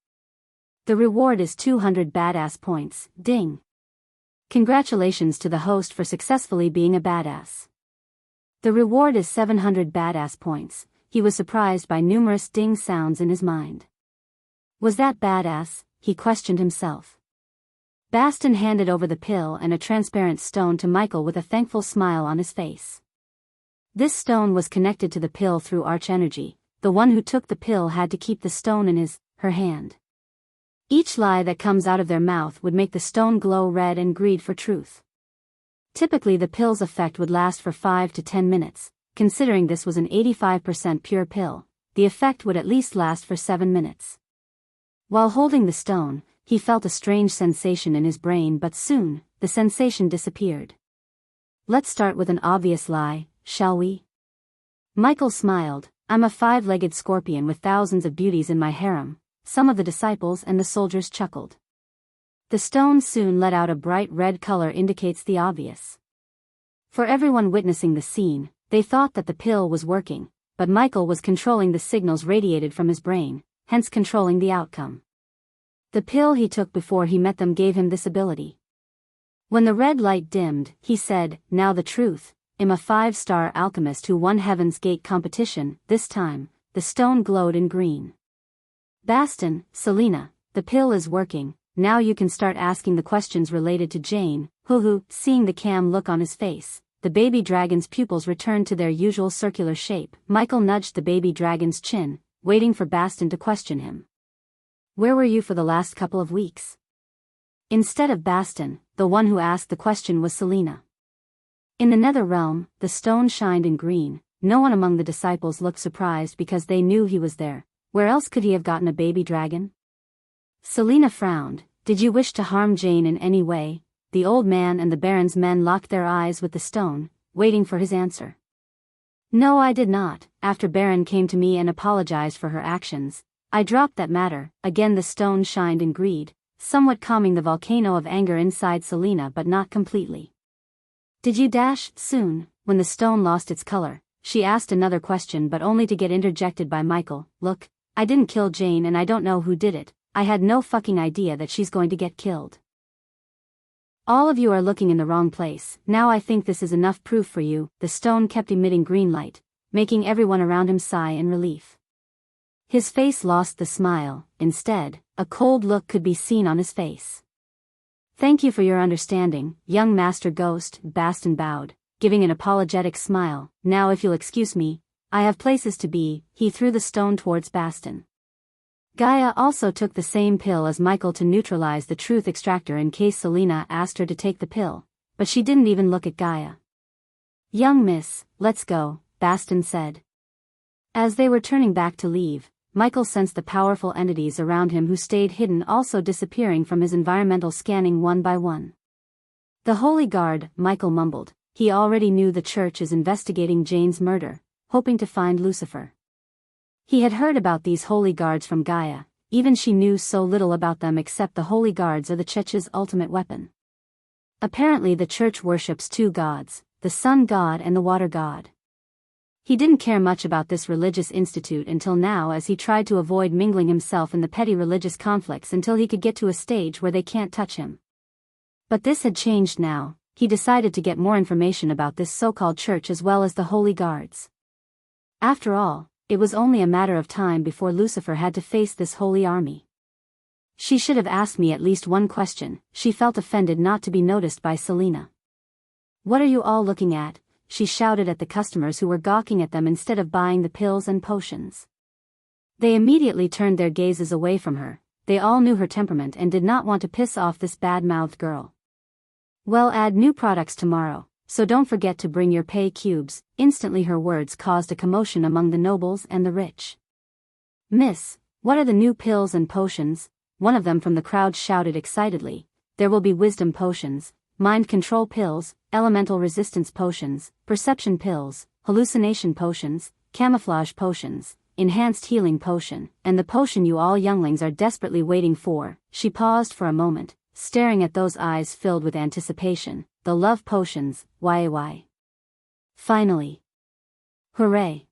The reward is 200 badass points, ding. Congratulations to the host for successfully being a badass. The reward is 700 badass points. He was surprised by numerous ding sounds in his mind. Was that badass? He questioned himself. Baston handed over the pill and a transparent stone to Michael with a thankful smile on his face. This stone was connected to the pill through arch-energy. The one who took the pill had to keep the stone in her hand. Each lie that comes out of their mouth would make the stone glow red and greed for truth. Typically the pill's effect would last for 5 to 10 minutes. Considering this was an 85% pure pill, the effect would at least last for 7 minutes. While holding the stone, he felt a strange sensation in his brain, but soon, the sensation disappeared. Let's start with an obvious lie, shall we? Michael smiled. I'm a 5-legged scorpion with thousands of beauties in my harem. Some of the disciples and the soldiers chuckled. The stone soon let out a bright red color, indicates the obvious. For everyone witnessing the scene, they thought that the pill was working, but Michael was controlling the signals radiated from his brain, hence controlling the outcome. The pill he took before he met them gave him this ability. When the red light dimmed, he said, "Now the truth. I'm a 5-star alchemist who won Heaven's Gate competition." This time, the stone glowed in green. Baston, Selina, the pill is working. Now you can start asking the questions related to Jane. Hoo-hoo. Seeing the calm look on his face, the baby dragon's pupils returned to their usual circular shape. Michael nudged the baby dragon's chin. waiting for Baston to question him. "Where were you for the last couple of weeks?" Instead of Baston, the one who asked the question was Selina. In the nether realm, the stone shined in green. No one among the disciples looked surprised because they knew he was there. Where else could he have gotten a baby dragon? Selina frowned. "Did you wish to harm Jane in any way?" The old man and the Baron's men locked their eyes with the stone, waiting for his answer. "No, I did not. After Baron came to me and apologized for her actions, I dropped that matter." Again the stone shined in greed, somewhat calming the volcano of anger inside Selina but not completely. "Did you dash soon?" When the stone lost its color, she asked another question but only to get interjected by Michael. "Look, I didn't kill Jane and I don't know who did it. I had no fucking idea that she's going to get killed." "All of you are looking in the wrong place. Now I think this is enough proof for you." The stone kept emitting green light, making everyone around him sigh in relief. His face lost the smile. Instead, a cold look could be seen on his face. "Thank you for your understanding, young Master Ghost." Baston bowed, giving an apologetic smile. "Now if you'll excuse me, I have places to be." He threw the stone towards Baston. Gaia also took the same pill as Michael to neutralize the truth extractor in case Selina asked her to take the pill, but she didn't even look at Gaia. "Young miss, let's go," Baston said. As they were turning back to leave, Michael sensed the powerful entities around him who stayed hidden also disappearing from his environmental scanning one by one. "The Holy Guard," Michael mumbled. He already knew the church is investigating Jane's murder, hoping to find Lucifer. He had heard about these Holy Guards from Gaia, even she knew so little about them except the Holy Guards are the church's ultimate weapon. Apparently the church worships two gods, the sun god and the water god. He didn't care much about this religious institute until now as he tried to avoid mingling himself in the petty religious conflicts until he could get to a stage where they can't touch him. But this had changed now. He decided to get more information about this so-called church as well as the Holy Guards. After all, it was only a matter of time before Lucifer had to face this holy army. She should have asked me at least one question. She felt offended not to be noticed by Selina. "What are you all looking at?" she shouted at the customers who were gawking at them instead of buying the pills and potions. They immediately turned their gazes away from her. They all knew her temperament and did not want to piss off this bad-mouthed girl. "Well, add new products tomorrow, so don't forget to bring your pay cubes." Instantly her words caused a commotion among the nobles and the rich. "Miss, what are the new pills and potions?" One of them from the crowd shouted excitedly. "There will be wisdom potions, mind control pills, elemental resistance potions, perception pills, hallucination potions, camouflage potions, enhanced healing potion, and the potion you all younglings are desperately waiting for." She paused for a moment, staring at those eyes filled with anticipation. "The love potions, why? Finally. Hooray."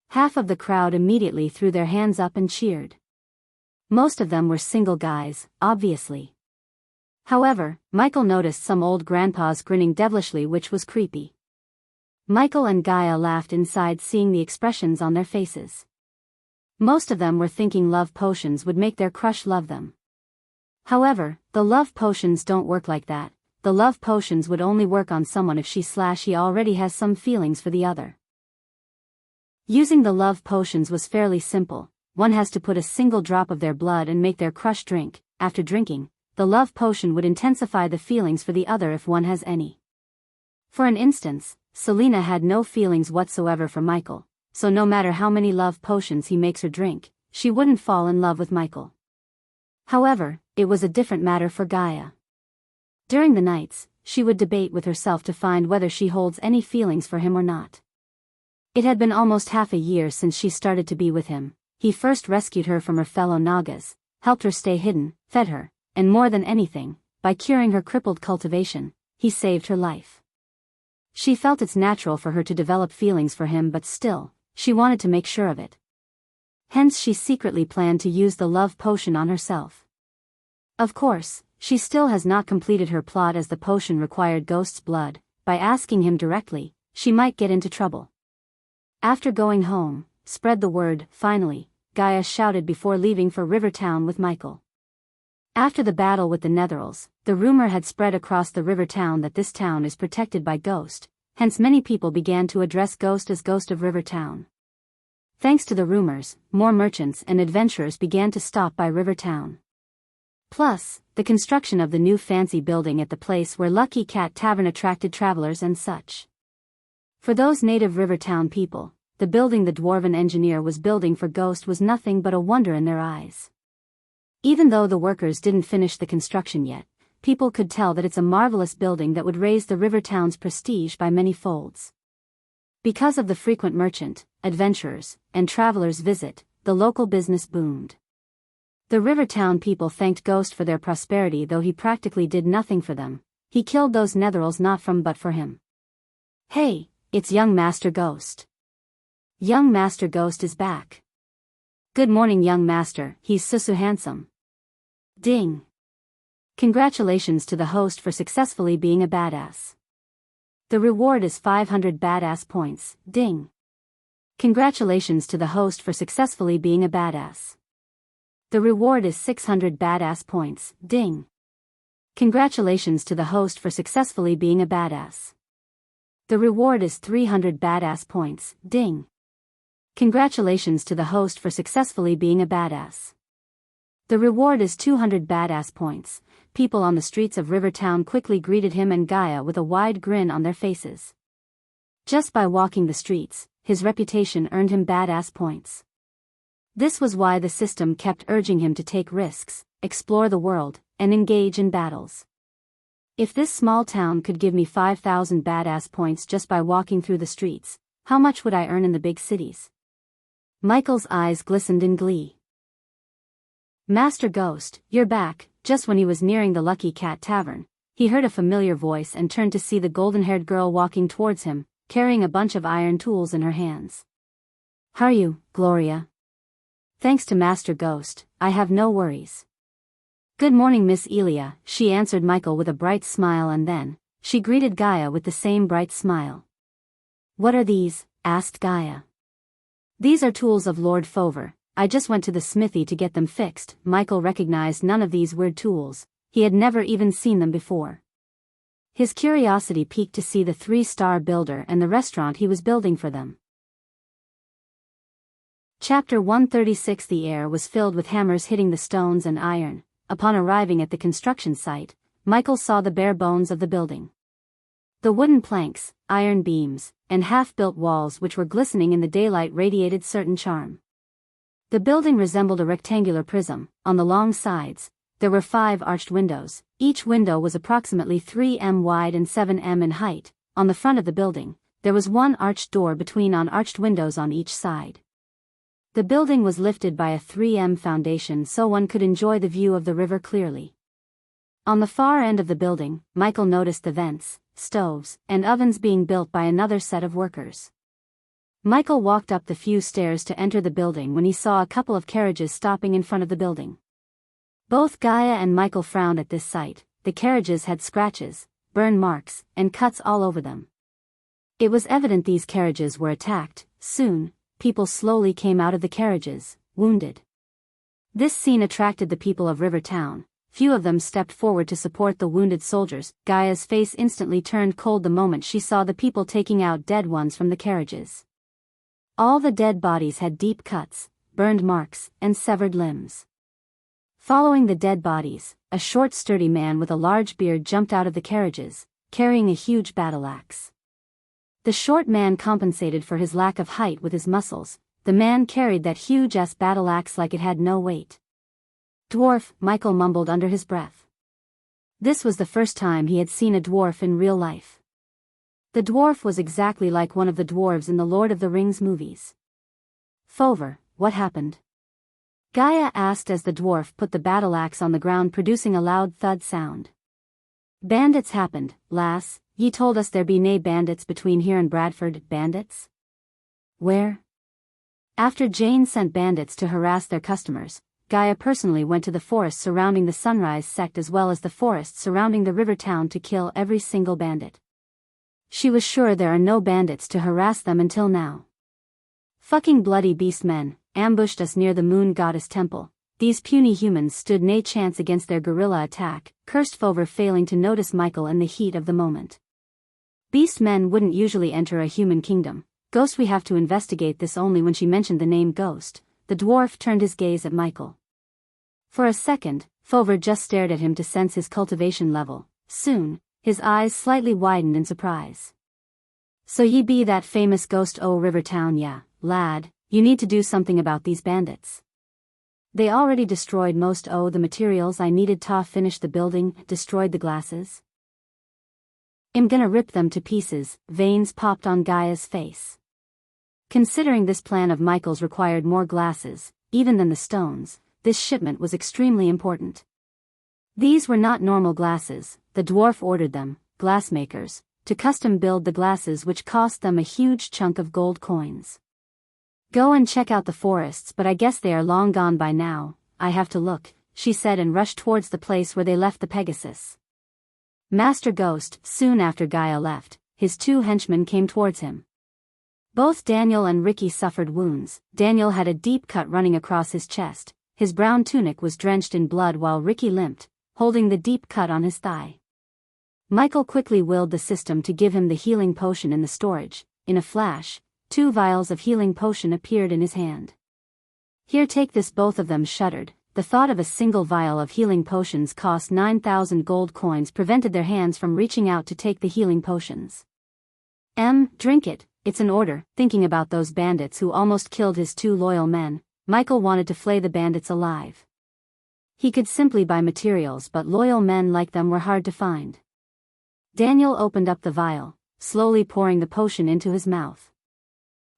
Half of the crowd immediately threw their hands up and cheered. Most of them were single guys, obviously. However, Michael noticed some old grandpas grinning devilishly, which was creepy. Michael and Gaia laughed inside seeing the expressions on their faces. Most of them were thinking love potions would make their crush love them. However, the love potions don't work like that. The love potions would only work on someone if he already has some feelings for the other. Using the love potions was fairly simple. One has to put a single drop of their blood and make their crush drink. After drinking, the love potion would intensify the feelings for the other if one has any. For an instance, Selina had no feelings whatsoever for Michael, so no matter how many love potions he makes her drink, she wouldn't fall in love with Michael. However, it was a different matter for Gaia. During the nights, she would debate with herself to find whether she holds any feelings for him or not. It had been almost half a year since she started to be with him. He first rescued her from her fellow Nagas, helped her stay hidden, fed her, and more than anything, by curing her crippled cultivation, he saved her life. She felt it's natural for her to develop feelings for him, but still, she wanted to make sure of it. Hence she secretly planned to use the love potion on herself. Of course, she still has not completed her plot as the potion required Ghost's blood. By asking him directly, she might get into trouble. After going home, spread the word. Finally, Gaia shouted before leaving for Rivertown with Michael. After the battle with the Netherals, the rumor had spread across the river town that this town is protected by Ghost, hence many people began to address Ghost as Ghost of Rivertown. Thanks to the rumors, more merchants and adventurers began to stop by River Town. Plus, the construction of the new fancy building at the place where Lucky Cat Tavern attracted travelers and such. For those native River Town people, the building the dwarven engineer was building for Ghost was nothing but a wonder in their eyes. Even though the workers didn't finish the construction yet, people could tell that it's a marvelous building that would raise the River Town's prestige by many folds. Because of the frequent merchant, adventurers, and travelers' visit, the local business boomed. The River Town people thanked Ghost for their prosperity, though he practically did nothing for them. He killed those netherils not from but for him. Hey, it's young Master Ghost. Young Master Ghost is back. Good morning, young master, he's so handsome. Ding. Congratulations to the host for successfully being a badass. The reward is 500 badass points, ding. Congratulations to the host for successfully being a badass. The reward is 600 badass points, ding. Congratulations to the host for successfully being a badass. The reward is 300 badass points, ding. Congratulations to the host for successfully being a badass. The reward is 200 badass points. People on the streets of River Town quickly greeted him and Gaia with a wide grin on their faces. Just by walking the streets, his reputation earned him badass points. This was why the system kept urging him to take risks, explore the world, and engage in battles. If this small town could give me 5,000 badass points just by walking through the streets, how much would I earn in the big cities? Michael's eyes glistened in glee. Master Ghost, you're back. Just when he was nearing the Lucky Cat Tavern, he heard a familiar voice and turned to see the golden-haired girl walking towards him, carrying a bunch of iron tools in her hands. How are you, Gloria? Thanks to Master Ghost, I have no worries. Good morning, Miss Elia, she answered Michael with a bright smile, and then, she greeted Gaia with the same bright smile. What are these? Asked Gaia. These are tools of Lord Fover. I just went to the smithy to get them fixed. Michael recognized none of these weird tools. He had never even seen them before. His curiosity piqued to see the 3-star builder and the restaurant he was building for them. Chapter 136. The air was filled with hammers hitting the stones and iron. Upon arriving at the construction site, Michael saw the bare bones of the building. The wooden planks, iron beams, and half-built walls which were glistening in the daylight radiated certain charm. The building resembled a rectangular prism. On the long sides, there were 5 arched windows. Each window was approximately 3 m wide and 7 m in height. On the front of the building, there was one arched door between arched windows on each side. The building was lifted by a 3 m foundation so one could enjoy the view of the river clearly. On the far end of the building, Michael noticed the vents, stoves, and ovens being built by another set of workers. Michael walked up the few stairs to enter the building when he saw a couple of carriages stopping in front of the building. Both Gaia and Michael frowned at this sight. The carriages had scratches, burn marks, and cuts all over them. It was evident these carriages were attacked. Soon, people slowly came out of the carriages, wounded. This scene attracted the people of River Town. Few of them stepped forward to support the wounded soldiers. Gaia's face instantly turned cold the moment she saw the people taking out dead ones from the carriages. All the dead bodies had deep cuts, burned marks, and severed limbs. Following the dead bodies, a short sturdy man with a large beard jumped out of the carriages, carrying a huge battle axe. The short man compensated for his lack of height with his muscles. The man carried that huge-ass battle axe like it had no weight. Dwarf, Michael mumbled under his breath. This was the first time he had seen a dwarf in real life. The dwarf was exactly like one of the dwarves in the Lord of the Rings movies. Fover, what happened? Gaia asked as the dwarf put the battle axe on the ground, producing a loud thud sound. Bandits happened, lass. Ye told us there be nae bandits between here and Bradford. Bandits? Where? After Jane sent bandits to harass their customers, Gaia personally went to the forest surrounding the Sunrise sect as well as the forest surrounding the river town to kill every single bandit. She was sure there are no bandits to harass them until now. Fucking bloody beast men ambushed us near the moon goddess temple. These puny humans stood nae chance against their guerrilla attack, cursed Fover, failing to notice Michael in the heat of the moment. Beast men wouldn't usually enter a human kingdom. Ghost, we have to investigate this. Only when she mentioned the name Ghost, the dwarf turned his gaze at Michael. For a second, Fover just stared at him to sense his cultivation level. Soon, his eyes slightly widened in surprise. So ye be that famous Ghost o' Rivertown? Yeah, lad, you need to do something about these bandits. They already destroyed most o' the materials I needed to finish the building, destroyed the glasses. I'm gonna rip them to pieces. Veins popped on Gaia's face. Considering this plan of Michael's required more glasses, even than the stones, this shipment was extremely important. These were not normal glasses. The dwarf ordered them, glassmakers, to custom build the glasses, which cost them a huge chunk of gold coins. Go and check out the forests, but I guess they are long gone by now. I have to look, she said, and rushed towards the place where they left the Pegasus. Master Ghost. Soon after Gaia left, his two henchmen came towards him. Both Daniel and Ricky suffered wounds. Daniel had a deep cut running across his chest. His brown tunic was drenched in blood, while Ricky limped, holding the deep cut on his thigh. Michael quickly willed the system to give him the healing potion in the storage. In a flash, 2 vials of healing potion appeared in his hand. Here, take this. Both of them shuddered. The thought of a single vial of healing potions cost 9,000 gold coins prevented their hands from reaching out to take the healing potions. Drink it, it's an order. Thinking about those bandits who almost killed his 2 loyal men, Michael wanted to flay the bandits alive. He could simply buy materials, but loyal men like them were hard to find. Daniel opened up the vial, slowly pouring the potion into his mouth.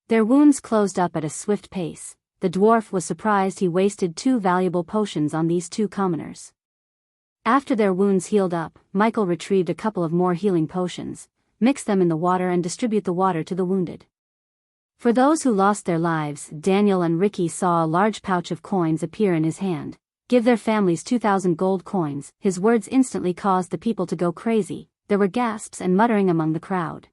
Their wounds closed up at a swift pace. The dwarf was surprised he wasted 2 valuable potions on these 2 commoners. After their wounds healed up, Michael retrieved a couple of more healing potions, mixed them in the water and distributed the water to the wounded. For those who lost their lives, Daniel and Ricky saw a large pouch of coins appear in his hand. Give their families 2,000 gold coins. His words instantly caused the people to go crazy. There were gasps and muttering among the crowd.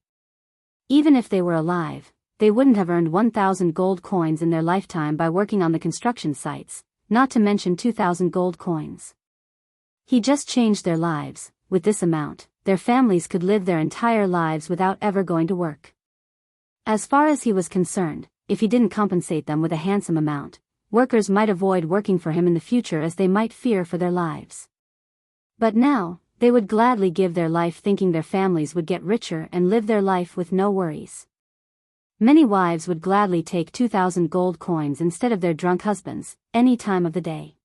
Even if they were alive, they wouldn't have earned 1,000 gold coins in their lifetime by working on the construction sites, not to mention 2,000 gold coins. He just changed their lives. With this amount, their families could live their entire lives without ever going to work. As far as he was concerned, if he didn't compensate them with a handsome amount, workers might avoid working for him in the future, as they might fear for their lives. But now, they would gladly give their life, thinking their families would get richer and live their life with no worries. Many wives would gladly take 2,000 gold coins instead of their drunk husbands, any time of the day.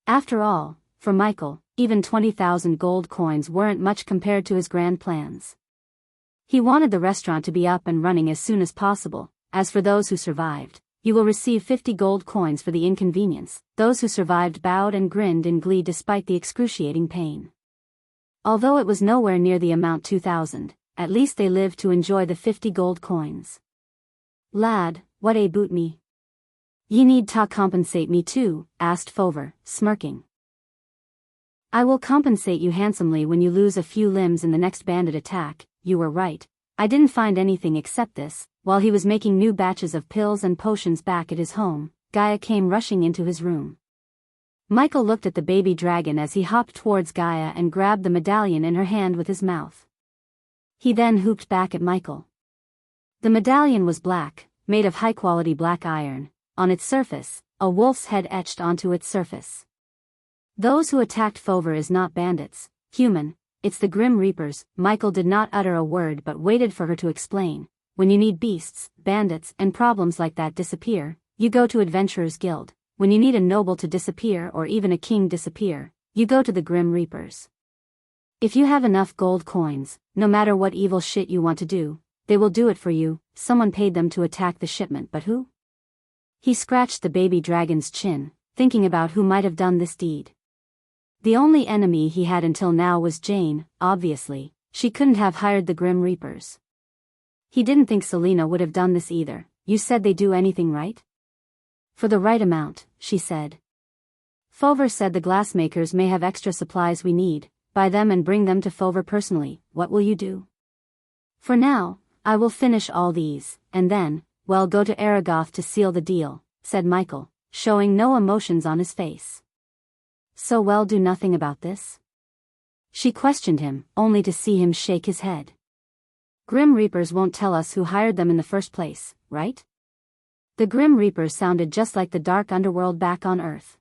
After all, for Michael, even 20,000 gold coins weren't much compared to his grand plans. He wanted the restaurant to be up and running as soon as possible. As for those who survived, you will receive 50 gold coins for the inconvenience. Those who survived bowed and grinned in glee despite the excruciating pain. Although it was nowhere near the amount 2,000, at least they lived to enjoy the 50 gold coins. Lad, what aboot me? Ye need to compensate me too, asked Fover, smirking. I will compensate you handsomely when you lose a few limbs in the next bandit attack. You were right, I didn't find anything except this. While he was making new batches of pills and potions back at his home, Gaia came rushing into his room. Michael looked at the baby dragon as he hopped towards Gaia and grabbed the medallion in her hand with his mouth. He then whooped back at Michael. The medallion was black, made of high-quality black iron. On its surface, a wolf's head etched onto its surface. Those who attacked Fover is not bandits, human, it's the Grim Reapers. Michael did not utter a word but waited for her to explain. When you need beasts, bandits, and problems like that disappear, you go to Adventurers Guild. When you need a noble to disappear or even a king disappear, you go to the Grim Reapers. If you have enough gold coins, no matter what evil shit you want to do, they will do it for you. Someone paid them to attack the shipment, but who? He scratched the baby dragon's chin, thinking about who might have done this deed. The only enemy he had until now was Jane. Obviously, she couldn't have hired the Grim Reapers. He didn't think Selena would have done this either. You said they do anything right? For the right amount, she said. Fover said the glassmakers may have extra supplies we need. Buy them and bring them to Fover personally. What will you do? For now, I will finish all these, and then, well, go to Aragoth to seal the deal, said Michael, showing no emotions on his face. So well, do nothing about this? She questioned him, only to see him shake his head. Grim Reapers won't tell us who hired them in the first place, right? The Grim Reapers sounded just like the dark underworld back on Earth.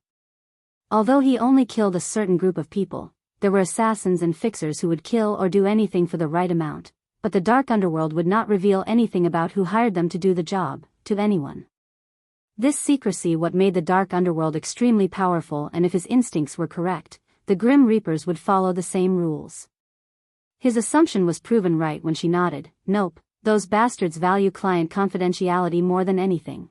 Although he only killed a certain group of people, there were assassins and fixers who would kill or do anything for the right amount, but the dark underworld would not reveal anything about who hired them to do the job, to anyone. This secrecy what made the dark underworld extremely powerful, and if his instincts were correct, the Grim Reapers would follow the same rules. His assumption was proven right when she nodded. Nope, those bastards value client confidentiality more than anything.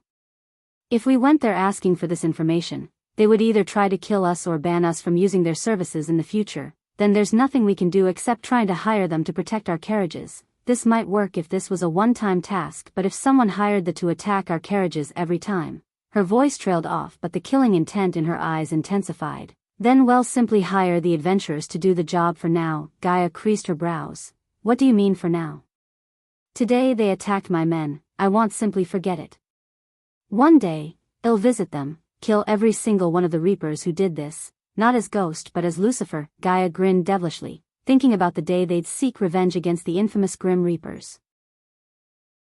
If we went there asking for this information, they would either try to kill us or ban us from using their services in the future. Then there's nothing we can do except trying to hire them to protect our carriages. This might work if this was a one-time task, but if someone hired them to attack our carriages every time. Her voice trailed off, but the killing intent in her eyes intensified. Then well, simply hire the adventurers to do the job for now. Gaia creased her brows. What do you mean for now? Today they attacked my men, I won't simply forget it. One day, I'll visit them, kill every single one of the Reapers who did this, not as Ghost but as Lucifer. Gaia grinned devilishly, thinking about the day they'd seek revenge against the infamous Grim Reapers.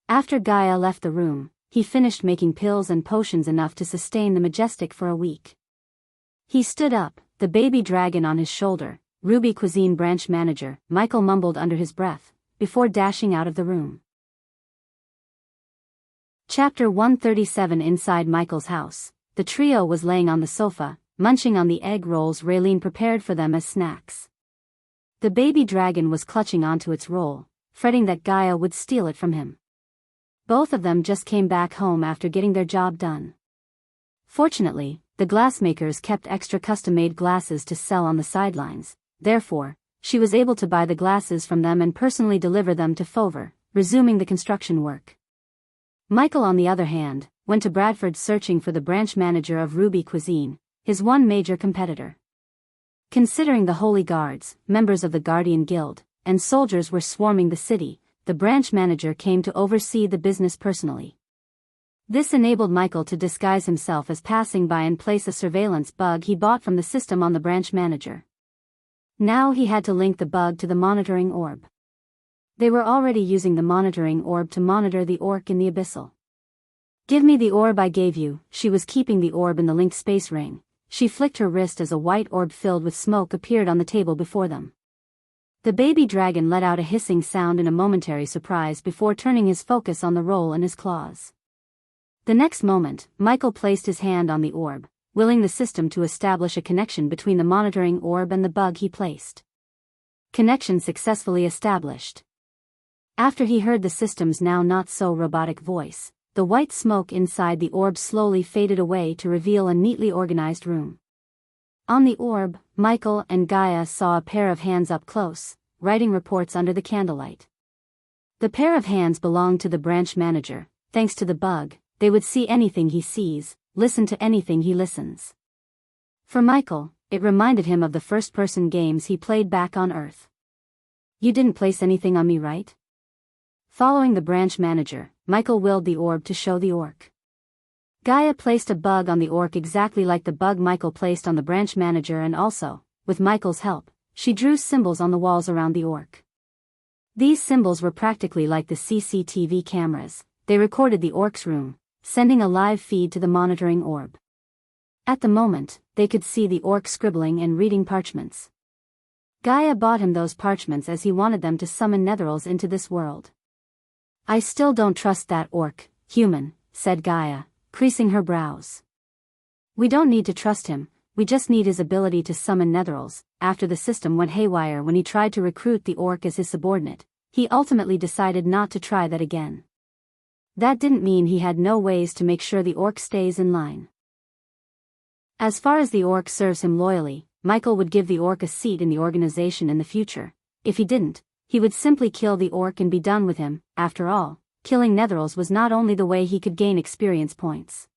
After Gaia left the room, he finished making pills and potions enough to sustain the Majestic for a week. He stood up, the baby dragon on his shoulder. Ruby Cuisine branch manager, Michael mumbled under his breath, before dashing out of the room. Chapter 137. Inside Michael's house, the trio was laying on the sofa, munching on the egg rolls Raylene prepared for them as snacks. The baby dragon was clutching onto its roll, fretting that Gaia would steal it from him. Both of them just came back home after getting their job done. Fortunately, the glassmakers kept extra custom-made glasses to sell on the sidelines, therefore, she was able to buy the glasses from them and personally deliver them to Fover, resuming the construction work. Michael, on the other hand, went to Bradford searching for the branch manager of Ruby Cuisine, his one major competitor. Considering the Holy Guards, members of the Guardian Guild, and soldiers were swarming the city, the branch manager came to oversee the business personally. This enabled Michael to disguise himself as passing by and place a surveillance bug he bought from the system on the branch manager. Now he had to link the bug to the monitoring orb. They were already using the monitoring orb to monitor the orc in the abyssal. Give me the orb I gave you. She was keeping the orb in the linked space ring. She flicked her wrist as a white orb filled with smoke appeared on the table before them. The baby dragon let out a hissing sound in a momentary surprise before turning his focus on the roll in his claws. The next moment, Michael placed his hand on the orb, willing the system to establish a connection between the monitoring orb and the bug he placed. Connection successfully established. After he heard the system's now not-so-robotic voice, the white smoke inside the orb slowly faded away to reveal a neatly organized room. On the orb, Michael and Gaia saw a pair of hands up close, writing reports under the candlelight. The pair of hands belonged to the branch manager. Thanks to the bug, they would see anything he sees, listen to anything he listens. For Michael, it reminded him of the first-person games he played back on Earth. You didn't place anything on me, right? Following the branch manager, Michael willed the orb to show the orc. Gaia placed a bug on the orc exactly like the bug Michael placed on the branch manager, and also, with Michael's help, she drew symbols on the walls around the orc. These symbols were practically like the CCTV cameras. They recorded the orc's room, sending a live feed to the monitoring orb. At the moment, they could see the orc scribbling and reading parchments. Gaia bought him those parchments as he wanted them to summon netherals into this world. I still don't trust that orc, human, said Gaia, creasing her brows. We don't need to trust him, we just need his ability to summon netherals. After the system went haywire when he tried to recruit the orc as his subordinate, he ultimately decided not to try that again. That didn't mean he had no ways to make sure the orc stays in line. As far as the orc serves him loyally, Michael would give the orc a seat in the organization in the future. If he didn't, he would simply kill the orc and be done with him. After all, killing netherals was not only the way he could gain experience points.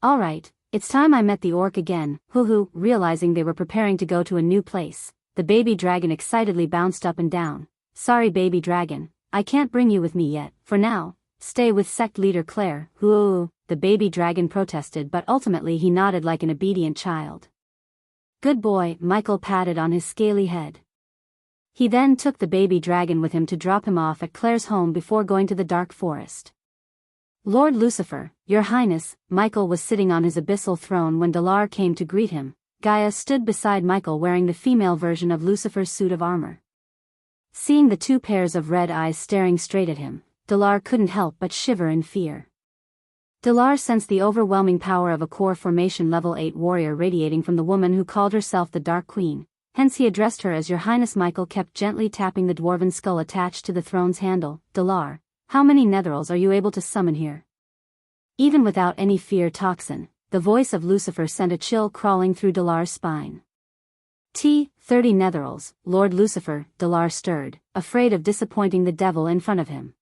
Alright, it's time I met the orc again. Hoo-hoo. Realizing they were preparing to go to a new place, the baby dragon excitedly bounced up and down. Sorry baby dragon, I can't bring you with me yet. For now, stay with sect leader Claire. Hoo-hoo, the baby dragon protested, but ultimately he nodded like an obedient child. Good boy, Michael patted on his scaly head. He then took the baby dragon with him to drop him off at Claire's home before going to the dark forest. Lord Lucifer, Your Highness, Michael was sitting on his abyssal throne when Dalar came to greet him. Gaia stood beside Michael wearing the female version of Lucifer's suit of armor. Seeing the two pairs of red eyes staring straight at him, Dalar couldn't help but shiver in fear. Dalar sensed the overwhelming power of a core formation level 8 warrior radiating from the woman who called herself the Dark Queen, hence he addressed her as Your Highness. Michael kept gently tapping the dwarven skull attached to the throne's handle. Dalar, how many netherals are you able to summon here? Even without any fear toxin, the voice of Lucifer sent a chill crawling through Dalar's spine. 30 netherals, Lord Lucifer, Dalar stirred, afraid of disappointing the devil in front of him.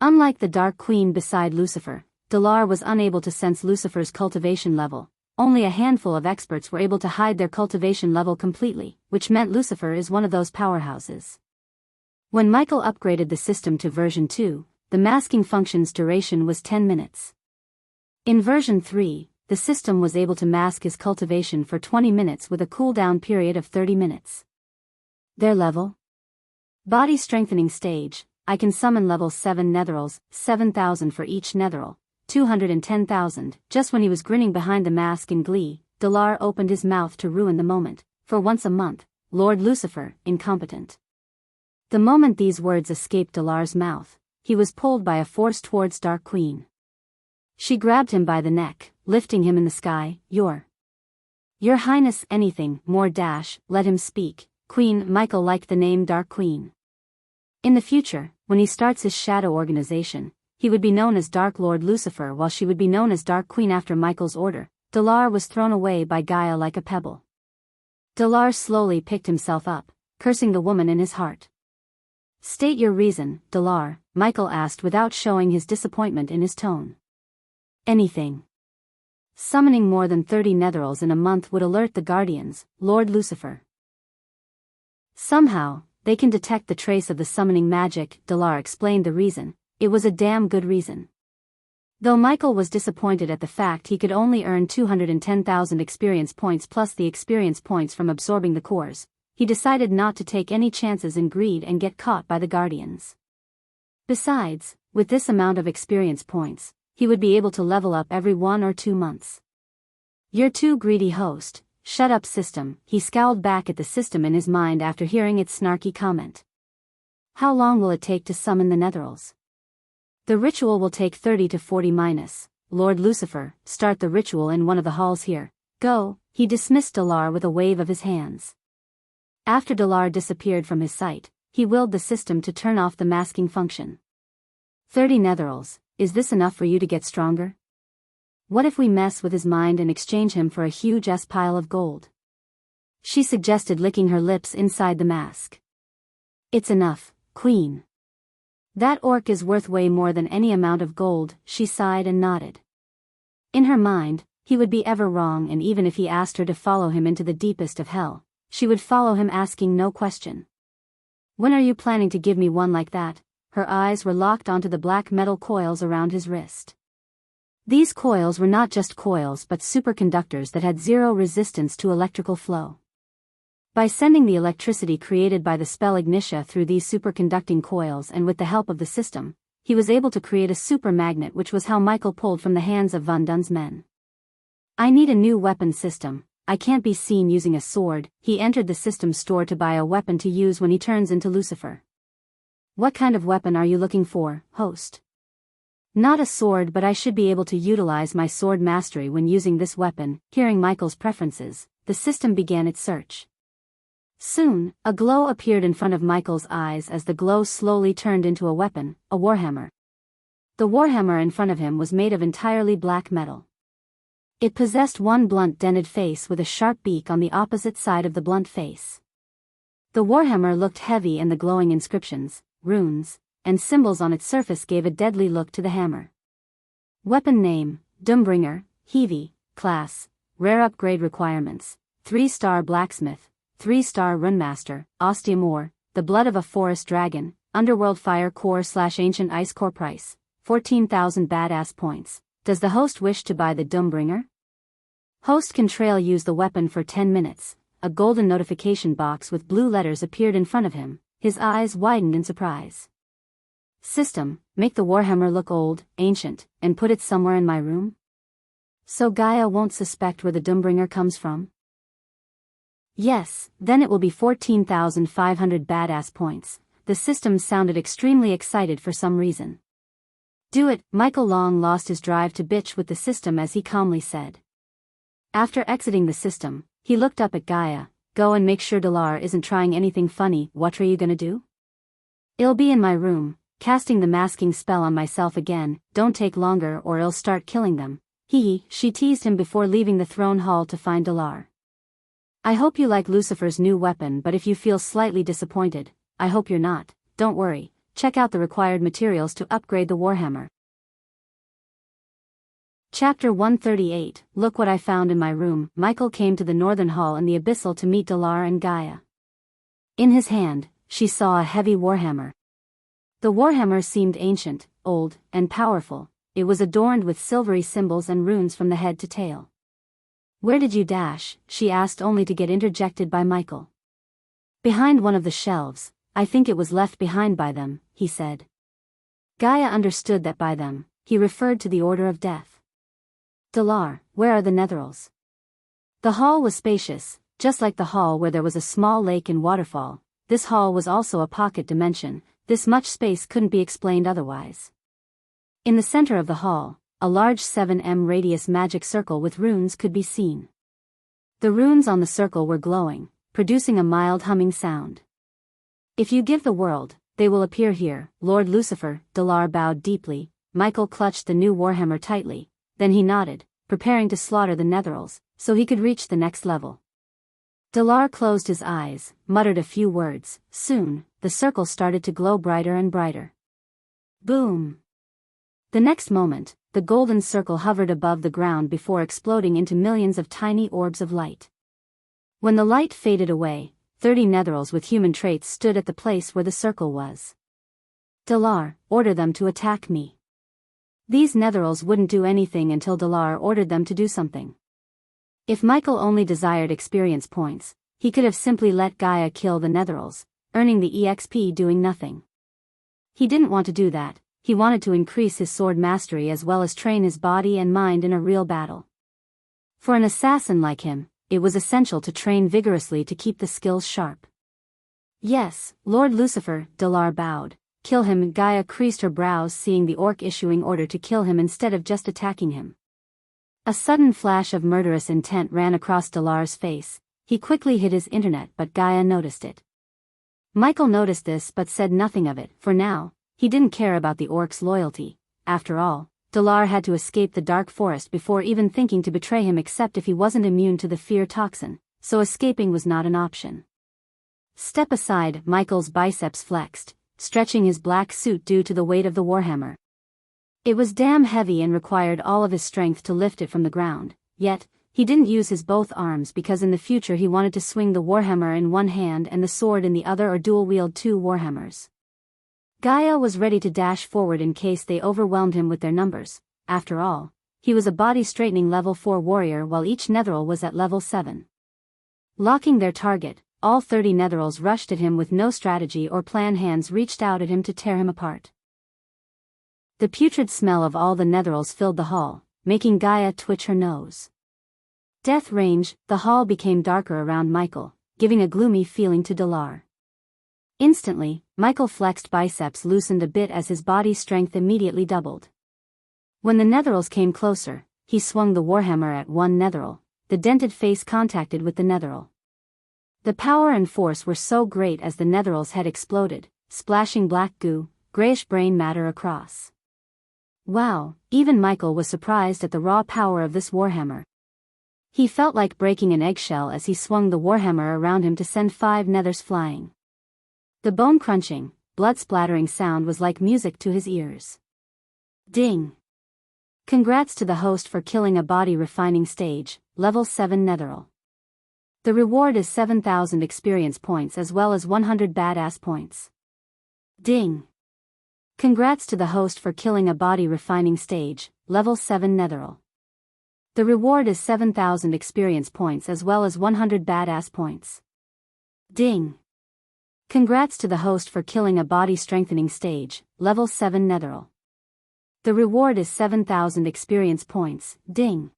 Unlike the Dark Queen beside Lucifer, Dalar was unable to sense Lucifer's cultivation level. Only a handful of experts were able to hide their cultivation level completely, which meant Lucifer is one of those powerhouses. When Michael upgraded the system to version 2, the masking function's duration was 10 minutes. In version 3, the system was able to mask his cultivation for 20 minutes with a cooldown period of 30 minutes. Their level? Body strengthening stage. I can summon level 7 netherals, 7,000 for each netheral, 210,000. Just when he was grinning behind the mask in glee, Dalar opened his mouth to ruin the moment. For once a month, Lord Lucifer, incompetent. The moment these words escaped Dalar's mouth, he was pulled by a force towards Dark Queen. She grabbed him by the neck, lifting him in the sky. Your Highness, anything more dash, let him speak. Queen. Michael liked the name Dark Queen. In the future, when he starts his shadow organization, he would be known as Dark Lord Lucifer while she would be known as Dark Queen after Michael's order. Dalar was thrown away by Gaia like a pebble. Dalar slowly picked himself up, cursing the woman in his heart. State your reason, Dalar, Michael asked without showing his disappointment in his tone. Anything. Summoning more than 30 netherals in a month would alert the Guardians, Lord Lucifer. Somehow, they can detect the trace of the summoning magic. Dalar explained the reason. It was a damn good reason. Though Michael was disappointed at the fact he could only earn 210,000 experience points plus the experience points from absorbing the cores, he decided not to take any chances in greed and get caught by the Guardians. Besides, with this amount of experience points, he would be able to level up every 1 or 2 months. You're too greedy, host. Shut up, system. He scowled back at the system in his mind after hearing its snarky comment. How long will it take to summon the netherals? The ritual will take 30 to 40 minutes. Lord Lucifer, start the ritual in one of the halls here. Go. He dismissed Dalar with a wave of his hands. After Dalar disappeared from his sight, he willed the system to turn off the masking function. 30 netherals, is this enough for you to get stronger? What if we mess with his mind and exchange him for a huge pile of gold? She suggested, licking her lips inside the mask. It's enough, Queen. That orc is worth way more than any amount of gold, she sighed and nodded. In her mind, he would be ever wrong, and even if he asked her to follow him into the deepest of hell, she would follow him asking no question. When are you planning to give me one like that? Her eyes were locked onto the black metal coils around his wrist. These coils were not just coils but superconductors that had zero resistance to electrical flow. By sending the electricity created by the spell Ignitia through these superconducting coils and with the help of the system, he was able to create a super magnet, which was how Michael pulled from the hands of Von Dun's men. I need a new weapon system. I can't be seen using a sword. He entered the system store to buy a weapon to use when he turns into Lucifer. What kind of weapon are you looking for, host? Not a sword, but I should be able to utilize my sword mastery when using this weapon. Hearing Michael's preferences, the system began its search. Soon, a glow appeared in front of Michael's eyes as the glow slowly turned into a weapon, a warhammer. The warhammer in front of him was made of entirely black metal. It possessed one blunt dented face with a sharp beak on the opposite side of the blunt face. The warhammer looked heavy, and the glowing inscriptions, runes, and symbols on its surface gave a deadly look to the hammer. Weapon name, Doombringer, Heavy, Class, Rare Upgrade Requirements, 3-star Blacksmith, 3-star Runemaster, Ostium Ore, The Blood of a Forest Dragon, Underworld Fire Core / Ancient Ice Core. Price, 14,000 badass points. Does the host wish to buy the Doombringer? Host can trail use the weapon for 10 minutes. a golden notification box with blue letters appeared in front of him. His eyes widened in surprise. System, make the Warhammer look old, ancient, and put it somewhere in my room? So Gaia won't suspect where the Doombringer comes from? Yes, then it will be 14,500 badass points. The system sounded extremely excited for some reason. Do it, Michael Long lost his drive to bitch with the system as he calmly said. After exiting the system, he looked up at Gaia. Go and make sure Dalar isn't trying anything funny. What are you gonna do? It'll be in my room, casting the masking spell on myself again. Don't take longer or I'll start killing them. She teased him before leaving the throne hall to find Dalar. I hope you like Lucifer's new weapon, but if you feel slightly disappointed, I hope you're not. Don't worry, check out the required materials to upgrade the Warhammer. Chapter 138, Look what I found in my room. Michael came to the northern hall in the Abyssal to meet Dalar and Gaia. In his hand, she saw a heavy warhammer. The warhammer seemed ancient, old, and powerful. It was adorned with silvery symbols and runes from the head to tail. Where did you dash? She asked, only to get interjected by Michael. Behind one of the shelves. I think it was left behind by them, he said. Gaia understood that by them, he referred to the Order of Death. Dalar, where are the Netherals? The hall was spacious, just like the hall where there was a small lake and waterfall. This hall was also a pocket dimension. This much space couldn't be explained otherwise. In the center of the hall, a large 7m radius magic circle with runes could be seen. The runes on the circle were glowing, producing a mild humming sound. If you give the world, they will appear here, Lord Lucifer. Dalar bowed deeply. Michael clutched the new warhammer tightly. Then he nodded, preparing to slaughter the Netherals, so he could reach the next level. Dalar closed his eyes, muttered a few words. Soon, the circle started to glow brighter and brighter. Boom! The next moment, the golden circle hovered above the ground before exploding into millions of tiny orbs of light. When the light faded away, 30 Netherals with human traits stood at the place where the circle was. Dalar, order them to attack me. These Netherals wouldn't do anything until Dalar ordered them to do something. If Michael only desired experience points, he could have simply let Gaia kill the Netherals, earning the EXP doing nothing. He didn't want to do that. He wanted to increase his sword mastery as well as train his body and mind in a real battle. For an assassin like him, it was essential to train vigorously to keep the skills sharp. Yes, Lord Lucifer, Dalar bowed. Kill him. Gaia creased her brows, seeing the orc issuing order to kill him instead of just attacking him. A sudden flash of murderous intent ran across Dalar's face. He quickly hid his internet, but Gaia noticed it. Michael noticed this but said nothing of it. For now, he didn't care about the orc's loyalty. After all, Dalar had to escape the dark forest before even thinking to betray him, except if he wasn't immune to the fear toxin, so escaping was not an option. Step aside. Michael's biceps flexed, stretching his black suit due to the weight of the warhammer. It was damn heavy and required all of his strength to lift it from the ground, yet, he didn't use his both arms because in the future he wanted to swing the warhammer in one hand and the sword in the other, or dual-wield 2 warhammers. Gaia was ready to dash forward in case they overwhelmed him with their numbers. After all, he was a body-straightening level 4 warrior while each Netheral was at level 7. Locking their target, all 30 Netherals rushed at him with no strategy or plan. Hands reached out at him to tear him apart. The putrid smell of all the Netherals filled the hall, making Gaia twitch her nose. Death range. The hall became darker around Michael, giving a gloomy feeling to Dalar. Instantly, Michael flexed biceps loosened a bit as his body strength immediately doubled. When the Netherals came closer, he swung the warhammer at one Netheral. The dented face contacted with the Netheral. The power and force were so great as the Netherals had exploded, splashing black goo, grayish brain matter across. Wow, even Michael was surprised at the raw power of this warhammer. He felt like breaking an eggshell as he swung the warhammer around him to send 5 Nethers flying. The bone-crunching, blood-splattering sound was like music to his ears. Ding! Congrats to the host for killing a body-refining stage, level 7 Netheral. The reward is 7,000 experience points as well as 100 badass points. Ding! Congrats to the host for killing a body-refining stage, level 7 Netheral. The reward is 7,000 experience points as well as 100 badass points. Ding! Congrats to the host for killing a body strengthening stage, level 7 netheril. The reward is 7,000 experience points. Ding!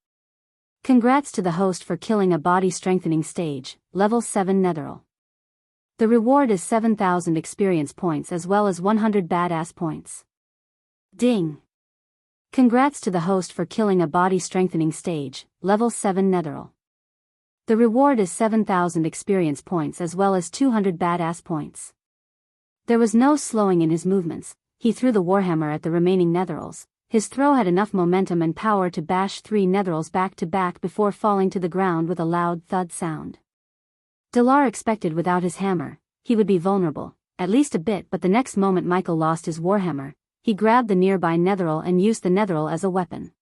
Congrats to the host for killing a body strengthening stage, level 7 netheril. The reward is 7,000 experience points as well as 100 badass points. Ding! Congrats to the host for killing a body strengthening stage, level 7 netheril. The reward is 7,000 experience points as well as 200 badass points. There was no slowing in his movements. He threw the warhammer at the remaining netherils. His throw had enough momentum and power to bash 3 netherils back to back before falling to the ground with a loud thud sound. Dalar expected without his hammer, he would be vulnerable, at least a bit, but the next moment Michael lost his warhammer. He grabbed the nearby netheril and used the netheril as a weapon.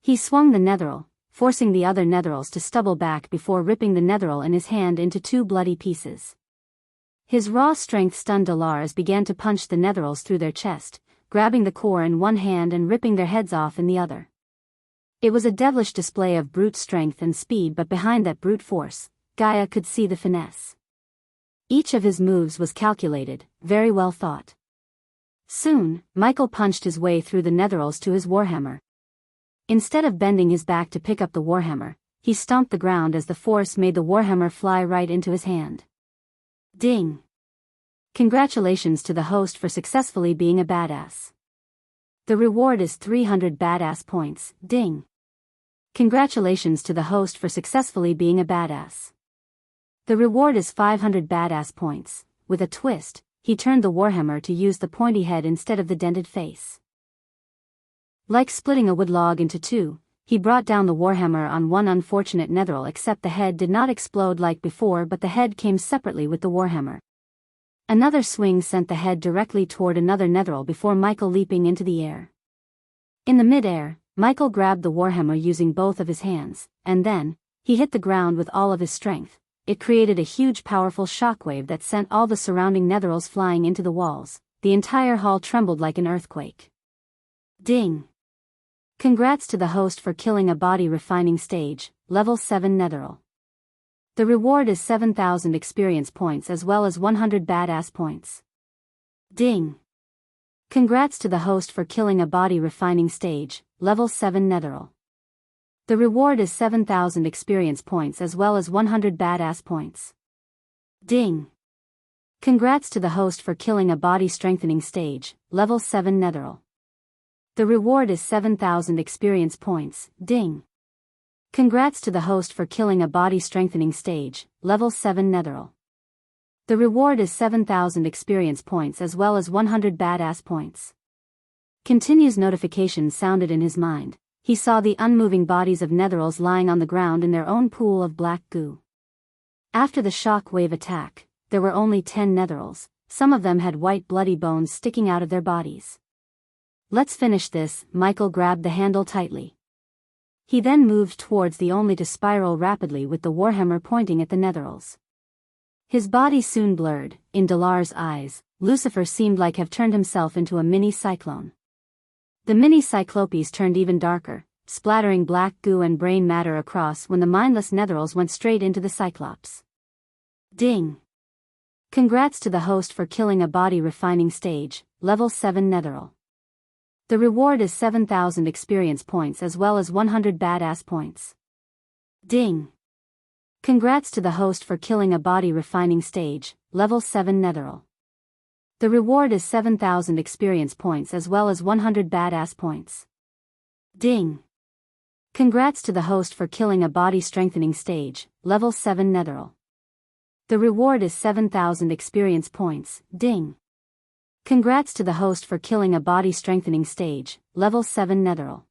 He swung the netheril, forcing the other netherils to stumble back before ripping the netheril in his hand into 2 bloody pieces. His raw strength stunned Dalar as began to punch the netherils through their chest, grabbing the core in one hand and ripping their heads off in the other. It was a devilish display of brute strength and speed, but behind that brute force, Gaia could see the finesse. Each of his moves was calculated, very well thought. Soon, Michael punched his way through the netherils to his warhammer. Instead of bending his back to pick up the warhammer, he stomped the ground as the force made the warhammer fly right into his hand. Ding! Congratulations to the host for successfully being a badass. The reward is 300 badass points. Ding! Congratulations to the host for successfully being a badass. The reward is 500 badass points. With a twist, he turned the warhammer to use the pointy head instead of the dented face. Like splitting a wood log into 2, he brought down the warhammer on one unfortunate netheril, except the head did not explode like before, but the head came separately with the warhammer. Another swing sent the head directly toward another netheril before Michael leaping into the air. In the mid-air, Michael grabbed the warhammer using both of his hands, and then, he hit the ground with all of his strength. It created a huge powerful shockwave that sent all the surrounding netherils flying into the walls. The entire hall trembled like an earthquake. Ding! Congrats to the host for killing a body refining stage, level 7 netheril. The reward is 7,000 experience points as well as 100 badass points. Ding! Congrats to the host for killing a body refining stage, level 7 netheril. The reward is 7,000 experience points as well as 100 badass points. Ding! Congrats to the host for killing a body strengthening stage, level 7 netheril. The reward is 7,000 experience points. Ding! Congrats to the host for killing a body strengthening stage, level 7 netheril. The reward is 7,000 experience points as well as 100 badass points. Continuous notifications sounded in his mind. He saw the unmoving bodies of netherils lying on the ground in their own pool of black goo. After the shock wave attack, there were only 10 netherils. Some of them had white bloody bones sticking out of their bodies. Let's finish this. Michael grabbed the handle tightly. He then moved towards the only to spiral rapidly with the warhammer pointing at the netherils. His body soon blurred. In Dalar's eyes, Lucifer seemed like have turned himself into a mini cyclone. The mini cyclopes turned even darker, splattering black goo and brain matter across when the mindless netherils went straight into the cyclops. Ding! Congrats to the host for killing a body refining stage, level 7 netheril. The reward is 7,000 experience points as well as 100 badass points. Ding! Congrats to the host for killing a body refining stage, level 7 netheril. The reward is 7,000 experience points as well as 100 badass points. Ding! Congrats to the host for killing a body strengthening stage, level 7 netheril. The reward is 7,000 experience points. Ding! Congrats to the host for killing a body strengthening stage, level 7 netheril.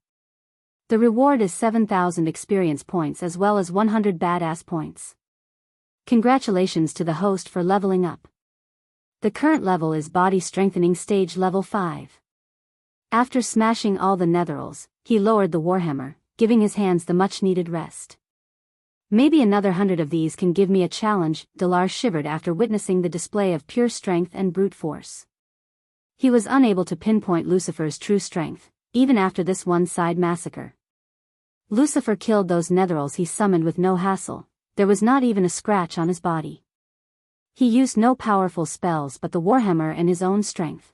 The reward is 7,000 experience points as well as 100 badass points. Congratulations to the host for leveling up. The current level is body strengthening stage level 5. After smashing all the netherils, he lowered the warhammer, giving his hands the much-needed rest. Maybe another 100 of these can give me a challenge. Dalar shivered after witnessing the display of pure strength and brute force. He was unable to pinpoint Lucifer's true strength, even after this one-side massacre. Lucifer killed those netherils he summoned with no hassle. There was not even a scratch on his body. He used no powerful spells but the warhammer and his own strength.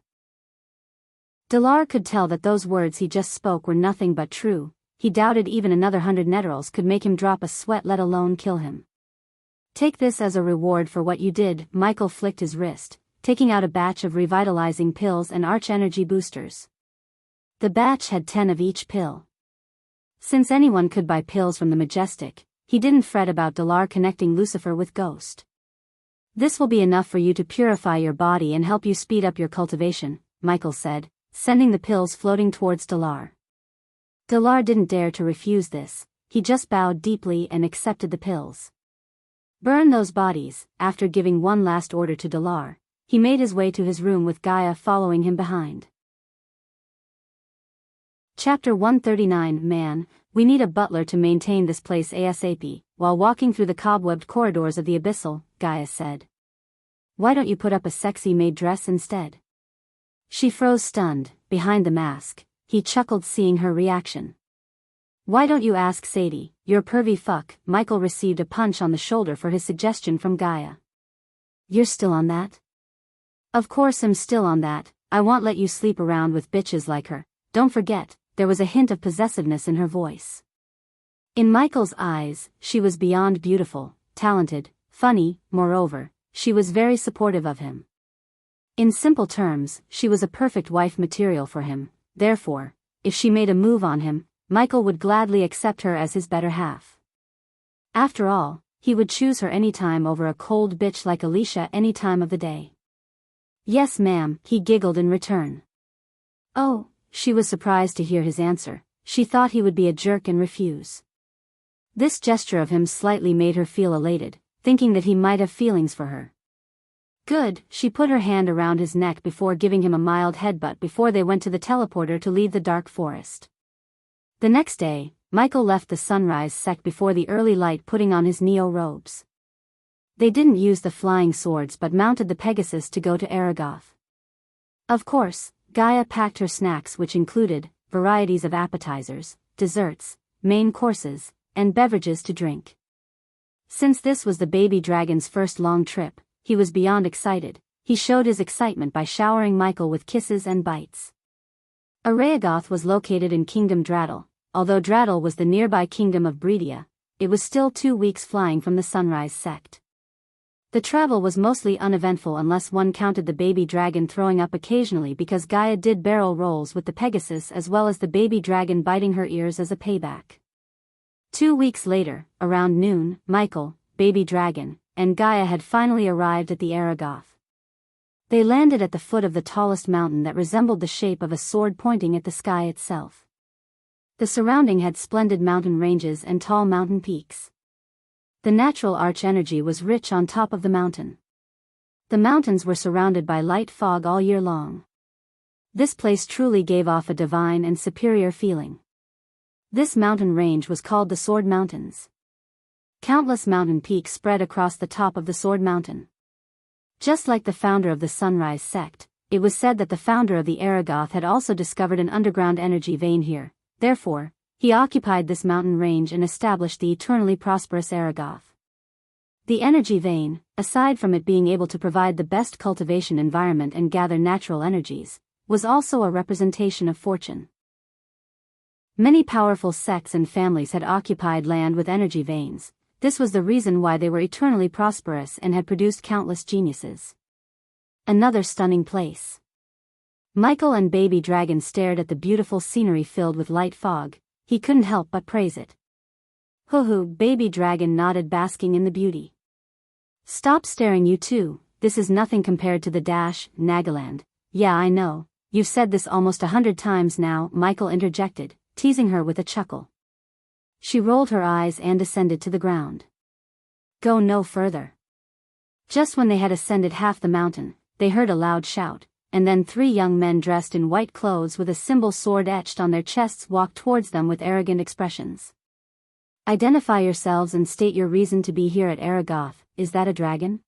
Dalar could tell that those words he just spoke were nothing but true. He doubted even another 100 netherils could make him drop a sweat, let alone kill him. Take this as a reward for what you did. Michael flicked his wrist, taking out a batch of revitalizing pills and arch energy boosters. The batch had 10 of each pill. Since anyone could buy pills from the Majestic, he didn't fret about Dalar connecting Lucifer with Ghost. This will be enough for you to purify your body and help you speed up your cultivation, Michael said, sending the pills floating towards Dalar. Dalar didn't dare to refuse this. He just bowed deeply and accepted the pills. Burn those bodies. After giving one last order to Dalar, he made his way to his room with Gaia following him behind. Chapter 139 Man, we need a butler to maintain this place ASAP. While walking through the cobwebbed corridors of the Abyssal, Gaia said. Why don't you put up a sexy maid dress instead? She froze stunned, behind the mask. He chuckled seeing her reaction. Why don't you ask Sadie, you're pervy fuck. Michael received a punch on the shoulder for his suggestion from Gaia. You're still on that? Of course I'm still on that. I won't let you sleep around with bitches like her. Don't forget, there was a hint of possessiveness in her voice. In Michael's eyes, she was beyond beautiful, talented, funny. Moreover, she was very supportive of him. In simple terms, she was a perfect wife material for him. Therefore, if she made a move on him, Michael would gladly accept her as his better half. After all, he would choose her any time over a cold bitch like Alicia any time of the day. Yes ma'am, he giggled in return. Oh, she was surprised to hear his answer. She thought he would be a jerk and refuse. This gesture of him slightly made her feel elated, thinking that he might have feelings for her. Good, she put her hand around his neck before giving him a mild headbutt before they went to the teleporter to leave the dark forest. The next day, Michael left the sunrise sect before the early light, putting on his neo robes. They didn't use the flying swords but mounted the Pegasus to go to Aragoth. Of course, Gaia packed her snacks, which included varieties of appetizers, desserts, main courses, and beverages to drink. Since this was the baby dragon's first long trip, he was beyond excited. He showed his excitement by showering Michael with kisses and bites. Aragoth was located in Kingdom Draddle. Although Draddle was the nearby kingdom of Breedia, it was still 2 weeks flying from the Sunrise sect. The travel was mostly uneventful unless one counted the baby dragon throwing up occasionally because Gaia did barrel rolls with the Pegasus as well as the baby dragon biting her ears as a payback. 2 weeks later, around noon, Michael, baby dragon, and Gaia had finally arrived at the Aragoth. They landed at the foot of the tallest mountain that resembled the shape of a sword pointing at the sky itself. The surrounding had splendid mountain ranges and tall mountain peaks. The natural arch energy was rich on top of the mountain. The mountains were surrounded by light fog all year long. This place truly gave off a divine and superior feeling. This mountain range was called the Sword Mountains. Countless mountain peaks spread across the top of the Sword Mountain. Just like the founder of the Sunrise sect, it was said that the founder of the Aragoth had also discovered an underground energy vein here. Therefore, he occupied this mountain range and established the eternally prosperous Aragoth. The energy vein, aside from it being able to provide the best cultivation environment and gather natural energies, was also a representation of fortune. Many powerful sects and families had occupied land with energy veins. This was the reason why they were eternally prosperous and had produced countless geniuses. Another stunning place. Michael and Baby Dragon stared at the beautiful scenery filled with light fog. He couldn't help but praise it. Hoo-hoo, Baby Dragon nodded, basking in the beauty. Stop staring, you two. This is nothing compared to the Nagaland. Yeah, I know. You've said this almost 100 times now, Michael interjected, teasing her with a chuckle. She rolled her eyes and descended to the ground. Go no further. Just when they had ascended half the mountain, they heard a loud shout, and then 3 young men dressed in white clothes with a symbol sword etched on their chests walked towards them with arrogant expressions. Identify yourselves and state your reason to be here at Aragoth. Is that a dragon?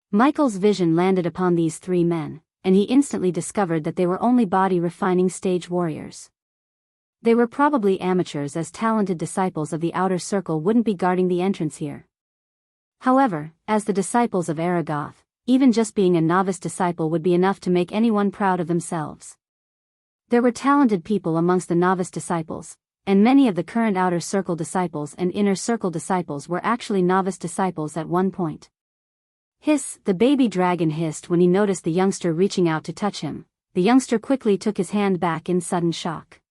Michael's vision landed upon these 3 men, and he instantly discovered that they were only body refining stage warriors. They were probably amateurs, as talented disciples of the outer circle wouldn't be guarding the entrance here. However, as the disciples of Aragoth, even just being a novice disciple would be enough to make anyone proud of themselves. There were talented people amongst the novice disciples, and many of the current outer circle disciples and inner circle disciples were actually novice disciples at one point. Hiss, the baby dragon hissed when he noticed the youngster reaching out to touch him. The youngster quickly took his hand back in sudden shock.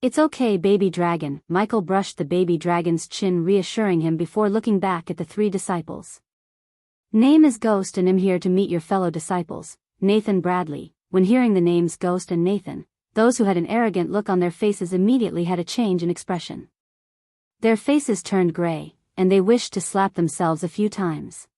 "It's okay, baby dragon," Michael brushed the baby dragon's chin, reassuring him before looking back at the three disciples. "Name is Ghost and I'm here to meet your fellow disciples, Nathan Bradley." When hearing the names Ghost and Nathan, those who had an arrogant look on their faces immediately had a change in expression. Their faces turned gray, and they wished to slap themselves a few times.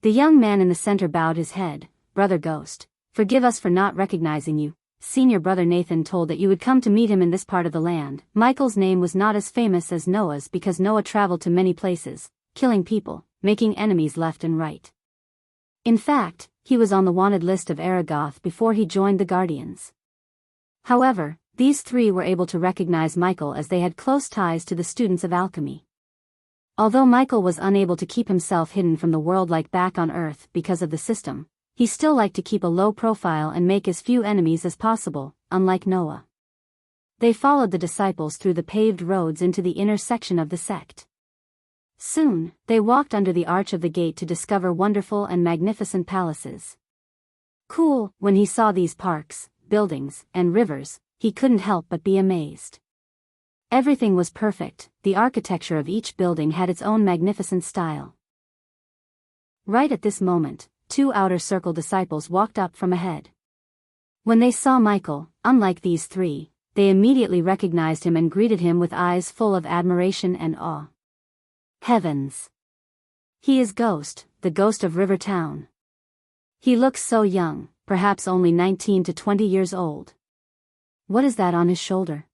The young man in the center bowed his head. "Brother Ghost, forgive us for not recognizing you. Senior brother Nathan told that you would come to meet him in this part of the land." Michael's name was not as famous as Noah's because Noah traveled to many places, killing people, making enemies left and right. In fact, he was on the wanted list of Aragoth before he joined the Guardians. However, these three were able to recognize Michael as they had close ties to the students of alchemy. Although Michael was unable to keep himself hidden from the world like back on Earth because of the system, he still liked to keep a low profile and make as few enemies as possible, unlike Noah. They followed the disciples through the paved roads into the inner section of the sect. Soon, they walked under the arch of the gate to discover wonderful and magnificent palaces. Cool, when he saw these parks, buildings, and rivers, he couldn't help but be amazed. Everything was perfect, the architecture of each building had its own magnificent style. Right at this moment, two outer circle disciples walked up from ahead. When they saw Michael, unlike these three, they immediately recognized him and greeted him with eyes full of admiration and awe. Heavens! He is Ghost, the ghost of River Town. He looks so young, perhaps only 19 to 20 years old. What is that on his shoulder?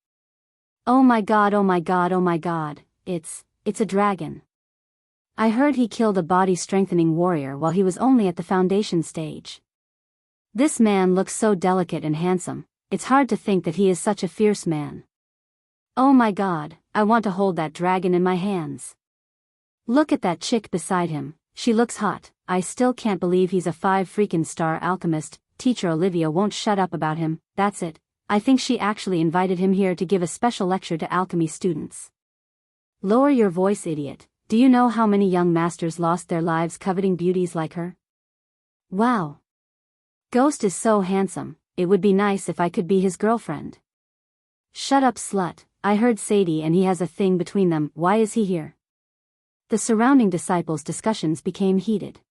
Oh my god, oh my god, oh my god, it's a dragon. I heard he killed a body-strengthening warrior while he was only at the foundation stage. This man looks so delicate and handsome, it's hard to think that he is such a fierce man. Oh my god, I want to hold that dragon in my hands. Look at that chick beside him, she looks hot. I still can't believe he's a 5-freaking-star alchemist. Teacher Olivia won't shut up about him. That's it, I think she actually invited him here to give a special lecture to alchemy students. Lower your voice, idiot. Do you know how many young masters lost their lives coveting beauties like her? Wow. Ghost is so handsome, it would be nice if I could be his girlfriend. Shut up, slut, I heard Sadie and he has a thing between them. Why is he here? The surrounding disciples' discussions became heated.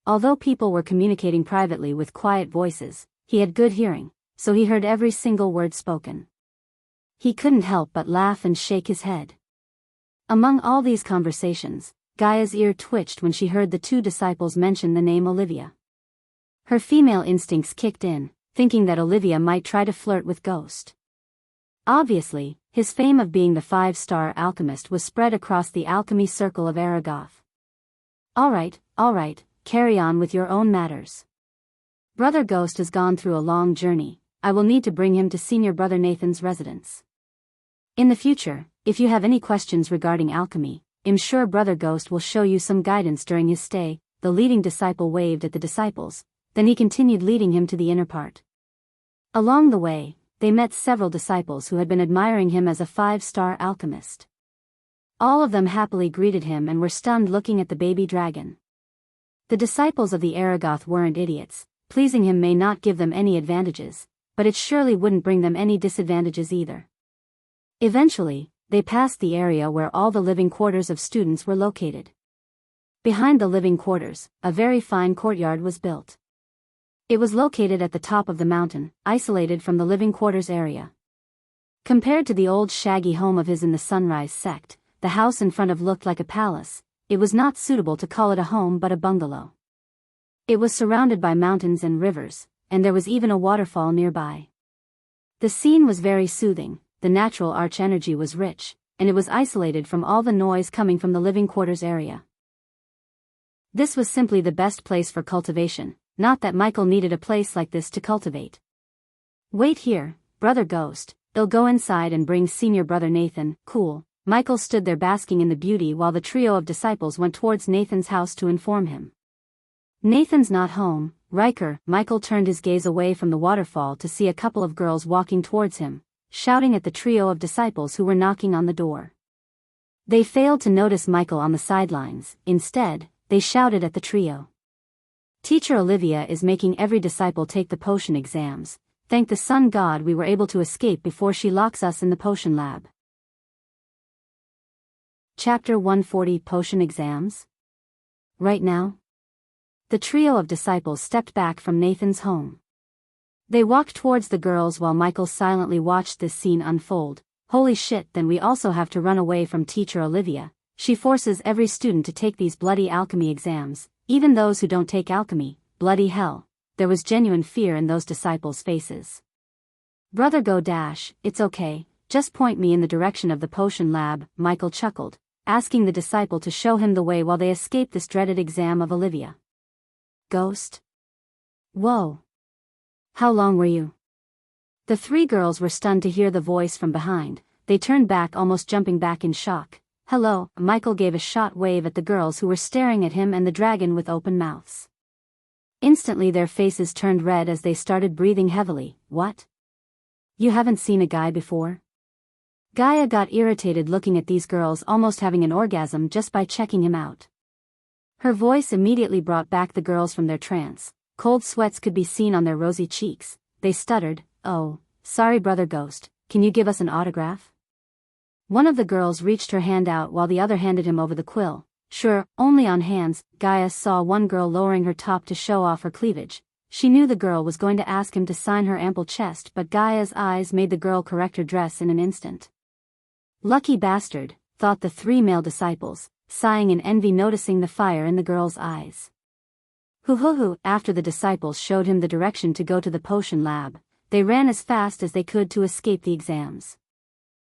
Although people were communicating privately with quiet voices, he had good hearing, so he heard every single word spoken. He couldn't help but laugh and shake his head. Among all these conversations, Gaia's ear twitched when she heard the two disciples mention the name Olivia. Her female instincts kicked in, thinking that Olivia might try to flirt with Ghost. Obviously, his fame of being the 5-star alchemist was spread across the alchemy circle of Aragoth. Alright, carry on with your own matters. Brother Ghost has gone through a long journey. I will need to bring him to senior brother Nathan's residence. In the future, if you have any questions regarding alchemy, I'm sure Brother Ghost will show you some guidance during his stay. The leading disciple waved at the disciples, then he continued leading him to the inner part. Along the way, they met several disciples who had been admiring him as a 5-star alchemist. All of them happily greeted him and were stunned looking at the baby dragon. The disciples of the Aragoth weren't idiots. Pleasing him may not give them any advantages, but it surely wouldn't bring them any disadvantages either. Eventually, they passed the area where all the living quarters of students were located. Behind the living quarters, a very fine courtyard was built. It was located at the top of the mountain, isolated from the living quarters area. Compared to the old shaggy home of his in the Sunrise sect, the house in front of looked like a palace. It was not suitable to call it a home but a bungalow. It was surrounded by mountains and rivers, and there was even a waterfall nearby. The scene was very soothing, the natural arch energy was rich, and it was isolated from all the noise coming from the living quarters area. This was simply the best place for cultivation, not that Michael needed a place like this to cultivate. Wait here, Brother Ghost, "I'll go inside and bring senior brother Nathan." "Cool." Michael stood there basking in the beauty while the trio of disciples went towards Nathan's house to inform him. "Nathan's not home, Riker." Michael turned his gaze away from the waterfall to see a couple of girls walking towards him, shouting at the trio of disciples who were knocking on the door. They failed to notice Michael on the sidelines. Instead, they shouted at the trio. "Teacher Olivia is making every disciple take the potion exams. Thank the sun god we were able to escape before she locks us in the potion lab." Chapter 140 Potion Exams? Right now? The trio of disciples stepped back from Nathan's home. They walked towards the girls while Michael silently watched this scene unfold. "Holy shit, then we also have to run away from Teacher Olivia. She forces every student to take these bloody alchemy exams, even those who don't take alchemy." Bloody hell. There was genuine fear in those disciples' faces. "Brother go dash, it's okay, just point me in the direction of the potion lab," Michael chuckled, asking the disciple to show him the way while they escaped this dreaded exam of Olivia. "Ghost? Whoa. How long were you?" The three girls were stunned to hear the voice from behind. They turned back, almost jumping back in shock. "Hello." Michael gave a short wave at the girls who were staring at him and the dragon with open mouths. Instantly their faces turned red as they started breathing heavily. "What? You haven't seen a guy before?" Gaia got irritated looking at these girls almost having an orgasm just by checking him out. Her voice immediately brought back the girls from their trance. Cold sweats could be seen on their rosy cheeks. They stuttered, "Oh, sorry brother Ghost, can you give us an autograph?" One of the girls reached her hand out while the other handed him over the quill. "Sure, only on hands." Gaia saw one girl lowering her top to show off her cleavage. She knew the girl was going to ask him to sign her ample chest, but Gaia's eyes made the girl correct her dress in an instant. "Lucky bastard," thought the three male disciples, sighing in envy noticing the fire in the girl's eyes. Hoo. After the disciples showed him the direction to go to the potion lab, they ran as fast as they could to escape the exams.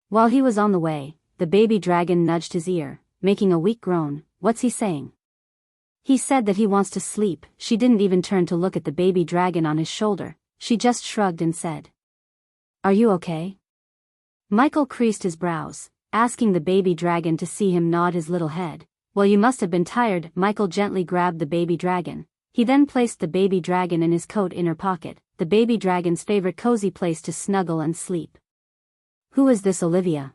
While he was on the way, the baby dragon nudged his ear, making a weak groan. "What's he saying?" "He said that he wants to sleep." She didn't even turn to look at the baby dragon on his shoulder, she just shrugged and said, "Are you okay?" Michael creased his brows, asking the baby dragon to see him nod his little head. "Well, you must have been tired." Michael gently grabbed the baby dragon. He then placed the baby dragon in his coat inner pocket, the baby dragon's favorite cozy place to snuggle and sleep. "Who is this Olivia?"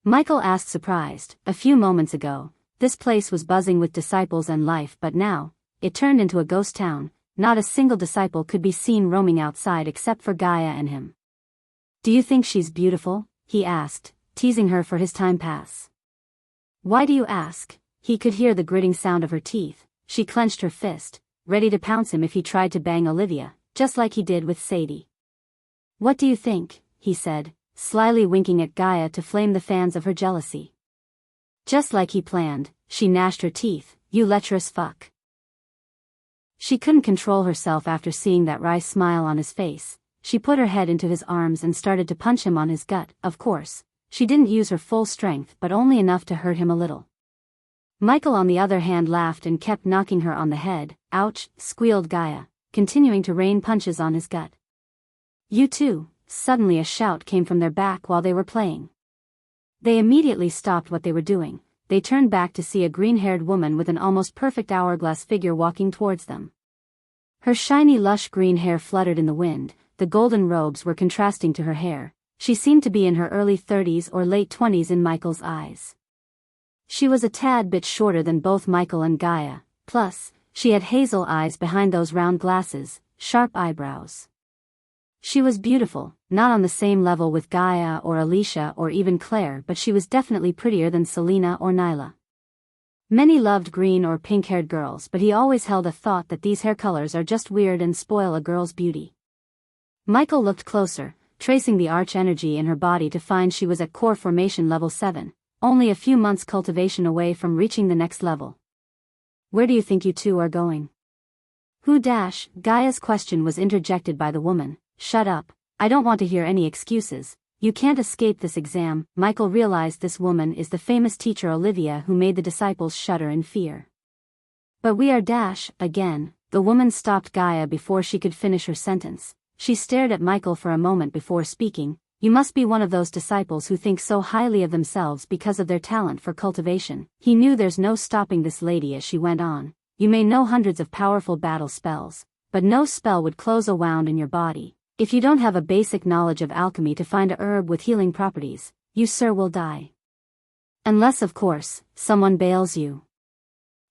Michael asked surprised. A few moments ago, this place was buzzing with disciples and life, but now, it turned into a ghost town. Not a single disciple could be seen roaming outside except for Gaia and him. "Do you think she's beautiful?" he asked, teasing her for his time pass. "Why do you ask?" He could hear the gritting sound of her teeth. She clenched her fist, ready to pounce him if he tried to bang Olivia, just like he did with Sadie. "What do you think?" he said, slyly winking at Gaia to flame the fans of her jealousy. Just like he planned, she gnashed her teeth. "You lecherous fuck." She couldn't control herself after seeing that wry smile on his face. She put her head into his arms and started to punch him on his gut. Of course, she didn't use her full strength but only enough to hurt him a little. Michael on the other hand laughed and kept knocking her on the head. "Ouch," squealed Gaia, continuing to rain punches on his gut. "You too." Suddenly a shout came from their back while they were playing. They immediately stopped what they were doing. They turned back to see a green-haired woman with an almost perfect hourglass figure walking towards them. Her shiny lush green hair fluttered in the wind, the golden robes were contrasting to her hair. She seemed to be in her early 30s or late 20s in Michael's eyes. She was a tad bit shorter than both Michael and Gaia, plus, she had hazel eyes behind those round glasses, sharp eyebrows. She was beautiful, not on the same level with Gaia or Alicia or even Claire, but she was definitely prettier than Selena or Nyla. Many loved green or pink-haired girls, but he always held a thought that these hair colors are just weird and spoil a girl's beauty. Michael looked closer, tracing the arch energy in her body to find she was at core formation level 7. Only a few months cultivation away from reaching the next level. "Where do you think you two are going?" "Who dash?" Gaia's question was interjected by the woman. "Shut up, I don't want to hear any excuses. You can't escape this exam." Michael realized this woman is the famous teacher Olivia who made the disciples shudder in fear. "But we are dash." Again, the woman stopped Gaia before she could finish her sentence. She stared at Michael for a moment before speaking. You must be one of those disciples who think so highly of themselves because of their talent for cultivation. He knew there's no stopping this lady as she went on. You may know hundreds of powerful battle spells, but no spell would close a wound in your body. If you don't have a basic knowledge of alchemy to find a herb with healing properties, you sir will die. Unless of course, someone bails you.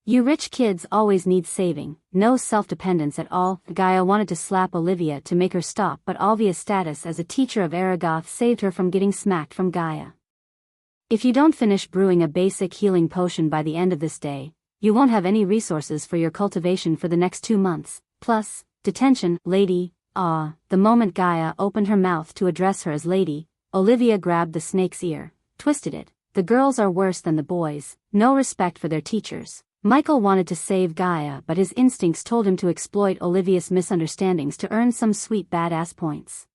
You rich kids always need saving, no self-dependence at all. Gaia wanted to slap Olivia to make her stop, but Olvia's status as a teacher of Aragoth saved her from getting smacked from Gaia. If you don't finish brewing a basic healing potion by the end of this day, you won't have any resources for your cultivation for the next 2 months, plus, detention, lady. The moment Gaia opened her mouth to address her as lady, Olivia grabbed the snake's ear, twisted it. The girls are worse than the boys, no respect for their teachers. Michael wanted to save Gaia, but his instincts told him to exploit Olivia's misunderstandings to earn some sweet badass points.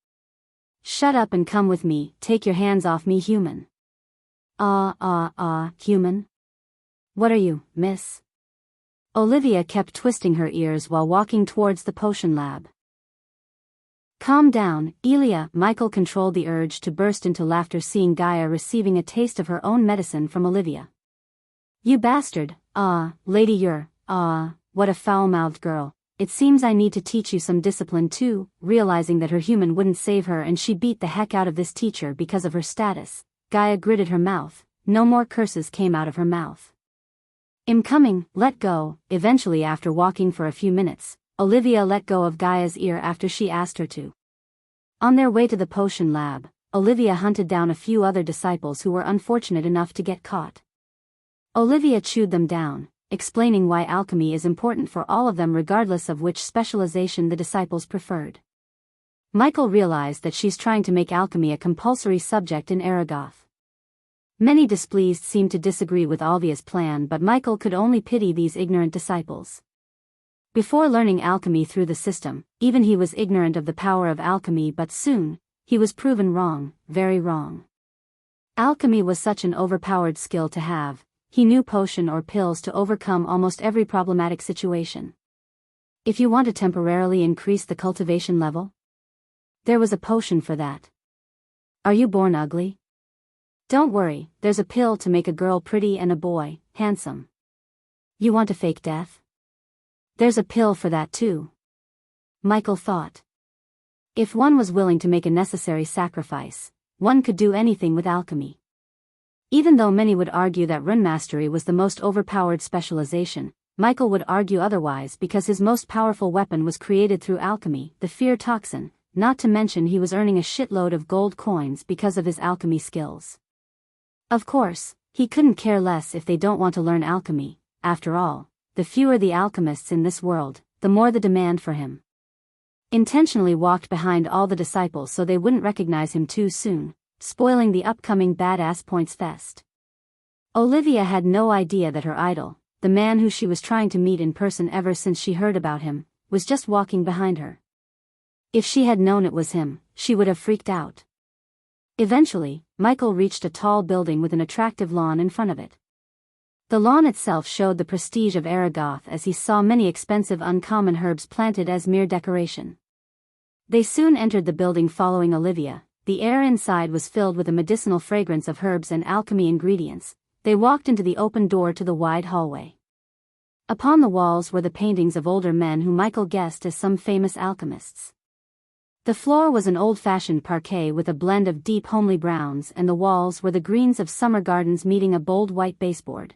Shut up and come with me, take your hands off me, human. Human? What are you, miss? Olivia kept twisting her ears while walking towards the potion lab. Calm down, Elia. Michael controlled the urge to burst into laughter seeing Gaia receiving a taste of her own medicine from Olivia. You bastard, lady, you're, what a foul-mouthed girl. It seems I need to teach you some discipline too. Realizing that her human wouldn't save her and she beat the heck out of this teacher because of her status, Gaia gritted her mouth. No more curses came out of her mouth. I'm coming, let go. Eventually, after walking for a few minutes, Olivia let go of Gaia's ear after she asked her to. On their way to the potion lab, Olivia hunted down a few other disciples who were unfortunate enough to get caught. Olivia chewed them down, explaining why alchemy is important for all of them regardless of which specialization the disciples preferred. Michael realized that she's trying to make alchemy a compulsory subject in Aragoth. Many displeased seemed to disagree with Olvia's plan, but Michael could only pity these ignorant disciples. Before learning alchemy through the system, even he was ignorant of the power of alchemy, but soon, he was proven wrong, very wrong. Alchemy was such an overpowered skill to have. He knew potion or pills to overcome almost every problematic situation. If you want to temporarily increase the cultivation level, there was a potion for that. Are you born ugly? Don't worry, there's a pill to make a girl pretty and a boy handsome. You want to fake death? There's a pill for that too. Michael thought. If one was willing to make a necessary sacrifice, one could do anything with alchemy. Even though many would argue that rune mastery was the most overpowered specialization, Michael would argue otherwise because his most powerful weapon was created through alchemy, the fear toxin, not to mention he was earning a shitload of gold coins because of his alchemy skills. Of course, he couldn't care less if they don't want to learn alchemy. After all, the fewer the alchemists in this world, the more the demand for him. Intentionally walked behind all the disciples so they wouldn't recognize him too soon, spoiling the upcoming badass points fest. Olivia had no idea that her idol, the man who she was trying to meet in person ever since she heard about him, was just walking behind her. If she had known it was him, she would have freaked out. Eventually, Michael reached a tall building with an attractive lawn in front of it. The lawn itself showed the prestige of Aragoth as he saw many expensive uncommon herbs planted as mere decoration. They soon entered the building following Olivia. The air inside was filled with a medicinal fragrance of herbs and alchemy ingredients. They walked into the open door to the wide hallway. Upon the walls were the paintings of older men who Michael guessed as some famous alchemists. The floor was an old-fashioned parquet with a blend of deep homely browns, and the walls were the greens of summer gardens meeting a bold white baseboard.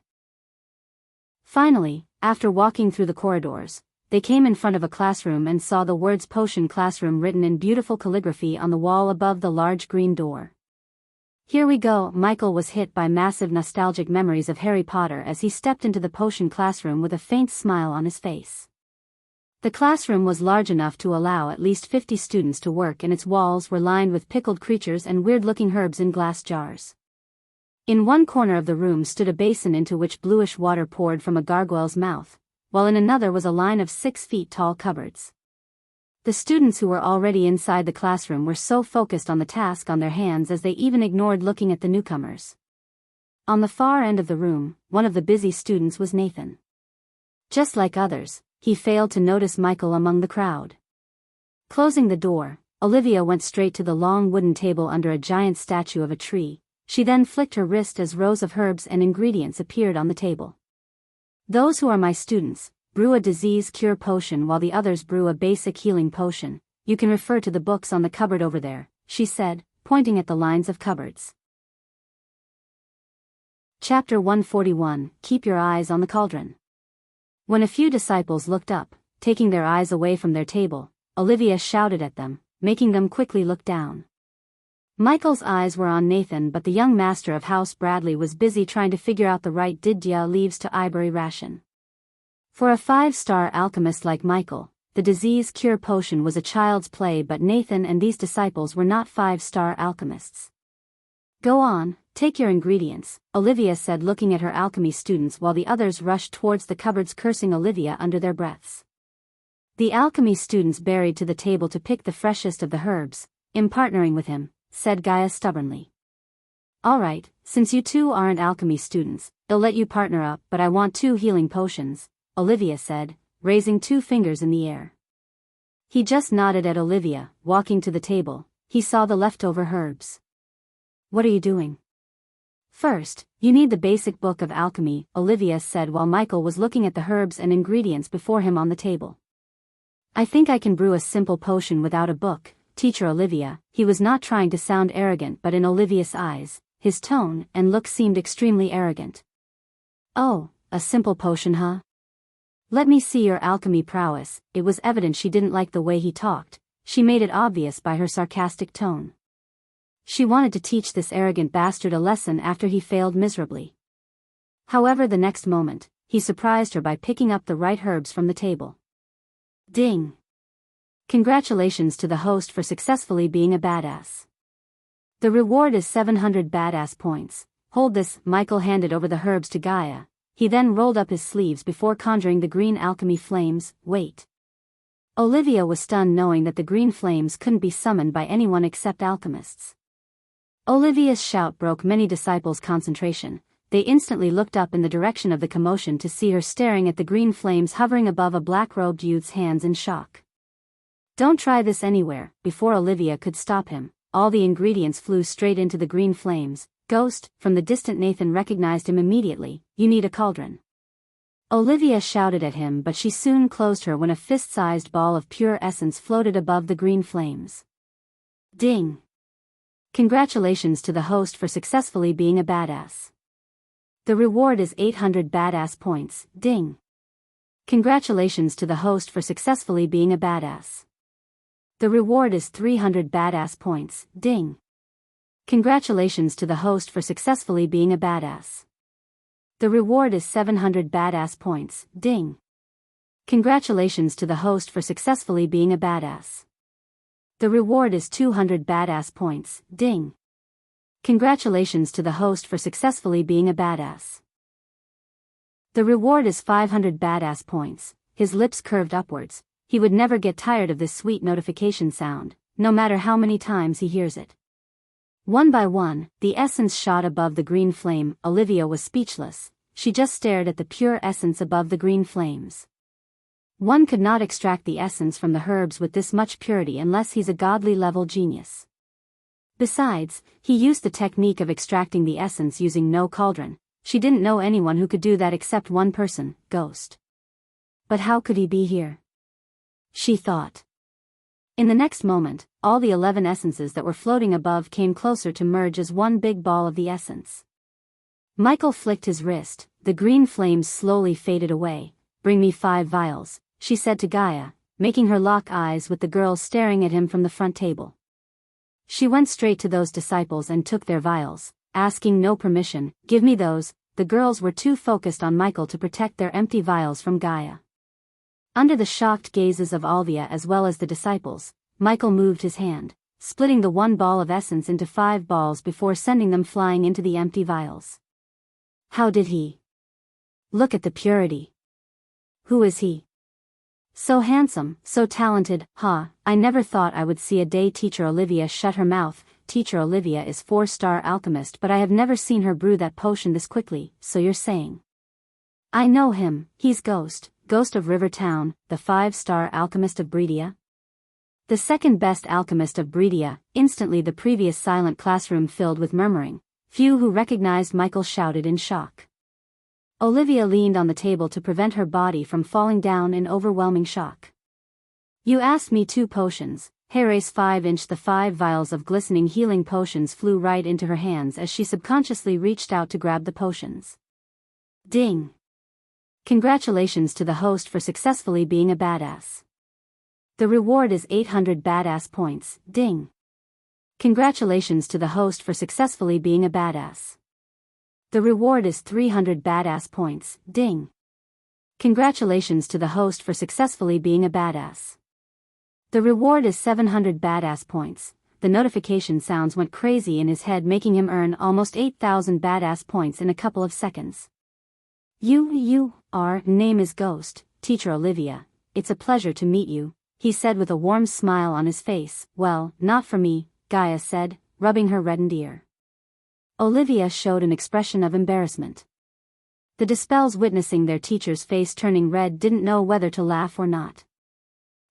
Finally, after walking through the corridors, they came in front of a classroom and saw the words Potion Classroom written in beautiful calligraphy on the wall above the large green door. Here we go. Michael was hit by massive nostalgic memories of Harry Potter as he stepped into the potion classroom with a faint smile on his face. The classroom was large enough to allow at least 50 students to work, and its walls were lined with pickled creatures and weird-looking herbs in glass jars. In one corner of the room stood a basin into which bluish water poured from a gargoyle's mouth, while in another was a line of 6-feet-tall cupboards. The students who were already inside the classroom were so focused on the task on their hands as they even ignored looking at the newcomers. On the far end of the room, one of the busy students was Nathan. Just like others, he failed to notice Michael among the crowd. Closing the door, Olivia went straight to the long wooden table under a giant statue of a tree. She then flicked her wrist as rows of herbs and ingredients appeared on the table. Those who are my students, brew a disease cure potion while the others brew a basic healing potion. You can refer to the books on the cupboard over there, she said, pointing at the lines of cupboards. Chapter 141, Keep Your Eyes on the Cauldron. When a few disciples looked up, taking their eyes away from their table, Olivia shouted at them, making them quickly look down. Michael's eyes were on Nathan, but the young master of House Bradley was busy trying to figure out the right Didya leaves to Ivory ration. For a 5-star alchemist like Michael, the disease cure potion was a child's play, but Nathan and these disciples were not 5-star alchemists. Go on, take your ingredients, Olivia said, looking at her alchemy students while the others rushed towards the cupboards, cursing Olivia under their breaths. The alchemy students buried to the table to pick the freshest of the herbs. I'm partnering with him, said Gaia stubbornly. All right, since you two aren't alchemy students, I'll let you partner up, but I want 2 healing potions, Olivia said, raising 2 fingers in the air. He just nodded at Olivia. Walking to the table, he saw the leftover herbs. What are you doing? First, you need the basic book of alchemy, Olivia said while Michael was looking at the herbs and ingredients before him on the table. I think I can brew a simple potion without a book, Teacher Olivia. He was not trying to sound arrogant, but in Olivia's eyes, his tone and look seemed extremely arrogant. Oh, a simple potion, huh? Let me see your alchemy prowess. It was evident she didn't like the way he talked. She made it obvious by her sarcastic tone. She wanted to teach this arrogant bastard a lesson after he failed miserably. However, the next moment, he surprised her by picking up the right herbs from the table. Ding! Congratulations to the host for successfully being a badass. The reward is 700 badass points. Hold this. Michael handed over the herbs to Gaia. He then rolled up his sleeves before conjuring the green alchemy flames. Wait. Olivia was stunned knowing that the green flames couldn't be summoned by anyone except alchemists. Olivia's shout broke many disciples' concentration. They instantly looked up in the direction of the commotion to see her staring at the green flames hovering above a black-robed youth's hands in shock. Don't try this anywhere. Before Olivia could stop him, all the ingredients flew straight into the green flames. Ghost, from the distant. Nathan recognized him immediately. You need a cauldron. Olivia shouted at him, but she soon closed her when a fist-sized ball of pure essence floated above the green flames. Ding! Congratulations to the host for successfully being a badass. The reward is 800 badass points. Ding! Congratulations to the host for successfully being a badass. The reward is 300 badass points. Ding! Congratulations to the host for successfully being a badass. The reward is 700 badass points. Ding! Congratulations to the host for successfully being a badass. The reward is 200 badass points. Ding! Congratulations to the host for successfully being a badass. The reward is 500 badass points. His lips curved upwards. He would never get tired of this sweet notification sound, no matter how many times he hears it. One by one, the essence shot above the green flame. Olivia was speechless. She just stared at the pure essence above the green flames. One could not extract the essence from the herbs with this much purity unless he's a godly level genius. Besides, he used the technique of extracting the essence using no cauldron. She didn't know anyone who could do that except one person, Ghost. But how could he be here? She thought. In the next moment, all the 11 essences that were floating above came closer to merge as one big ball of the essence. Michael flicked his wrist. The green flames slowly faded away. Bring me 5 vials, she said to Gaia, making her lock eyes with the girls staring at him from the front table. She went straight to those disciples and took their vials, asking no permission. Give me those. The girls were too focused on Michael to protect their empty vials from Gaia. Under the shocked gazes of Olivia as well as the disciples, Michael moved his hand, splitting the one ball of essence into 5 balls before sending them flying into the empty vials. How did he? Look at the purity. Who is he? So handsome, so talented. I never thought I would see a day. Teacher Olivia shut her mouth. Teacher Olivia is 4-star alchemist, but I have never seen her brew that potion this quickly. So you're saying? I know him. He's Ghost of River Town, the 5-star alchemist of Breedia. The second best alchemist of Breedia. Instantly the previous silent classroom filled with murmuring. Few who recognized Michael shouted in shock. Olivia leaned on the table to prevent her body from falling down in overwhelming shock. You asked me 2 potions. Herace 5-inch. The 5 vials of glistening healing potions flew right into her hands as she subconsciously reached out to grab the potions. Ding! Congratulations to the host for successfully being a badass. The reward is 800 badass points. Ding! Congratulations to the host for successfully being a badass. The reward is 300 badass points. Ding! Congratulations to the host for successfully being a badass. The reward is 700 badass points. The notification sounds went crazy in his head, making him earn almost 8,000 badass points in a couple of seconds. Our name is Ghost, Teacher Olivia. It's a pleasure to meet you, he said with a warm smile on his face. Well, not for me, Gaia said, rubbing her reddened ear. Olivia showed an expression of embarrassment. The Dispels, witnessing their teacher's face turning red, didn't know whether to laugh or not.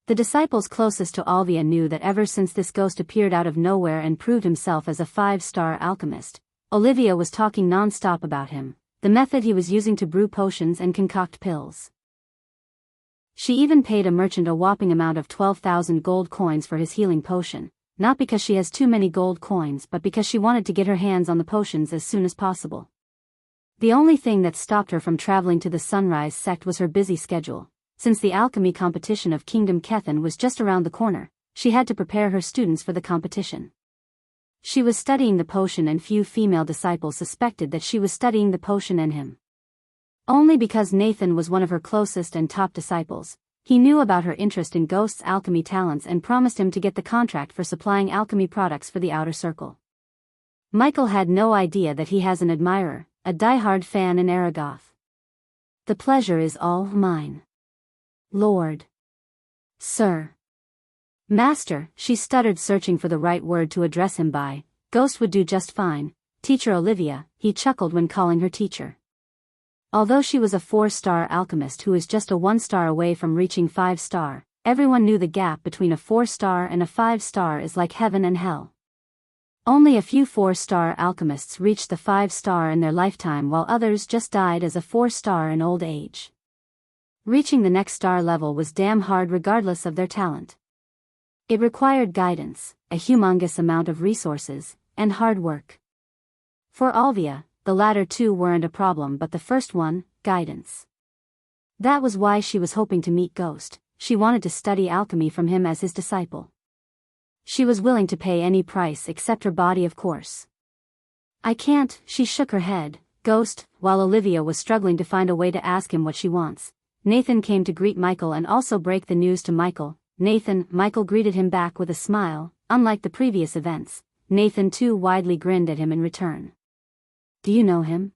The disciples closest to Olivia knew that ever since this ghost appeared out of nowhere and proved himself as a 5-star alchemist, Olivia was talking non-stop about him, the method he was using to brew potions and concoct pills. She even paid a merchant a whopping amount of 12,000 gold coins for his healing potion, not because she has too many gold coins but because she wanted to get her hands on the potions as soon as possible. The only thing that stopped her from traveling to the Sunrise sect was her busy schedule. Since the alchemy competition of Kingdom Kethan was just around the corner, she had to prepare her students for the competition. She was studying the potion and few female disciples suspected that she was studying the potion and him. Only because Nathan was one of her closest and top disciples, he knew about her interest in Ghost's alchemy talents and promised him to get the contract for supplying alchemy products for the outer circle. Michael had no idea that he has an admirer, a die-hard fan in Aragoth. The pleasure is all mine. Lord. Sir. Master, she stuttered, searching for the right word to address him by. Ghost would do just fine. Teacher Olivia, he chuckled when calling her teacher. Although she was a 4-star alchemist who is just a 1-star away from reaching 5-star, everyone knew the gap between a 4-star and a 5-star is like heaven and hell. Only a few 4-star alchemists reached the 5-star in their lifetime, while others just died as a 4-star in old age. Reaching the next star level was damn hard regardless of their talent. It required guidance, a humongous amount of resources, and hard work. For Olivia, the latter two weren't a problem, but the first one, guidance. That was why she was hoping to meet Ghost. She wanted to study alchemy from him as his disciple. She was willing to pay any price except her body, of course. I can't, she shook her head. Ghost, while Olivia was struggling to find a way to ask him what she wants, Nathan came to greet Michael and also break the news to Michael. Michael greeted him back with a smile. Unlike the previous events, Nathan too widely grinned at him in return. Do you know him?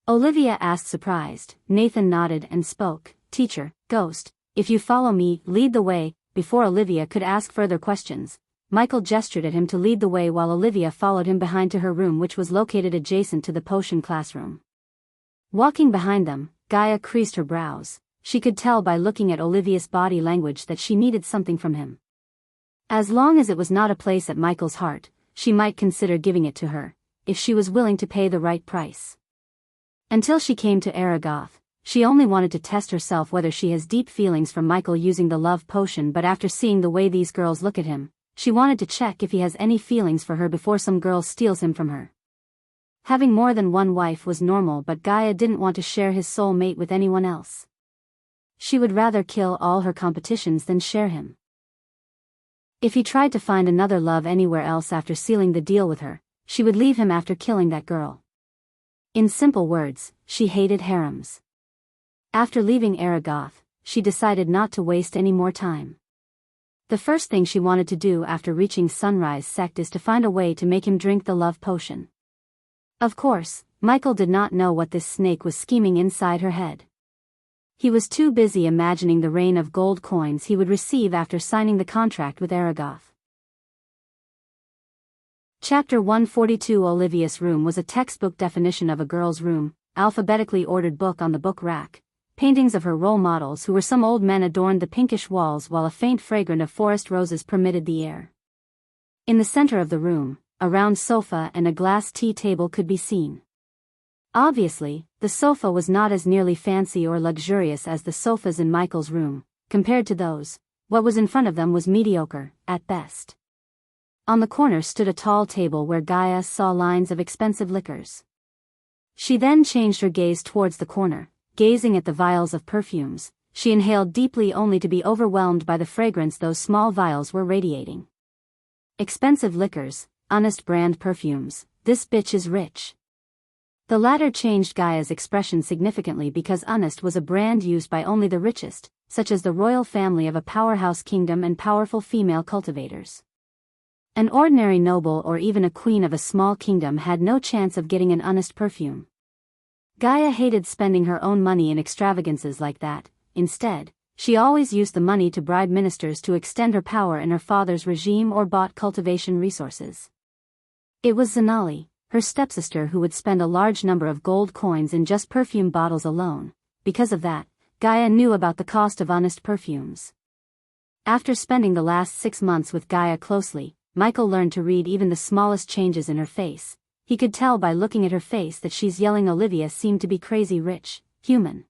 Olivia asked, surprised. Nathan nodded and spoke. Teacher, Ghost, if you follow me, lead the way. Before Olivia could ask further questions, Michael gestured at him to lead the way while Olivia followed him behind to her room, which was located adjacent to the potion classroom. Walking behind them, Gaia creased her brows. She could tell by looking at Olivia's body language that she needed something from him. As long as it was not a place at Michael's heart, she might consider giving it to her, if she was willing to pay the right price. Until she came to Aragoth, she only wanted to test herself whether she has deep feelings for Michael using the love potion, but after seeing the way these girls look at him, she wanted to check if he has any feelings for her before some girl steals him from her. Having more than one wife was normal, but Gaia didn't want to share his soul mate with anyone else. She would rather kill all her competitions than share him. If he tried to find another love anywhere else after sealing the deal with her, she would leave him after killing that girl. In simple words, she hated harems. After leaving Aragoth, she decided not to waste any more time. The first thing she wanted to do after reaching Sunrise Sect is to find a way to make him drink the love potion. Of course, Michael did not know what this snake was scheming inside her head. He was too busy imagining the rain of gold coins he would receive after signing the contract with Aragoth. Chapter 142. Olivia's room was a textbook definition of a girl's room, alphabetically ordered book on the book rack, Paintings of her role models who were some old men adorned the pinkish walls while a faint fragrance of forest roses permitted the air. In the center of the room, a round sofa and a glass tea table could be seen. Obviously, the sofa was not as nearly fancy or luxurious as the sofas in Michael's room. Compared to those, what was in front of them was mediocre, at best. On the corner stood a tall table where Gaia saw lines of expensive liquors. She then changed her gaze towards the corner. Gazing at the vials of perfumes, she inhaled deeply only to be overwhelmed by the fragrance those small vials were radiating. Expensive liquors, honest brand perfumes, this bitch is rich. The latter changed Gaia's expression significantly because honest was a brand used by only the richest, such as the royal family of a powerhouse kingdom and powerful female cultivators. An ordinary noble or even a queen of a small kingdom had no chance of getting an honest perfume. Gaia hated spending her own money in extravagances like that. Instead, she always used the money to bribe ministers to extend her power in her father's regime or bought cultivation resources. It was Zanali, her stepsister, who would spend a large number of gold coins in just perfume bottles alone. Because of that, Gaia knew about the cost of honest perfumes. After spending the last 6 months with Gaia closely, Michael learned to read even the smallest changes in her face. He could tell by looking at her face that she's yelling Olivia seemed to be crazy rich, human.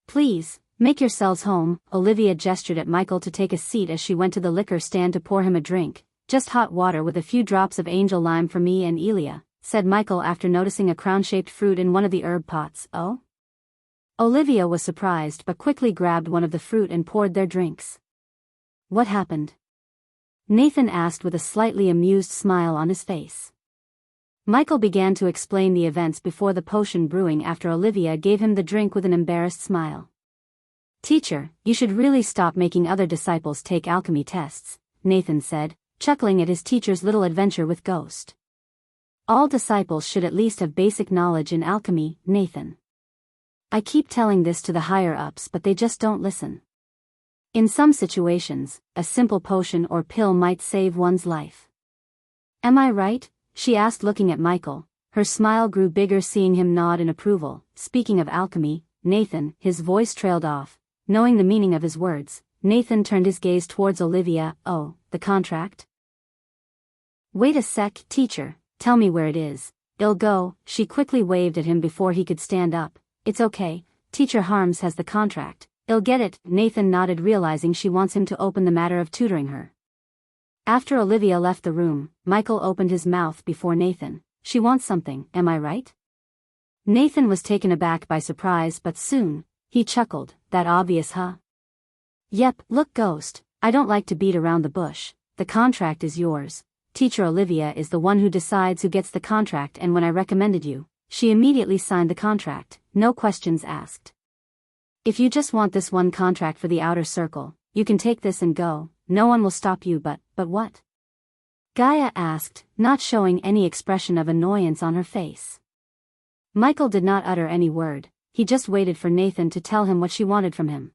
Please, make yourselves home. Olivia gestured at Michael to take a seat as she went to the liquor stand to pour him a drink. Just hot water with a few drops of angel lime for me and Elia, said Michael after noticing a crown-shaped fruit in one of the herb pots. Oh? Olivia was surprised but quickly grabbed one of the fruit and poured their drinks. What happened? Nathan asked with a slightly amused smile on his face. Michael began to explain the events before the potion brewing after Olivia gave him the drink with an embarrassed smile. Teacher, you should really stop making other disciples take alchemy tests, Nathan said, chuckling at his teacher's little adventure with Ghost. All disciples should at least have basic knowledge in alchemy, Nathan. I keep telling this to the higher-ups but they just don't listen. In some situations, a simple potion or pill might save one's life. Am I right? She asked looking at Michael. Her smile grew bigger seeing him nod in approval. Speaking of alchemy, Nathan, his voice trailed off. Knowing the meaning of his words, Nathan turned his gaze towards Olivia. Oh, the contract? Wait a sec, teacher, tell me where it is. I'll go. She quickly waved at him before he could stand up. It's okay, Teacher Harms has the contract. I'll get it. Nathan nodded, realizing she wants him to open the matter of tutoring her. After Olivia left the room, Michael opened his mouth before Nathan. She wants something, am I right? Nathan was taken aback by surprise but soon, he chuckled. That obvious, huh? Yep, look Ghost, I don't like to beat around the bush. The contract is yours. Teacher Olivia is the one who decides who gets the contract, and when I recommended you, she immediately signed the contract, no questions asked. If you just want this one contract for the outer circle, you can take this and go. No one will stop you but what? Gaia asked, not showing any expression of annoyance on her face. Michael did not utter any word, he just waited for Nathan to tell him what she wanted from him.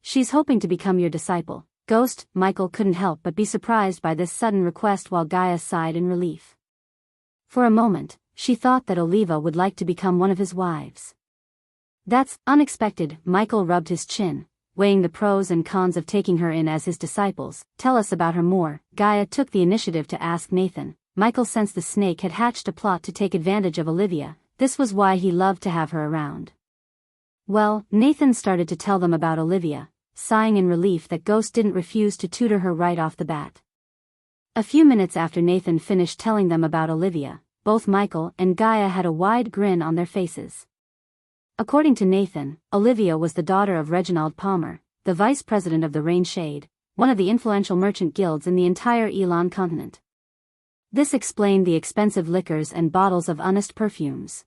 She's hoping to become your disciple, Ghost. Michael couldn't help but be surprised by this sudden request while Gaia sighed in relief. For a moment, she thought that Oliva would like to become one of his wives. That's unexpected. Michael rubbed his chin, weighing the pros and cons of taking her in as his disciples. Tell us about her more. Gaia took the initiative to ask Nathan. Michael sensed the snake had hatched a plot to take advantage of Olivia. This was why he loved to have her around. Well, Nathan started to tell them about Olivia, sighing in relief that Ghost didn't refuse to tutor her right off the bat. A few minutes after Nathan finished telling them about Olivia, both Michael and Gaia had a wide grin on their faces. According to Nathan, Olivia was the daughter of Reginald Palmer, the vice president of the Rain Shade, one of the influential merchant guilds in the entire Elon continent. This explained the expensive liquors and bottles of honest perfumes.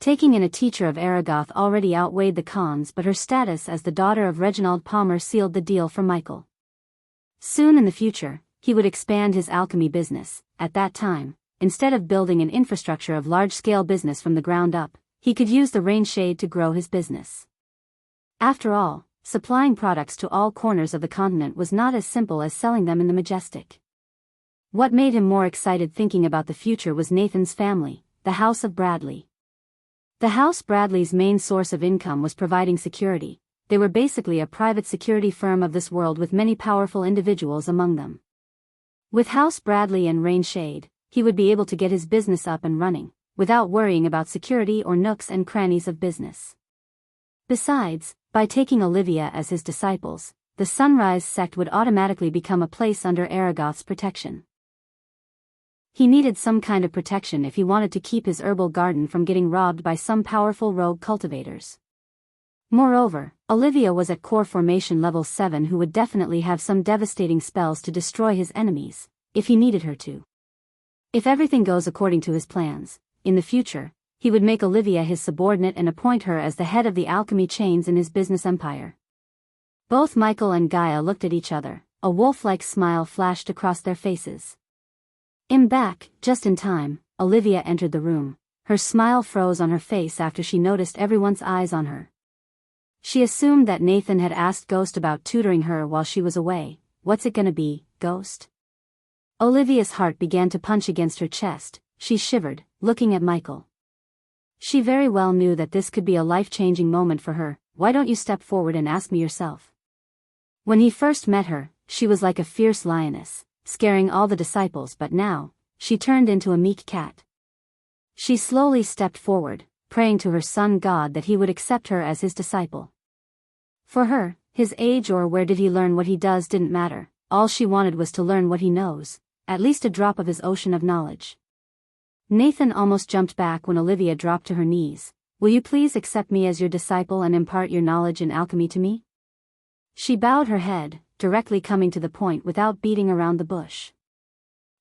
Taking in a teacher of Aragoth already outweighed the cons, but her status as the daughter of Reginald Palmer sealed the deal for Michael. Soon in the future, he would expand his alchemy business. At that time, instead of building an infrastructure of large-scale business from the ground up, he could use the Rain Shade to grow his business. After all, supplying products to all corners of the continent was not as simple as selling them in the Majestic. What made him more excited thinking about the future was Nathan's family, the House of Bradley. The House Bradley's main source of income was providing security. They were basically a private security firm of this world with many powerful individuals among them. With House Bradley and Rain Shade, he would be able to get his business up and running, without worrying about security or nooks and crannies of business. Besides, by taking Olivia as his disciples, the Sunrise sect would automatically become a place under Aragoth's protection. He needed some kind of protection if he wanted to keep his herbal garden from getting robbed by some powerful rogue cultivators. Moreover, Olivia was at core formation level 7 who would definitely have some devastating spells to destroy his enemies, if he needed her to. If everything goes according to his plans, in the future, he would make Olivia his subordinate and appoint her as the head of the alchemy chains in his business empire. Both Michael and Gaia looked at each other, a wolf-like smile flashed across their faces. Back, just in time, Olivia entered the room. Her smile froze on her face after she noticed everyone's eyes on her. She assumed that Nathan had asked Ghost about tutoring her while she was away. What's it gonna be, Ghost? Olivia's heart began to punch against her chest. She shivered, looking at Michael. She very well knew that this could be a life-changing moment for her. Why don't you step forward and ask me yourself? When he first met her, she was like a fierce lioness, scaring all the disciples, but now, she turned into a meek cat. She slowly stepped forward, praying to her sun god that he would accept her as his disciple. For her, his age or where did he learn what he does didn't matter. All she wanted was to learn what he knows, at least a drop of his ocean of knowledge. Nathan almost jumped back when Olivia dropped to her knees. Will you please accept me as your disciple and impart your knowledge in alchemy to me? She bowed her head, directly coming to the point without beating around the bush.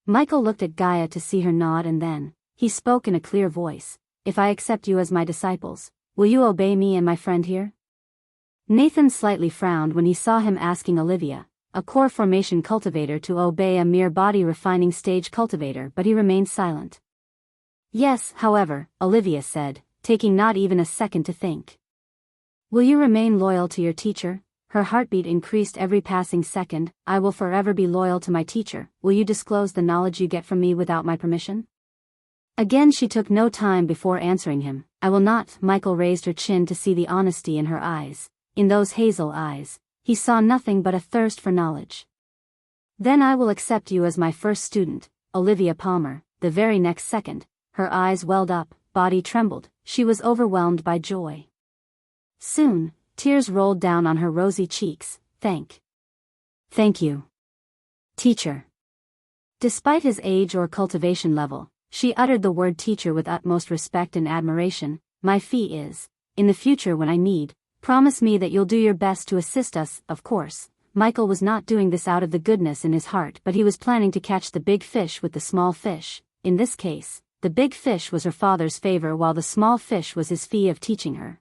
Michael looked at Gaia to see her nod and then, he spoke in a clear voice. If I accept you as my disciples, will you obey me and my friend here? Nathan slightly frowned when he saw him asking Olivia, a core formation cultivator, to obey a mere body refining stage cultivator, but he remained silent. Yes, however, Olivia said, taking not even a second to think. Will you remain loyal to your teacher? Her heartbeat increased every passing second. I will forever be loyal to my teacher. Will you disclose the knowledge you get from me without my permission? Again she took no time before answering him. I will not. Michael raised her chin to see the honesty in her eyes. In those hazel eyes, he saw nothing but a thirst for knowledge. Then I will accept you as my first student, Olivia Palmer. The very next second, her eyes welled up, body trembled, she was overwhelmed by joy. Soon, tears rolled down on her rosy cheeks. Thank you, teacher. Despite his age or cultivation level, she uttered the word teacher with utmost respect and admiration. My fee is, in the future when I need, promise me that you'll do your best to assist us. Of course, Michael was not doing this out of the goodness in his heart, but he was planning to catch the big fish with the small fish. In this case, the big fish was her father's favor while the small fish was his fee of teaching her.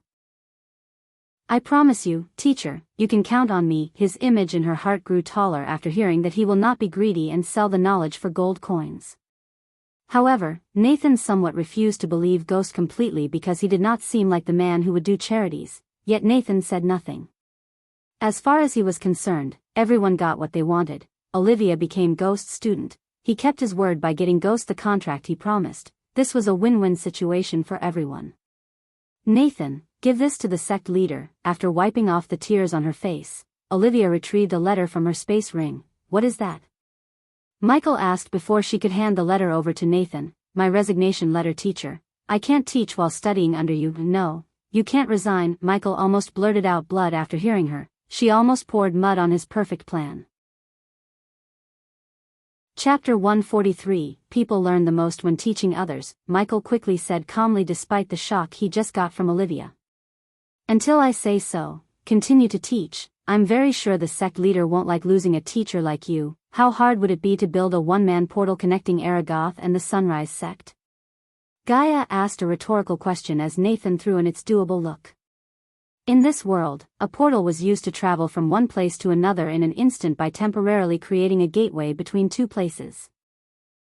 I promise you, teacher, you can count on me. His image in her heart grew taller after hearing that he will not be greedy and sell the knowledge for gold coins. However, Nathan somewhat refused to believe Ghost completely because he did not seem like the man who would do charities, yet Nathan said nothing. As far as he was concerned, everyone got what they wanted. Olivia became Ghost's student. He kept his word by getting Ghost the contract he promised. This was a win-win situation for everyone. Nathan, give this to the sect leader. After wiping off the tears on her face, Olivia retrieved a letter from her space ring. What is that? Michael asked before she could hand the letter over to Nathan. My resignation letter, teacher. I can't teach while studying under you. No, you can't resign. Michael almost blurted out blood after hearing her. She almost poured mud on his perfect plan. Chapter 143, People learn the most when teaching others, Michael quickly said calmly despite the shock he just got from Olivia. Until I say so, continue to teach. I'm very sure the sect leader won't like losing a teacher like you. How hard would it be to build a one-man portal connecting Aragoth and the Sunrise sect? Gaia asked a rhetorical question as Nathan threw an "it's doable" look. In this world, a portal was used to travel from one place to another in an instant by temporarily creating a gateway between two places.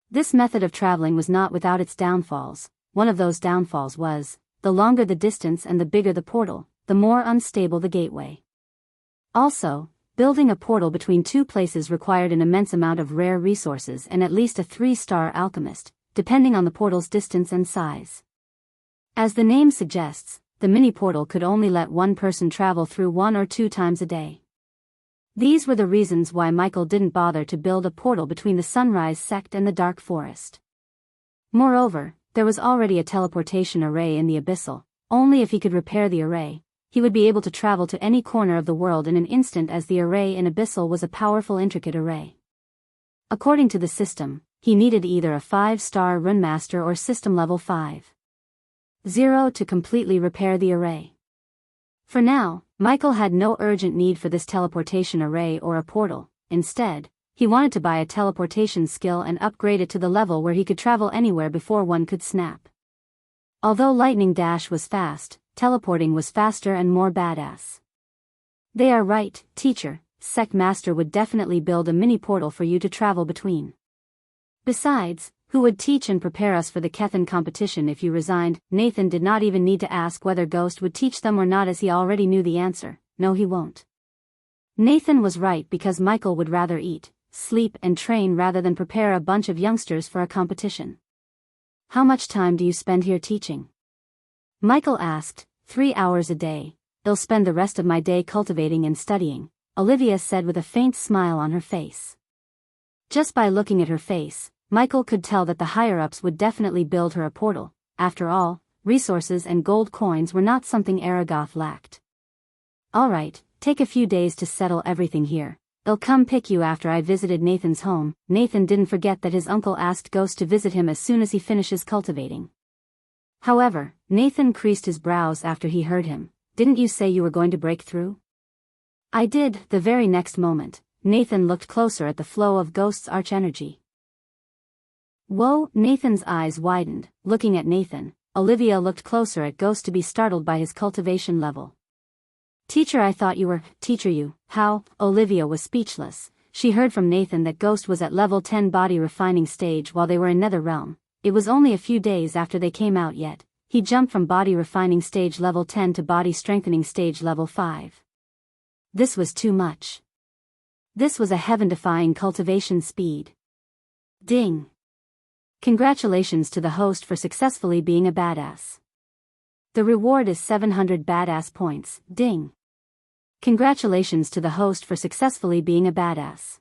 This method of traveling was not without its downfalls. One of those downfalls was, the longer the distance and the bigger the portal, the more unstable the gateway. Also, building a portal between two places required an immense amount of rare resources and at least a 3-star alchemist, depending on the portal's distance and size. As the name suggests, the mini portal could only let one person travel through 1 or 2 times a day. These were the reasons why Michael didn't bother to build a portal between the Sunrise Sect and the Dark Forest. Moreover, there was already a teleportation array in the Abyssal. Only if he could repair the array, he would be able to travel to any corner of the world in an instant, as the array in Abyssal was a powerful, intricate array. According to the system, he needed either a 5-star Runemaster or System Level 5.0 to completely repair the array. For now, Michael had no urgent need for this teleportation array or a portal. Instead, he wanted to buy a teleportation skill and upgrade it to the level where he could travel anywhere before one could snap. Although lightning dash was fast, teleporting was faster and more badass. They are right, teacher. Sect Master would definitely build a mini portal for you to travel between. Besides, who would teach and prepare us for the Kethan competition if you resigned? Nathan did not even need to ask whether Ghost would teach them or not, as he already knew the answer. No, he won't. Nathan was right, because Michael would rather eat, sleep and train rather than prepare a bunch of youngsters for a competition. How much time do you spend here teaching? Michael asked. 3 hours a day. They'll spend the rest of my day cultivating and studying, Olivia said with a faint smile on her face. Just by looking at her face, Michael could tell that the higher-ups would definitely build her a portal. After all, resources and gold coins were not something Aragoth lacked. Alright, take a few days to settle everything here. They'll come pick you after I visited Nathan's home. Nathan didn't forget that his uncle asked Ghost to visit him as soon as he finishes cultivating. However, Nathan creased his brows after he heard him. Didn't you say you were going to break through? I did. The very next moment, Nathan looked closer at the flow of Ghost's arch-energy. Whoa, Nathan's eyes widened. Looking at Nathan, Olivia looked closer at Ghost to be startled by his cultivation level. Teacher, I thought you were. Teacher, you. How? Olivia was speechless. She heard from Nathan that Ghost was at level 10 body refining stage while they were in Nether Realm. It was only a few days after they came out, yet he jumped from body refining stage level 10 to body strengthening stage level 5. This was too much. This was a heaven-defying cultivation speed. Ding. Congratulations to the host for successfully being a badass. The reward is 700 badass points. Ding. Congratulations to the host for successfully being a badass.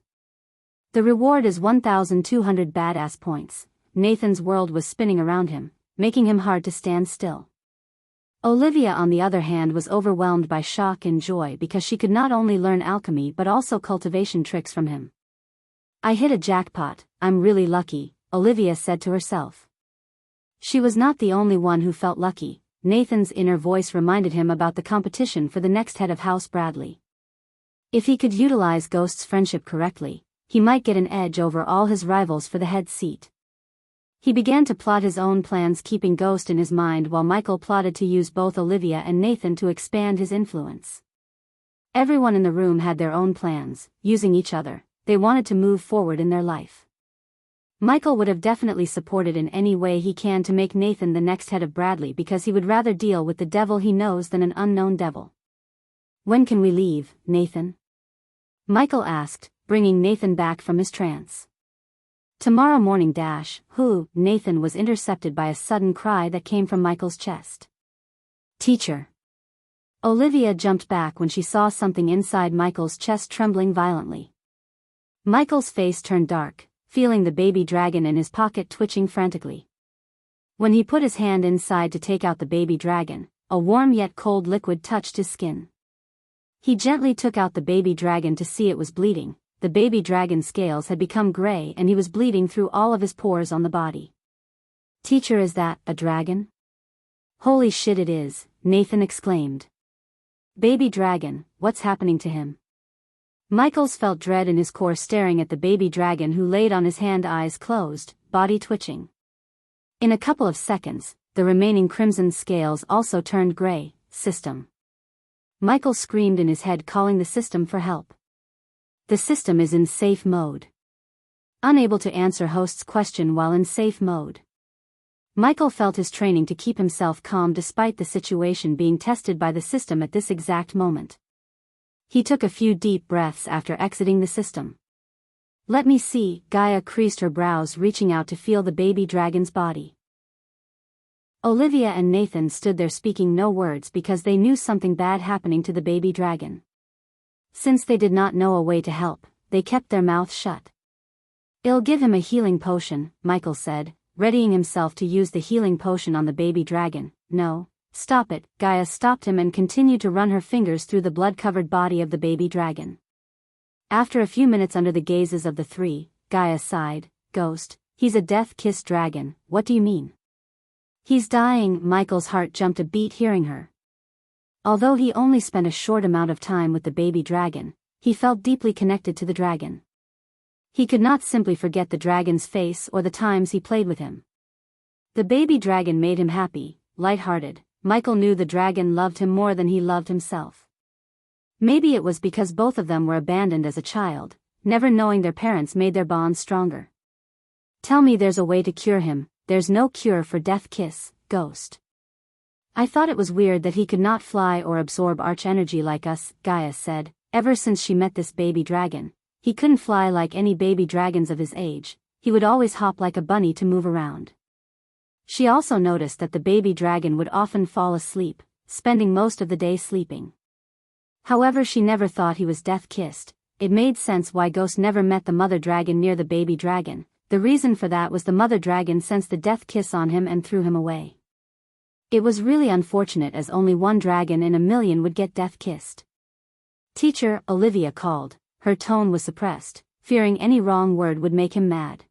The reward is 1,200 badass points. Nathan's world was spinning around him, making him hard to stand still. Olivia, on the other hand, was overwhelmed by shock and joy because she could not only learn alchemy but also cultivation tricks from him. I hit a jackpot. I'm really lucky, Olivia said to herself. She was not the only one who felt lucky. Nathan's inner voice reminded him about the competition for the next head of House Bradley. If he could utilize Ghost's friendship correctly, he might get an edge over all his rivals for the head seat. He began to plot his own plans, keeping Ghost in his mind while Michael plotted to use both Olivia and Nathan to expand his influence. Everyone in the room had their own plans, using each other. They wanted to move forward in their life. Michael would have definitely supported in any way he can to make Nathan the next head of Bradley, because he would rather deal with the devil he knows than an unknown devil. When can we leave, Nathan? Michael asked, bringing Nathan back from his trance. Tomorrow morning. Who? Nathan was intercepted by a sudden cry that came from Michael's chest. Teacher. Olivia jumped back when she saw something inside Michael's chest trembling violently. Michael's face turned dark, feeling the baby dragon in his pocket twitching frantically. When he put his hand inside to take out the baby dragon, a warm yet cold liquid touched his skin. He gently took out the baby dragon to see it was bleeding. The baby dragon's scales had become gray and he was bleeding through all of his pores on the body. Teacher, is that a dragon? Holy shit, it is, Nathan exclaimed. Baby dragon, what's happening to him? Michaels felt dread in his core, staring at the baby dragon who laid on his hand, eyes closed, body twitching. In a couple of seconds, the remaining crimson scales also turned gray. System. Michael screamed in his head, calling the system for help. The system is in safe mode. Unable to answer host's question while in safe mode. Michael felt his training to keep himself calm despite the situation being tested by the system at this exact moment. He took a few deep breaths after exiting the system. Let me see, Gaia creased her brows, reaching out to feel the baby dragon's body. Olivia and Nathan stood there speaking no words because they knew something bad happening to the baby dragon. Since they did not know a way to help, they kept their mouths shut. "I'll give him a healing potion," Michael said, readying himself to use the healing potion on the baby dragon. "No, stop it." Gaia stopped him and continued to run her fingers through the blood-covered body of the baby dragon. After a few minutes under the gazes of the three, Gaia sighed. "Ghost, he's a death-kissed dragon. What do you mean?" "He's dying." Michael's heart jumped a beat hearing her. Although he only spent a short amount of time with the baby dragon, he felt deeply connected to the dragon. He could not simply forget the dragon's face or the times he played with him. The baby dragon made him happy, light-hearted. Michael knew the dragon loved him more than he loved himself. Maybe it was because both of them were abandoned as a child, never knowing their parents made their bond stronger. "Tell me there's a way to cure him." "There's no cure for Death Kiss, Ghost. I thought it was weird that he could not fly or absorb arch energy like us," Gaia said. Ever since she met this baby dragon, he couldn't fly like any baby dragons of his age. He would always hop like a bunny to move around. She also noticed that the baby dragon would often fall asleep, spending most of the day sleeping. However, she never thought he was death-kissed. It made sense why Ghost never met the mother dragon near the baby dragon. The reason for that was the mother dragon sensed the death kiss on him and threw him away. It was really unfortunate as only one dragon in a million would get death-kissed. "Teacher," Olivia called. Her tone was suppressed, fearing any wrong word would make him mad.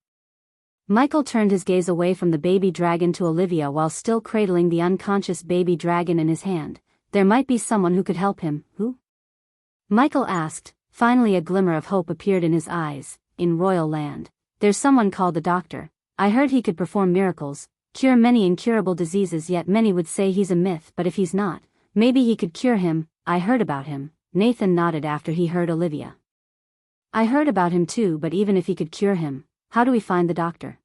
Michael turned his gaze away from the baby dragon to Olivia while still cradling the unconscious baby dragon in his hand. There might be someone who could help him. "Who?" Michael asked. Finally a glimmer of hope appeared in his eyes. "In Royal Land. There's someone called the Doctor. I heard he could perform miracles, cure many incurable diseases, yet many would say he's a myth, but if he's not, maybe he could cure him." "I heard about him." Nathan nodded after he heard Olivia. "I heard about him too, but even if he could cure him, how do we find the doctor?"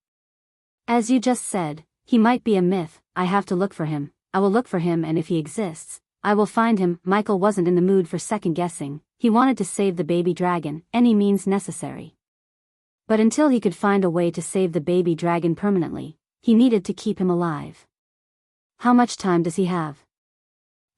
"As you just said, he might be a myth. I have to look for him. I will look for him, and if he exists, I will find him." Michael wasn't in the mood for second-guessing. He wanted to save the baby dragon, any means necessary. But until he could find a way to save the baby dragon permanently, he needed to keep him alive. "How much time does he have?"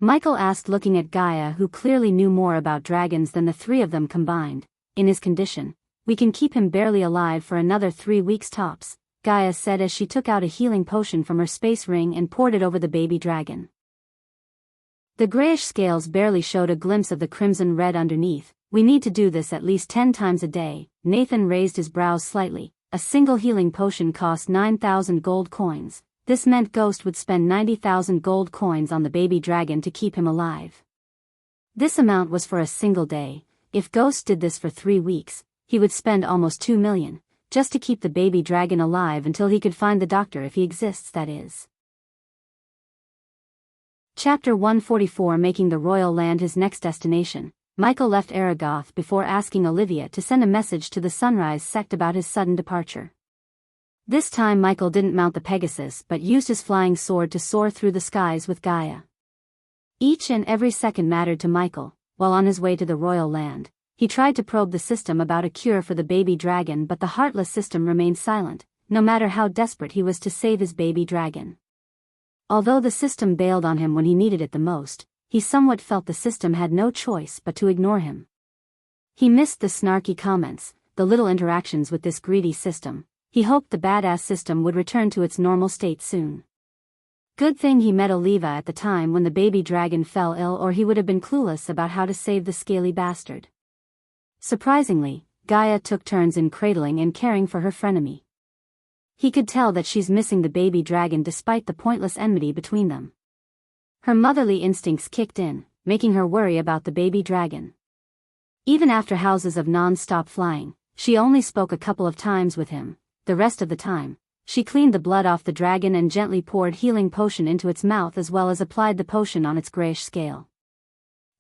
Michael asked, looking at Gaia, who clearly knew more about dragons than the three of them combined. "In his condition, we can keep him barely alive for another 3 weeks tops," Gaia said as she took out a healing potion from her space ring and poured it over the baby dragon. The grayish scales barely showed a glimpse of the crimson red underneath. "We need to do this at least 10 times a day." Nathan raised his brows slightly. A single healing potion cost 9,000 gold coins. This meant Ghost would spend 90,000 gold coins on the baby dragon to keep him alive. This amount was for a single day. If Ghost did this for 3 weeks, he would spend almost 2 million, just to keep the baby dragon alive until he could find the doctor, if he exists, that is. Chapter 144, making the Royal Land his next destination. Michael left Aragoth before asking Olivia to send a message to the Sunrise sect about his sudden departure. This time Michael didn't mount the Pegasus but used his flying sword to soar through the skies with Gaia. Each and every second mattered to Michael. While on his way to the Royal Land, he tried to probe the system about a cure for the baby dragon, but the heartless system remained silent, no matter how desperate he was to save his baby dragon. Although the system bailed on him when he needed it the most, he somewhat felt the system had no choice but to ignore him. He missed the snarky comments, the little interactions with this greedy system. He hoped the badass system would return to its normal state soon. Good thing he met Oliva at the time when the baby dragon fell ill, or he would have been clueless about how to save the scaly bastard. Surprisingly, Gaia took turns in cradling and caring for her frenemy. He could tell that she's missing the baby dragon despite the pointless enmity between them. Her motherly instincts kicked in, making her worry about the baby dragon. Even after houses of non-stop flying, she only spoke a couple of times with him. The rest of the time, she cleaned the blood off the dragon and gently poured healing potion into its mouth, as well as applied the potion on its grayish scale.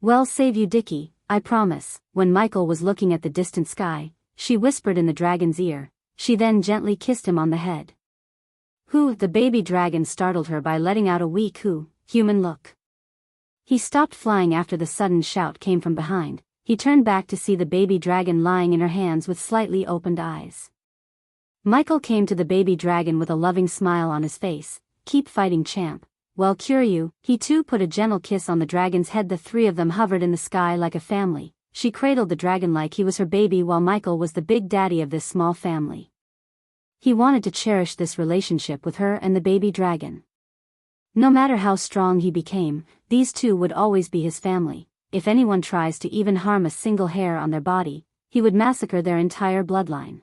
"Well, save you, Dickie, I promise." When Michael was looking at the distant sky, she whispered in the dragon's ear. She then gently kissed him on the head. "Who?" The baby dragon startled her by letting out a weak human look. He stopped flying after the sudden shout came from behind. He turned back to see the baby dragon lying in her hands with slightly opened eyes. Michael came to the baby dragon with a loving smile on his face. keep fighting, champ. Well, cure you." He too put a gentle kiss on the dragon's head. The three of them hovered in the sky like a family. She cradled the dragon like he was her baby, while Michael was the big daddy of this small family. He wanted to cherish this relationship with her and the baby dragon. No matter how strong he became, these two would always be his family. If anyone tries to even harm a single hair on their body, he would massacre their entire bloodline.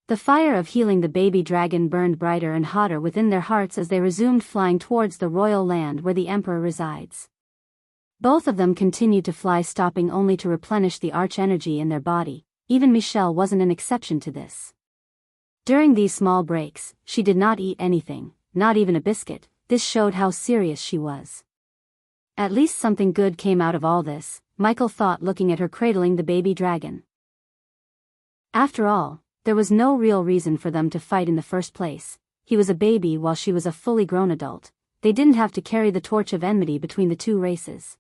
The fire of healing the baby dragon burned brighter and hotter within their hearts as they resumed flying towards the royal land where the emperor resides. Both of them continued to fly, stopping only to replenish the arch energy in their body. Even Michelle wasn't an exception to this. During these small breaks, she did not eat anything, not even a biscuit. This showed how serious she was. At least something good came out of all this, Michael thought, looking at her cradling the baby dragon. After all, there was no real reason for them to fight in the first place. He was a baby while she was a fully grown adult. They didn't have to carry the torch of enmity between the two races.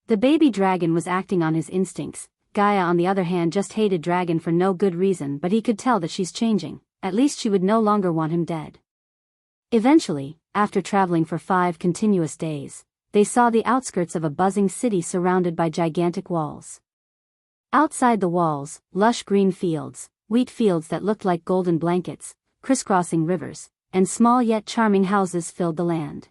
The baby dragon was acting on his instincts. Gaia, on the other hand, just hated Dragon for no good reason, but he could tell that she's changing. At least she would no longer want him dead. Eventually, after traveling for 5 continuous days, they saw the outskirts of a buzzing city surrounded by gigantic walls. Outside the walls, lush green fields, wheat fields that looked like golden blankets, crisscrossing rivers, and small yet charming houses filled the land.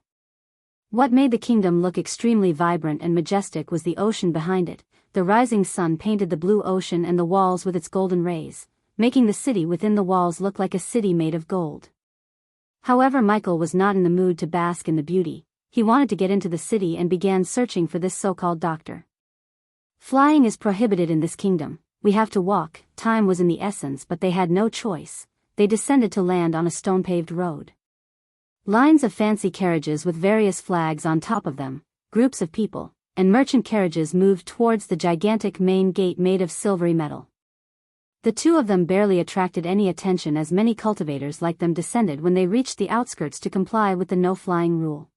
What made the kingdom look extremely vibrant and majestic was the ocean behind it. The rising sun painted the blue ocean and the walls with its golden rays, making the city within the walls look like a city made of gold. However, Michael was not in the mood to bask in the beauty. He wanted to get into the city and began searching for this so-called doctor. "Flying is prohibited in this kingdom. We have to walk." Time was in the essence, but they had no choice. They descended to land on a stone-paved road. Lines of fancy carriages with various flags on top of them, groups of people, and merchant carriages moved towards the gigantic main gate made of silvery metal. The two of them barely attracted any attention as many cultivators like them descended when they reached the outskirts to comply with the no-flying rule.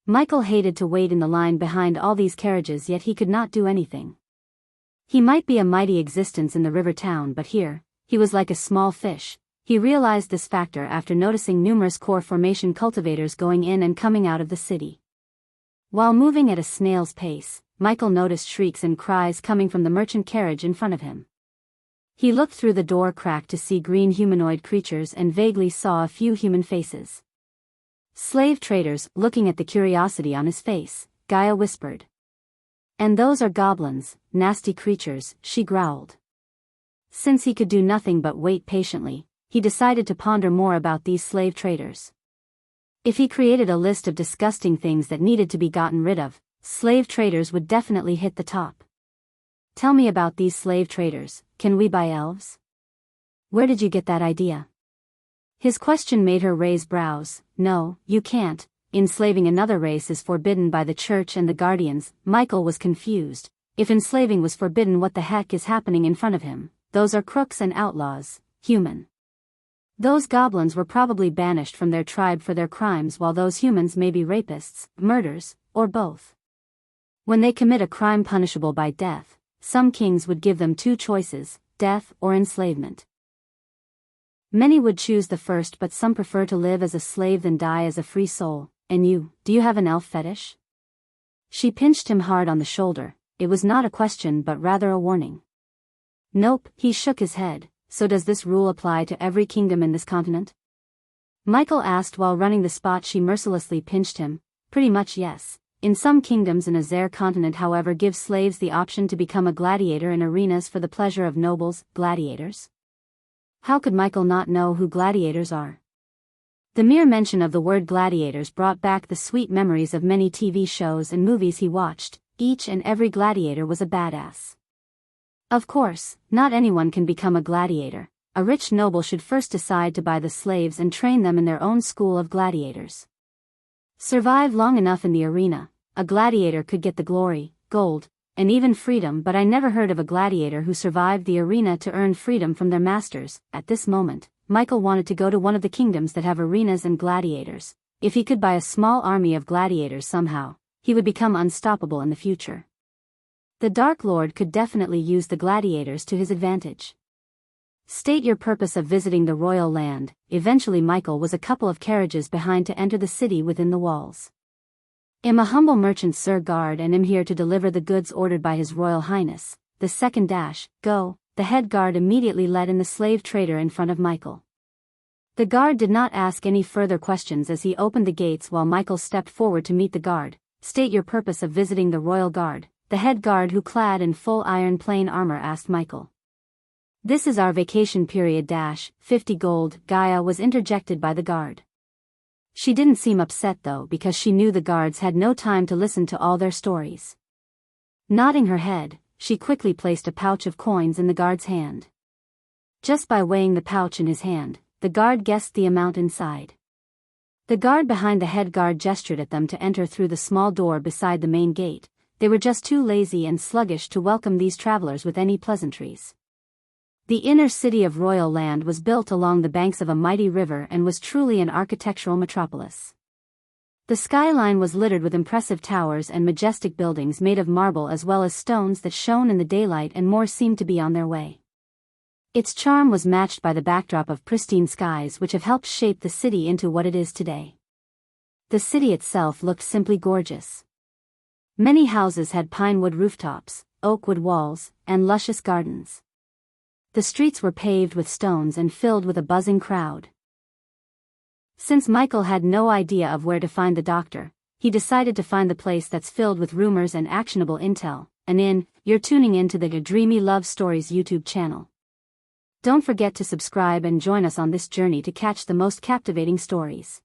Michael hated to wait in the line behind all these carriages, yet he could not do anything. He might be a mighty existence in the river town, but here, he was like a small fish. He realized this factor after noticing numerous core formation cultivators going in and coming out of the city. While moving at a snail's pace, Michael noticed shrieks and cries coming from the merchant carriage in front of him. He looked through the door crack to see green humanoid creatures and vaguely saw a few human faces. "Slave traders." Looking at the curiosity on his face, Gaia whispered. "And those are goblins, nasty creatures," she growled. Since he could do nothing but wait patiently, he decided to ponder more about these slave traders. If he created a list of disgusting things that needed to be gotten rid of, slave traders would definitely hit the top. "Tell me about these slave traders. Can we buy elves? Where did you get that idea?" His question made her raise brows. "No, you can't. Enslaving another race is forbidden by the church and the guardians." Michael was confused. If enslaving was forbidden, what the heck is happening in front of him? Those are crooks and outlaws, human. Those goblins were probably banished from their tribe for their crimes, while those humans may be rapists, murderers, or both. When they commit a crime punishable by death, some kings would give them 2 choices, death or enslavement. Many would choose the first, but some prefer to live as a slave than die as a free soul. "And you, do you have an elf fetish?" She pinched him hard on the shoulder. It was not a question but rather a warning. "Nope," he shook his head. "So does this rule apply to every kingdom in this continent?" Michael asked while running the spot she mercilessly pinched him. "Pretty much yes. In some kingdoms in Azare continent, however, give slaves the option to become a gladiator in arenas for the pleasure of nobles." Gladiators? How could Michael not know who gladiators are? The mere mention of the word gladiators brought back the sweet memories of many TV shows and movies he watched. Each and every gladiator was a badass. Of course, not anyone can become a gladiator. A rich noble should first decide to buy the slaves and train them in their own school of gladiators. Survive long enough in the arena, a gladiator could get the glory, gold, and even freedom, but I never heard of a gladiator who survived the arena to earn freedom from their masters. At this moment, Michael wanted to go to one of the kingdoms that have arenas and gladiators. If he could buy a small army of gladiators somehow, he would become unstoppable in the future. The Dark Lord could definitely use the gladiators to his advantage. State your purpose of visiting the royal land. Eventually Michael was a couple of carriages behind to enter the city within the walls. "Am a humble merchant, Sir Guard, and am here to deliver the goods ordered by His Royal Highness." The second dash, go, the head guard immediately led in the slave trader in front of Michael. The guard did not ask any further questions as he opened the gates while Michael stepped forward to meet the guard. "State your purpose of visiting the royal guard." The head guard, who clad in full iron plain armor, asked Michael. "This is our vacation period. 50 gold." Gaia was interjected by the guard. She didn't seem upset though, because she knew the guards had no time to listen to all their stories. Nodding her head, she quickly placed a pouch of coins in the guard's hand. Just by weighing the pouch in his hand, the guard guessed the amount inside. The guard behind the head guard gestured at them to enter through the small door beside the main gate. They were just too lazy and sluggish to welcome these travelers with any pleasantries. The inner city of Royal Land was built along the banks of a mighty river and was truly an architectural metropolis. The skyline was littered with impressive towers and majestic buildings made of marble, as well as stones that shone in the daylight, and more seemed to be on their way. Its charm was matched by the backdrop of pristine skies which have helped shape the city into what it is today. The city itself looked simply gorgeous. Many houses had pine wood rooftops, oak wood walls, and luscious gardens. The streets were paved with stones and filled with a buzzing crowd. Since Michael had no idea of where to find the doctor, he decided to find the place that's filled with rumors and actionable intel, an inn. You're tuning in to the Dreamy Love Stories YouTube channel. Don't forget to subscribe and join us on this journey to catch the most captivating stories.